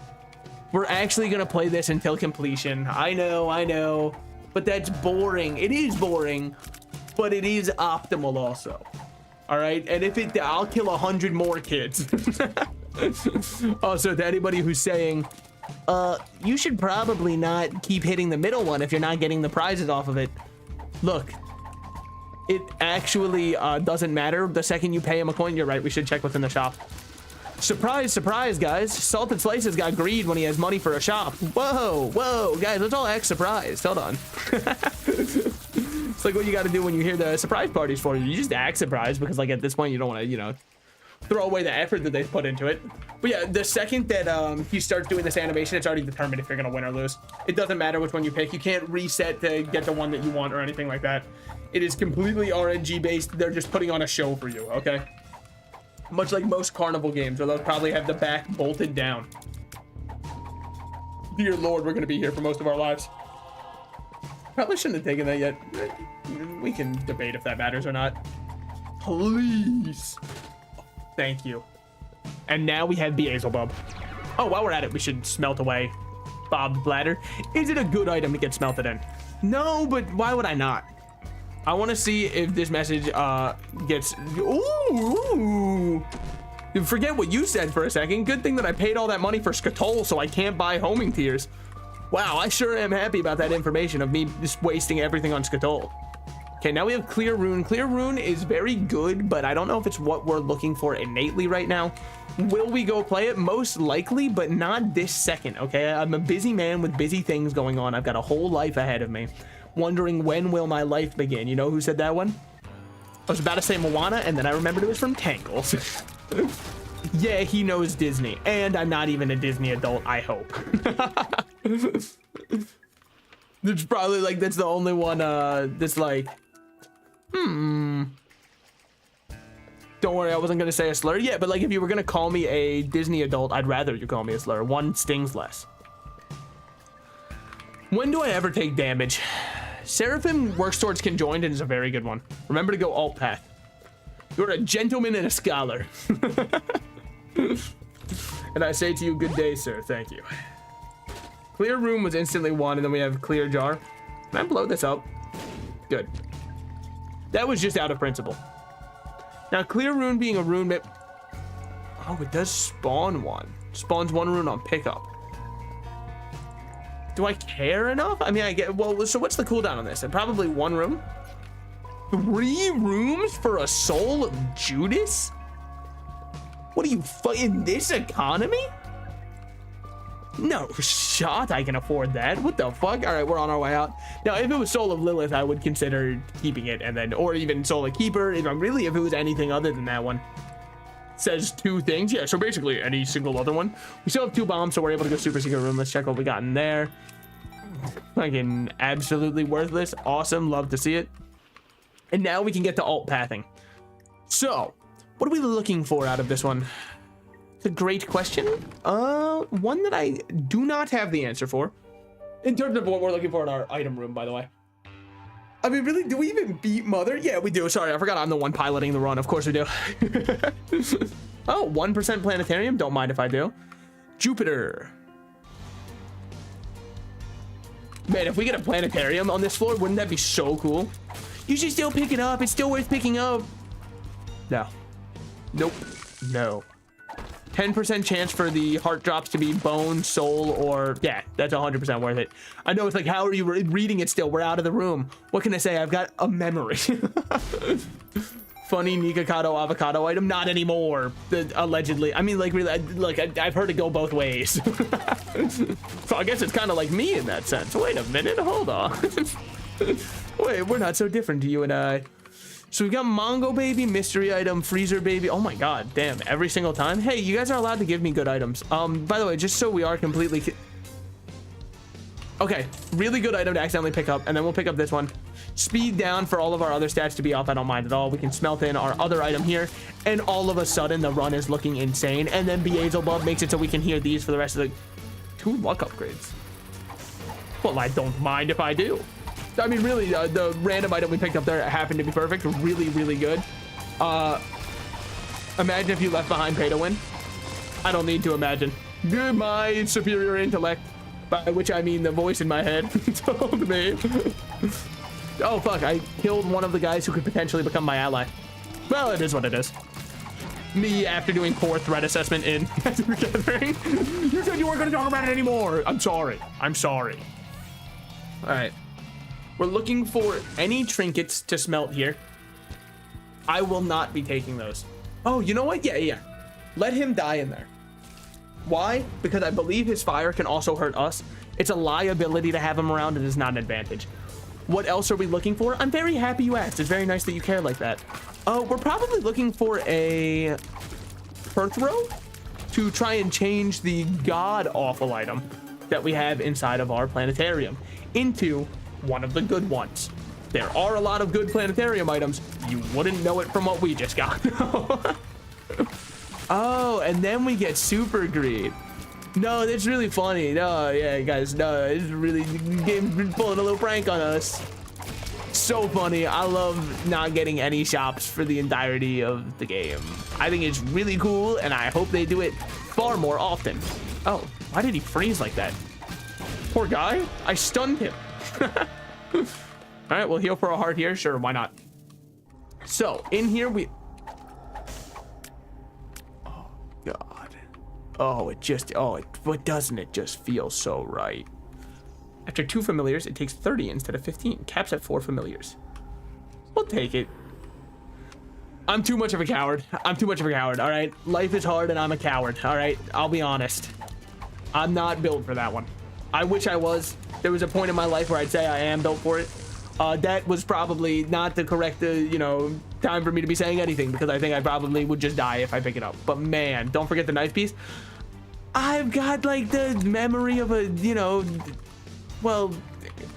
We're actually going to play this until completion. I know. But that's boring. It is boring, but it is optimal also. All right. And if it, I'll kill 100 more kids. Also, to anybody who's saying, you should probably not keep hitting the middle one if you're not getting the prizes off of it. Look, it actually doesn't matter. The second you pay him a coin, you're right. We should check what's in the shop. Surprise, surprise, guys. Salted Slices got greed when he has money for a shop. Whoa, guys, let's all act surprised. Hold on. It's like what you got to do when you hear the surprise parties for you. You just act surprised because, like, at this point, you don't want to, you know, throw away the effort that they put into it. But yeah, the second that he starts doing this animation, it's already determined if you're going to win or lose. It doesn't matter which one you pick. You can't reset to get the one that you want or anything like that. It is completely RNG based. They're just putting on a show for you, okay? Much like most carnival games, where they'll probably have the back bolted down. Dear Lord, we're going to be here for most of our lives. Probably shouldn't have taken that yet. We can debate if that matters or not. Please. Thank you. And now we have Beelzebub. Oh, while we're at it, we should smelt away Bob's bladder. Is it a good item to get smelted in? No, but why would I not? I want to see if this message gets... Ooh. Forget what you said for a second. Good thing that I paid all that money for Skatol so I can't buy homing tears. Wow, I sure am happy about that information of me just wasting everything on Skatol. Okay, now we have Clear Rune. Clear Rune is very good, but I don't know if it's what we're looking for innately right now. Will we go play it? Most likely, but not this second, okay? I'm a busy man with busy things going on. I've got a whole life ahead of me. Wondering when will my life begin. You know who said that one? I was about to say Moana, and then I remembered it was from Tangles. Yeah, he knows Disney, and I'm not even a Disney adult, I hope. There's probably like, that's the only one that's like, don't worry, I wasn't gonna say a slur. Yeah, but like if you were gonna call me a Disney adult, I'd rather you call me a slur. One stings less. When do I ever take damage? Seraphim works towards conjoined and is a very good one. Remember to go alt path. You're a gentleman and a scholar. And I say to you, good day, sir. Thank you. Clear Room was instantly won, and then we have Clear Jar. Can I blow this up? Good. That was just out of principle. Now, Clear Rune being a rune that... Oh, it does spawn one. Spawns one rune on pickup. Do I care enough? I mean, I get... Well, so what's the cooldown on this? And probably one room? 3 rooms for a Soul of Judas? What are you, in this economy? No shot I can afford that. What the fuck? All right, we're on our way out. Now, if it was Soul of Lilith, I would consider keeping it, and then, or even Soul of Keeper. If it was anything other than that one. Says 2 things. Yeah, so basically any single other one. We still have 2 bombs, so we're able to go super secret room. Let's check what we got in there. Fucking absolutely worthless. Awesome. Love to see it. And now we can get to alt pathing. So, what are we looking for out of this one? It's a great question. One that I do not have the answer for. In terms of what we're looking for in our item room, by the way. I mean, really, do we even beat Mother? Yeah, we do. Sorry, I forgot I'm the one piloting the run. Of course we do. Oh, 1% planetarium. Don't mind if I do. Jupiter. Man, if we get a planetarium on this floor, wouldn't that be so cool? You should still pick it up. It's still worth picking up. No. Nope. No. 10% chance for the heart drops to be bone, soul, or yeah, that's 100% worth it. I know it's like, how are you reading it still? We're out of the room. What can I say? I've got a memory. Funny Nikocado avocado item, not anymore. Allegedly, I mean, like really, like I've heard it go both ways. So I guess it's kind of like me in that sense. Wait a minute, hold on. Wait, we're not so different, you and I. So we've got Mongo Baby, Mystery Item, Freezer Baby. Oh my god, damn, every single time. Hey, you guys are allowed to give me good items. By the way, just so we are completely... Okay, really good item to accidentally pick up, and then we'll pick up this one. Speed down for all of our other stats to be off, I don't mind at all. We can smelt in our other item here, and all of a sudden the run is looking insane. And then Beelzebub makes it so we can hear these for the rest of the... 2 luck upgrades. Well, I don't mind if I do. I mean, really, the random item we picked up there happened to be perfect. Really, really good. Imagine if you left behind pay to win. I don't need to imagine. My superior intellect, by which I mean the voice in my head, told me. Oh, fuck, I killed one of the guys who could potentially become my ally. Well, it is what it is. Me, after doing poor threat assessment in Magic the Gathering. You said you weren't going to talk about it anymore. I'm sorry. I'm sorry. All right. We're looking for any trinkets to smelt here. I will not be taking those. Oh, you know what? Yeah. Let him die in there. Why? Because I believe his fire can also hurt us. It's a liability to have him around. It is not an advantage. What else are we looking for? I'm very happy you asked. It's very nice that you care like that. We're probably looking for a Perthrow to try and change the god-awful item that we have inside of our planetarium into one of the good ones. There are a lot of good planetarium items. You wouldn't know it from what we just got. Oh, and then we get super greed. No, that's really funny. No, yeah, guys, no, it's really, the game's pulling a little prank on us. So funny. I love not getting any shops for the entirety of the game. I think it's really cool, and I hope they do it far more often. Oh, why did he freeze like that? Poor guy. I stunned him. All right, we'll heal for a heart here. Sure, why not? So in here we... Oh god. Oh, but doesn't it just feel so right? After 2 familiars, it takes 30 instead of 15. Caps at 4 familiars. We'll take it. I'm too much of a coward. I'm too much of a coward. All right, life is hard and I'm a coward. All right, I'll be honest. I'm not built for that one. I wish I was. There was a point in my life where I'd say I am built for it. That was probably not the correct, time for me to be saying anything, because I think I probably would just die if I pick it up. But man, don't forget the knife piece. I've got like the memory of a, well,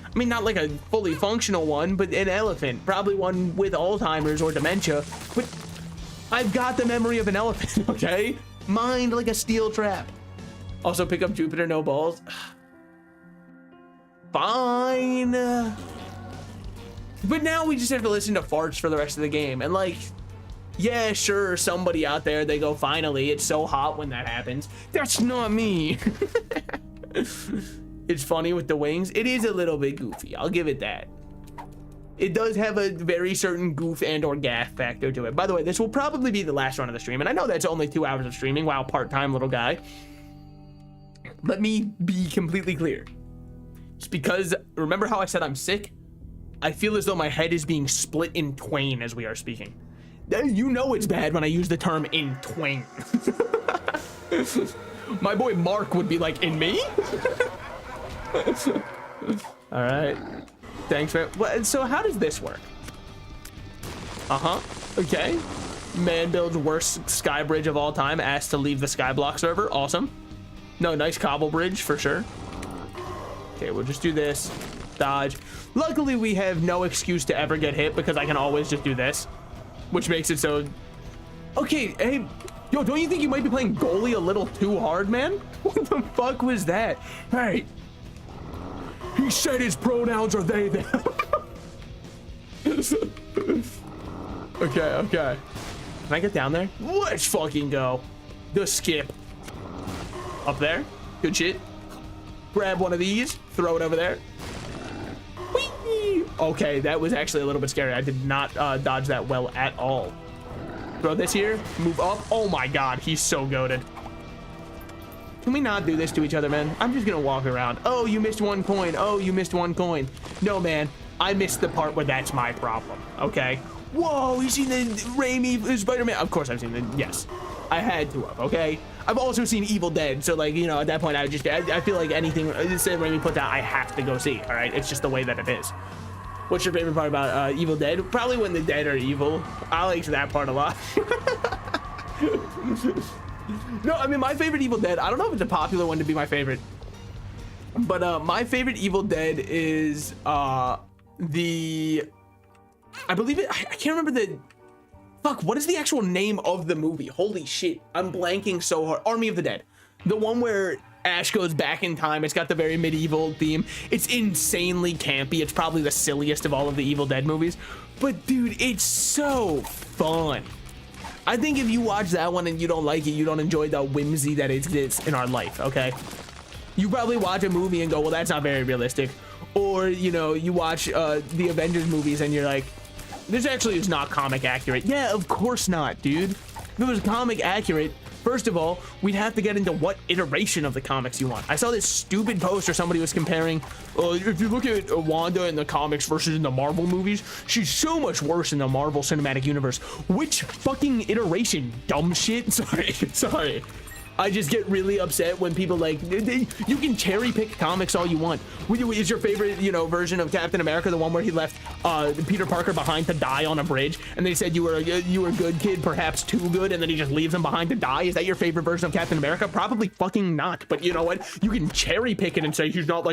I mean, not like a fully functional one, but an elephant, probably one with Alzheimer's or dementia. But I've got the memory of an elephant, okay? Mind like a steel trap. Also pick up Jupiter, no balls. Fine. But now we just have to listen to farts for the rest of the game. And like, yeah, sure, somebody out there, they go, finally, it's so hot when that happens. That's not me. It's funny with the wings. It is a little bit goofy. I'll give it that. It does have a very certain goof and or gaff factor to it. By the way, this will probably be the last run of the stream. And I know that's only 2 hours of streaming. Wow, part-time little guy. Let me be completely clear. It's because, remember how I said I'm sick? I feel as though my head is being split in twain as we are speaking. You know it's bad when I use the term in twain. My boy Mark would be like, in me? All right. Thanks, man. Well, so how does this work? Okay. Man builds worst sky bridge of all time, asked to leave the Skyblock server. Awesome. No, nice cobble bridge for sure. Okay, we'll just do this. Dodge. Luckily, we have no excuse to ever get hit because I can always just do this, which makes it so... Okay, hey, yo, don't you think you might be playing goalie a little too hard, man? What the fuck was that? Hey, he said his pronouns are they, them. Okay. Can I get down there? Let's fucking go. The skip. Up there. Good shit. Grab one of these. Throw it over there. Whee! Okay, that was actually a little bit scary. I did not dodge that well at all. Throw this here. Move up. Oh my god, he's so goated. Can we not do this to each other, man? I'm just gonna walk around. Oh, you missed 1 coin. Oh, you missed 1 coin. No, man. I missed the part where that's my problem, okay? Whoa, you seen the Raimi Spider-Man? Of course I've seen the, yes. I had to have, okay? I've also seen Evil Dead, so like, you know, at that point I feel like anything Sam Raimi puts out, I have to go see, all right? It's just the way that it is. What's your favorite part about Evil Dead? Probably when the dead are evil. I like that part a lot. No, I mean, my favorite Evil Dead, I don't know if it's a popular one to be my favorite, but my favorite Evil Dead is I believe it, I can't remember the, fuck, what is the actual name of the movie? Holy shit, I'm blanking so hard. Army of the Dead. The one where Ash goes back in time. It's got the very medieval theme. It's insanely campy. It's probably the silliest of all of the Evil Dead movies. But dude, it's so fun. I think if you watch that one and you don't like it, you don't enjoy the whimsy that exists in our life, okay? You probably watch a movie and go, well, that's not very realistic. Or, you know, you watch the Avengers movies and you're like, this actually is not comic accurate. Yeah, of course not, dude. If it was comic accurate, first of all, we'd have to get into what iteration of the comics you want. I saw this stupid post where somebody was comparing, if you look at Wanda in the comics versus in the Marvel movies, she's so much worse in the Marvel Cinematic Universe. Which fucking iteration, dumb shit? Sorry. I just get really upset when people like, you can cherry pick comics all you want. Is your favorite, you know, version of Captain America the one where he left Peter Parker behind to die on a bridge, and they said you were a good kid, perhaps too good, and then he just leaves him behind to die? Is that your favorite version of Captain America? Probably fucking not. But you know what? You can cherry pick it and say he's not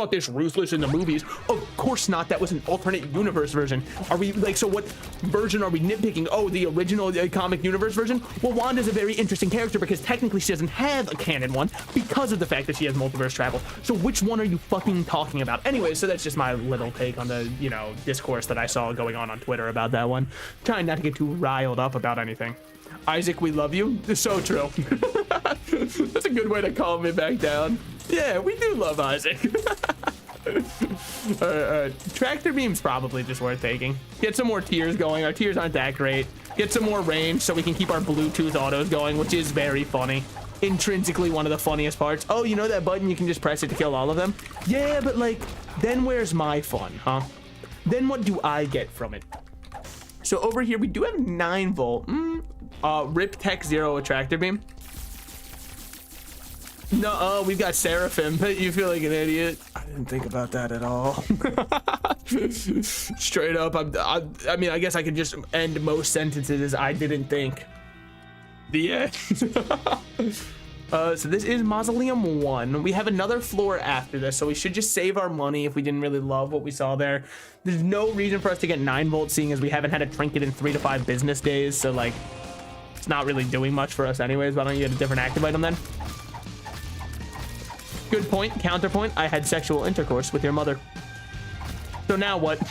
this ruthless in the movies. Of course not. That was an alternate universe version. Are we like, so what version are we nitpicking? Oh, the original comic universe version? Well, Wanda's a very interesting character because technically she doesn't have a canon one because of the fact that she has multiverse travel. So which one are you fucking talking about? Anyway, so that's just my little take on the, you know, discourse that I saw going on Twitter about that one. Trying not to get too riled up about anything. Isaac, we love you. It's so true. That's a good way to calm me back down. Yeah, we do love Isaac. Tractor beam's probably just worth taking. Get some more tiers going. Our tiers aren't that great. Get some more range so we can keep our Bluetooth autos going, which is very funny. Intrinsically one of the funniest parts. Oh, you know that button, you can just press it to kill all of them? Yeah, but like, then where's my fun, huh? Then what do I get from it? So over here, we do have 9 volt. Rip Tech 0 attractor beam. No, we've got Seraphim. You feel like an idiot. I didn't think about that at all. Straight up, I mean, I guess I could just end most sentences as I didn't think. The end. So this is Mausoleum 1. We have another floor after this, so we should just save our money if we didn't really love what we saw there. There's no reason for us to get 9 volt, seeing as we haven't had a trinket in 3 to 5 business days, so like, it's not really doing much for us anyways. Why don't you get a different active item then? Good point. Counterpoint. I had sexual intercourse with your mother. So now what?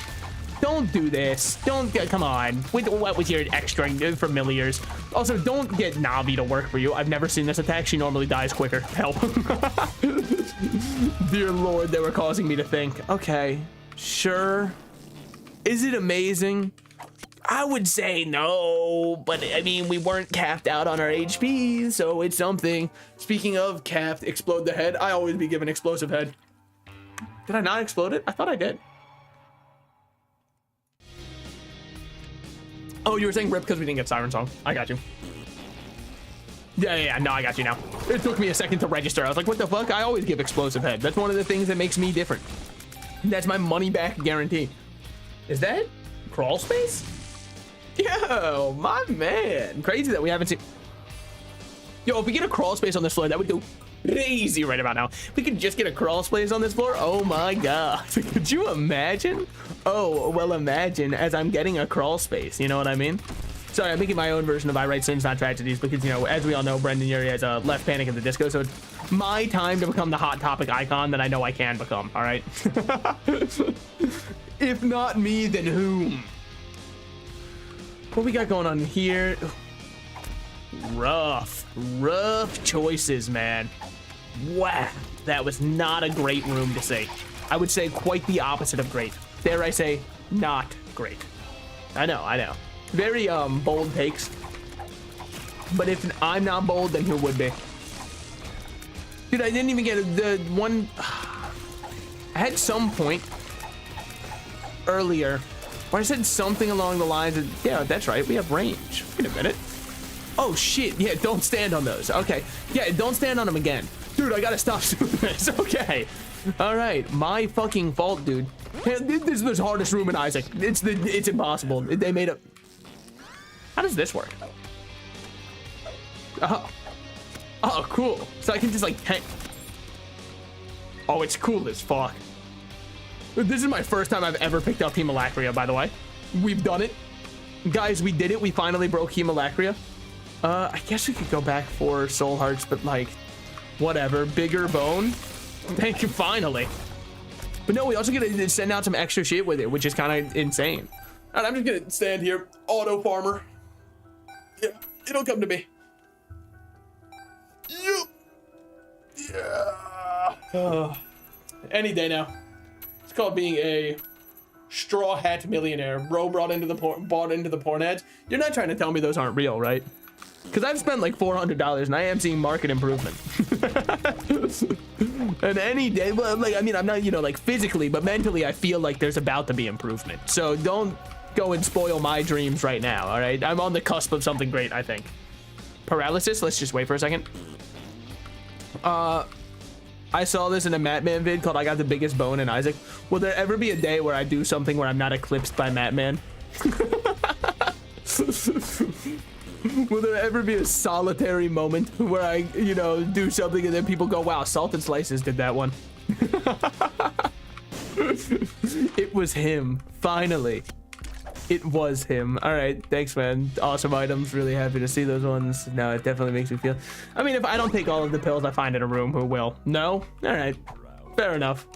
Don't do this. Don't get, come on. What was your extra familiars? Also, don't get Navi to work for you. I've never seen this attack. She normally dies quicker. Help. Dear Lord, they were causing me to think. Okay, sure. Is it amazing? I would say no, but I mean, we weren't capped out on our HP, so it's something. Speaking of capped, explode the head. I always be given explosive head. Did I not explode it? I thought I did. Oh, you were saying rip because we didn't get Siren Song. I got you. Yeah, no, I got you now. It took me a second to register. I was like, what the fuck? I always give explosive head. That's one of the things that makes me different. That's my money back guarantee. Is that crawl space? Yo, my man. Crazy that we haven't seen. Yo, if we get a crawl space on this floor, that would go crazy right about now. If we could just get a crawl space on this floor. Oh my god. Could you imagine? Oh, well, imagine as I'm getting a crawl space. You know what I mean? Sorry, I'm making my own version of I Write Sins, Not Tragedies, because, you know, as we all know, Brendan Urie has a left Panic at the Disco, so it's my time to become the hot topic icon that I know I can become, all right? If not me, then whom? What we got going on here? Rough choices, man. Wow, that was not a great room to say. I would say quite the opposite of great. Dare I say, not great. I know. Very bold takes. But if I'm not bold, then who would be? Dude, I didn't even get the one. I had some point earlier where I said something along the lines of, yeah, that's right, we have range. Wait a minute. Oh shit, yeah, don't stand on those. Okay, yeah, don't stand on them again. Dude, I gotta stop doing this. Okay. All right, my fucking fault, dude. This is the hardest room in Isaac. It's impossible. They made it. How does this work? Oh, cool. So I can just like tank. Oh, it's cool as fuck. This is my first time I've ever picked up Hemolacria, by the way. We've done it. Guys, we did it. We finally broke Hemolacria. I guess we could go back for Soul Hearts, but like, whatever. Bigger bone. Thank you, finally. But no, we also get to send out some extra shit with it, which is kind of insane. All right, I'm just gonna stand here. Auto farmer. Yeah, it'll come to me. Yeah. Any day now. It's called being a straw hat millionaire. Bro brought into the porn ads. You're not trying to tell me those aren't real, right? Because I've spent like $400 and I am seeing market improvement. And any day, well, like, I mean, I'm not, you know, like physically, but mentally, I feel like there's about to be improvement. So don't go and spoil my dreams right now, all right? I'm on the cusp of something great, I think. Paralysis, let's just wait for a second. I saw this in a Matman vid called I Got the Biggest Bone in Isaac. Will there ever be a day where I do something where I'm not eclipsed by Matman? Will there ever be a solitary moment where I, you know, do something and then people go, wow, Salted Slices did that one. It was him, finally. It was him. All right, thanks, man. Awesome items. Really happy to see those ones. No, it definitely makes me feel. I mean, if I don't take all of the pills I find in a room, who will? No? All right, fair enough.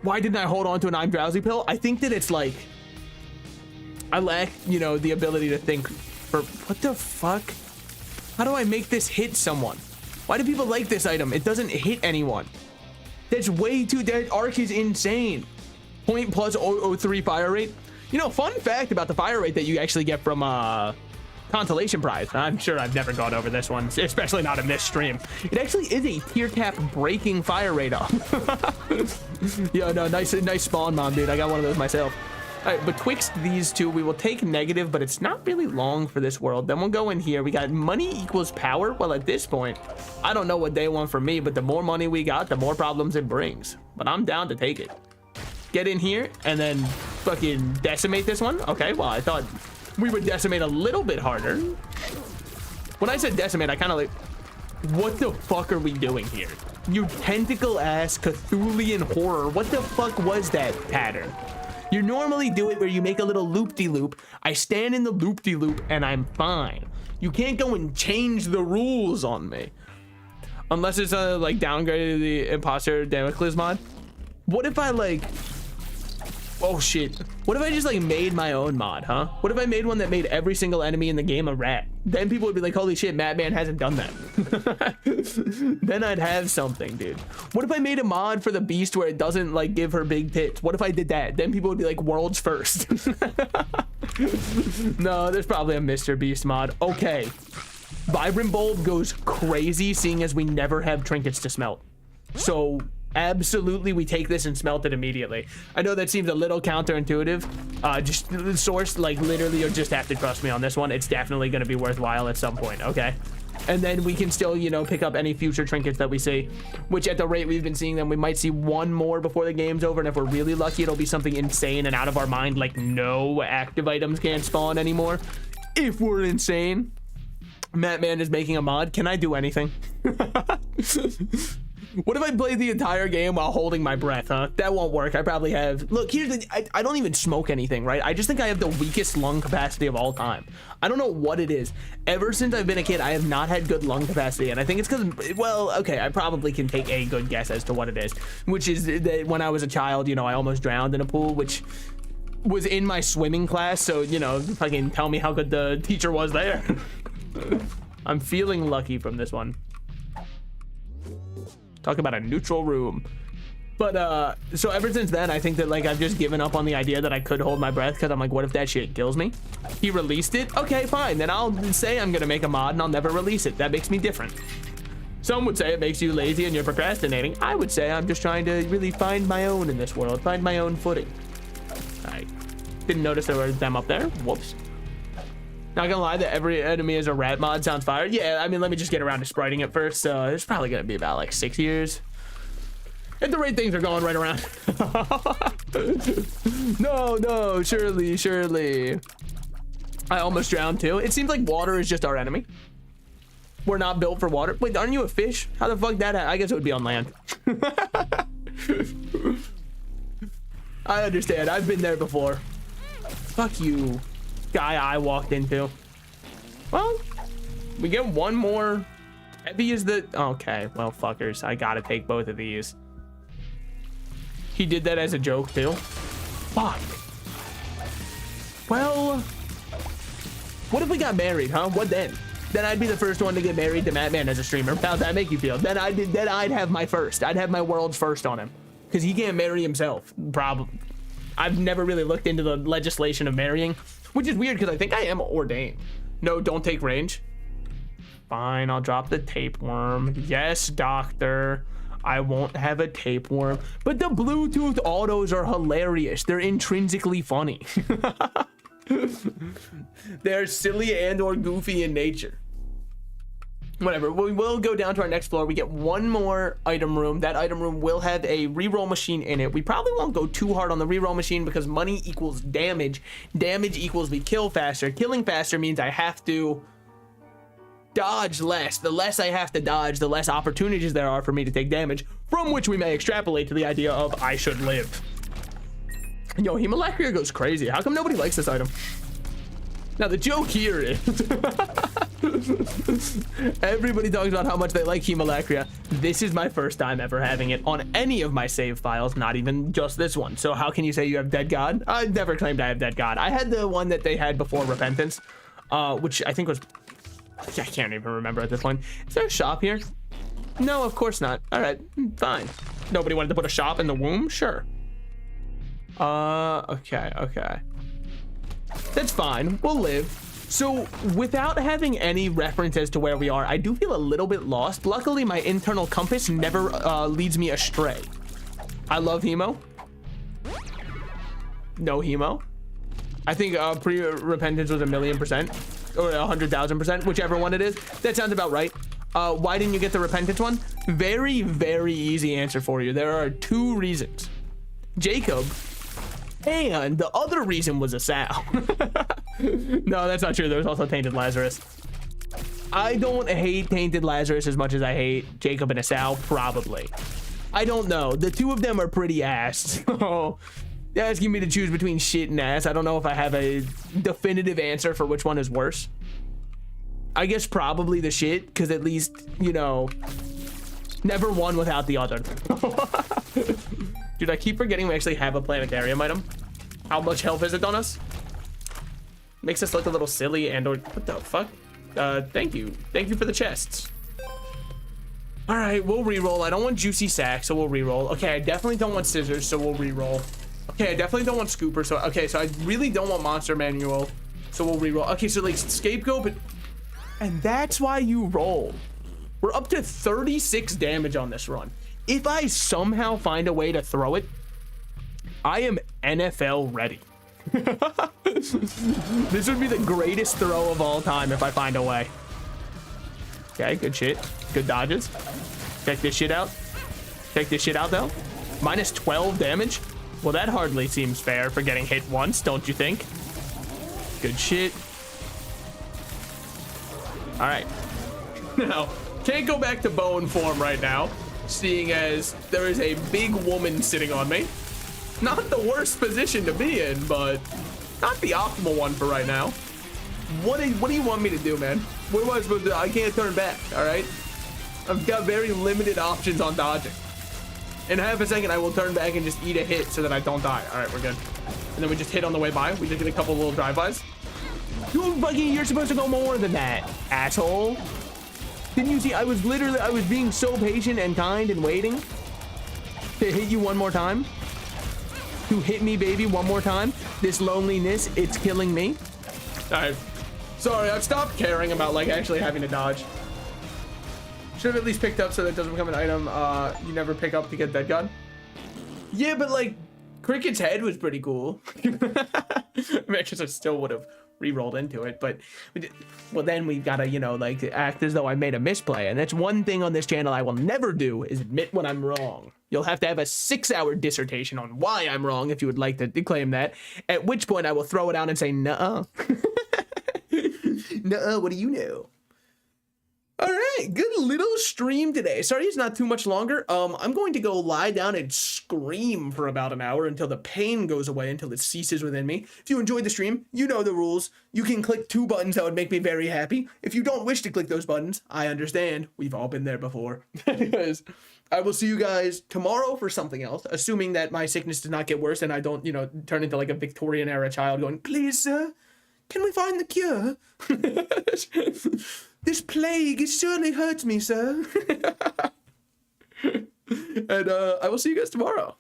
Why didn't I hold on to an I'm drowsy pill? I think that it's like, I lack, you know, the ability to think for, what the fuck? How do I make this hit someone? Why do people like this item? It doesn't hit anyone. That's way too, that arc is insane. Point plus 003 fire rate. You know, fun fact about the fire rate that you actually get from Constellation Prize. I'm sure I've never gone over this one, especially not in this stream. It actually is a tier cap breaking fire rate up. Yeah, no, nice spawn mom, dude. I got one of those myself. All right, betwixt these two, we will take negative, but it's not really long for this world. Then we'll go in here. We got money equals power. Well, at this point, I don't know what they want from me, but the more money we got, the more problems it brings. But I'm down to take it. Get in here and then fucking decimate this one. Okay, well, I thought we would decimate a little bit harder. When I said decimate, I kind of like, what the fuck are we doing here? You tentacle ass Cthulhian horror. What the fuck was that pattern? You normally do it where you make a little loop-de-loop. I stand in the loop-de-loop and I'm fine. You can't go and change the rules on me. Unless it's a like downgraded the imposter Damocles mod. What if I like, oh shit. What if I just like made my own mod, huh? What if I made one that made every single enemy in the game a rat? Then people would be like, holy shit, Madman hasn't done that. Then I'd have something, dude. What if I made a mod for the beast where it doesn't like give her big tits? What if I did that? Then people would be like, world's first. No, there's probably a Mr. Beast mod. Okay. Vibrant Bulb goes crazy seeing as we never have trinkets to smelt. So absolutely, we take this and smelt it immediately. I know that seems a little counterintuitive. Just the source, like literally, you'll just have to trust me on this one. It's definitely going to be worthwhile at some point, okay? And then we can still, you know, pick up any future trinkets that we see, which at the rate we've been seeing them, we might see one more before the game's over. And if we're really lucky, it'll be something insane and out of our mind, like no active items can't spawn anymore. If we're insane. Matman is making a mod. Can I do anything? What if I play the entire game while holding my breath, huh? That won't work. I probably have... Look, here's the... I don't even smoke anything, right? I just think I have the weakest lung capacity of all time. I don't know what it is. Ever since I've been a kid, I have not had good lung capacity, and I think it's because... Well, okay, I probably can take a good guess as to what it is, which is that when I was a child, you know, I almost drowned in a pool, which was in my swimming class, so, you know, fucking tell me how good the teacher was there. I'm feeling lucky from this one. Talk about a neutral room. But so ever since then, I think that like I've just given up on the idea that I could hold my breath, because I'm like, what if that shit kills me? He released it. Okay, fine. Then I'll say I'm gonna make a mod and I'll never release it. That makes me different. Some would say it makes you lazy and you're procrastinating. I would say I'm just trying to really find my own in this world, find my own footing. I didn't notice there were them up there. Whoops. Not gonna lie, that every enemy is a rat mod sounds fire. Yeah, I mean, let me just get around to spriting it first. So it's probably gonna be about like 6 years. At the rate things are going right around. No, surely. I almost drowned too. It seems like water is just our enemy. We're not built for water. Wait, aren't you a fish? How the fuck that? I guess it would be on land. I understand. I've been there before. Fuck you, guy I walked into. Well, we get one more. Heavy is the... Okay, well, fuckers. I gotta take both of these. He did that as a joke, too. Fuck. Well, what if we got married, huh? What then? Then I'd be the first one to get married to Mattman as a streamer. How'd that make you feel? Then I'd have my first. I'd have my world's first on him. Because he can't marry himself. Probably. I've never really looked into the legislation of marrying. Which is weird, because I think I am ordained. No, don't take range. Fine, I'll drop the tapeworm. Yes, doctor. I won't have a tapeworm. But the Bluetooth autos are hilarious. They're intrinsically funny. They're silly and or goofy in nature. Whatever, we will go down to our next floor. We get one more item room. That item room will have a reroll machine in it. We probably won't go too hard on the reroll machine because money equals damage. Damage equals we kill faster. Killing faster means I have to dodge less. The less I have to dodge, the less opportunities there are for me to take damage, from which we may extrapolate to the idea of I should live. Yo, Hemolacria goes crazy. How come nobody likes this item? Now, the joke here is everybody talks about how much they like Hemolacria. This is my first time ever having it on any of my save files, not even just this one. So how can you say you have Dead God? I've never claimed I have Dead God. I had the one that they had before Repentance, which I think was... I can't even remember at this point. Is there a shop here? No, of course not. All right, fine. Nobody wanted to put a shop in the womb? Sure. Okay. That's fine. We'll live. So without having any reference as to where we are, I do feel a little bit lost. Luckily, my internal compass never leads me astray. I love Hemo. No Hemo. I think pre-repentance was 1,000,000% or 100,000%, whichever one it is. That sounds about right. Why didn't you get the repentance one? Very, very easy answer for you. There are 2 reasons. Jacob, and the other reason was ISAA. No, that's not true. There was also Tainted Lazarus. I don't hate Tainted Lazarus as much as I hate Jacob and ISAA, probably. I don't know. The 2 of them are pretty ass. So asking me to choose between shit and ass, I don't know if I have a definitive answer for which one is worse. I guess probably the shit, because at least, you know, never one without the other. Dude, I keep forgetting we actually have a planetarium item. How much health is it on us? Makes us look a little silly and or... What the fuck? Thank you. Thank you for the chests. All right, we'll reroll. I don't want juicy sack, so we'll reroll. Okay, I definitely don't want scissors, so we'll reroll. Okay, I definitely don't want scooper, so... Okay, so I really don't want monster manual, so we'll reroll. Okay, so like scapegoat, but... And that's why you roll. We're up to 36 damage on this run. If I somehow find a way to throw it, I am NFL ready. This would be the greatest throw of all time if I find a way. Okay, good shit. Good dodges. Check this shit out. Check this shit out, though. Minus 12 damage. Well, that hardly seems fair for getting hit once, don't you think? Good shit. All right. Now, can't go back to bone form right now, seeing as there is a big woman sitting on me. Not the worst position to be in, but not the optimal one for right now. What do you want me to do, man? What am I supposed to do? I can't turn back, all right? I've got very limited options on dodging. In half a second, I will turn back and just eat a hit so that I don't die. All right, we're good. And then we just hit on the way by. We just get a couple little drive-bys. Dude, fucking, you're supposed to go more than that, asshole. Didn't you see? I was being so patient and kind and waiting. To hit you one more time? To hit me, baby, one more time? This loneliness, it's killing me. All right. Sorry, I've stopped caring about like actually having to dodge. Should have at least picked up so that doesn't become an item you never pick up to get that gun. Yeah, but like Cricket's head was pretty cool. I mean, I guess I still would have re-rolled into it, but well, then we've got to, you know, like act as though I made a misplay. And that's one thing on this channel I will never do, is admit when I'm wrong. You'll have to have a 6-hour dissertation on why I'm wrong if you would like to claim that, at which point I will throw it out and say, nuh-uh. Nuh-uh, what do you know? All right, good little stream today. Sorry it's not too much longer. I'm going to go lie down and scream for about an hour until the pain goes away, until it ceases within me. If you enjoyed the stream, you know the rules. You can click 2 buttons that would make me very happy. If you don't wish to click those buttons, I understand. We've all been there before. Anyways, I will see you guys tomorrow for something else, assuming that my sickness does not get worse and I don't, you know, turn into like a Victorian era child going, please, sir, can we find the cure? This plague, it surely hurts me, sir. And I will see you guys tomorrow.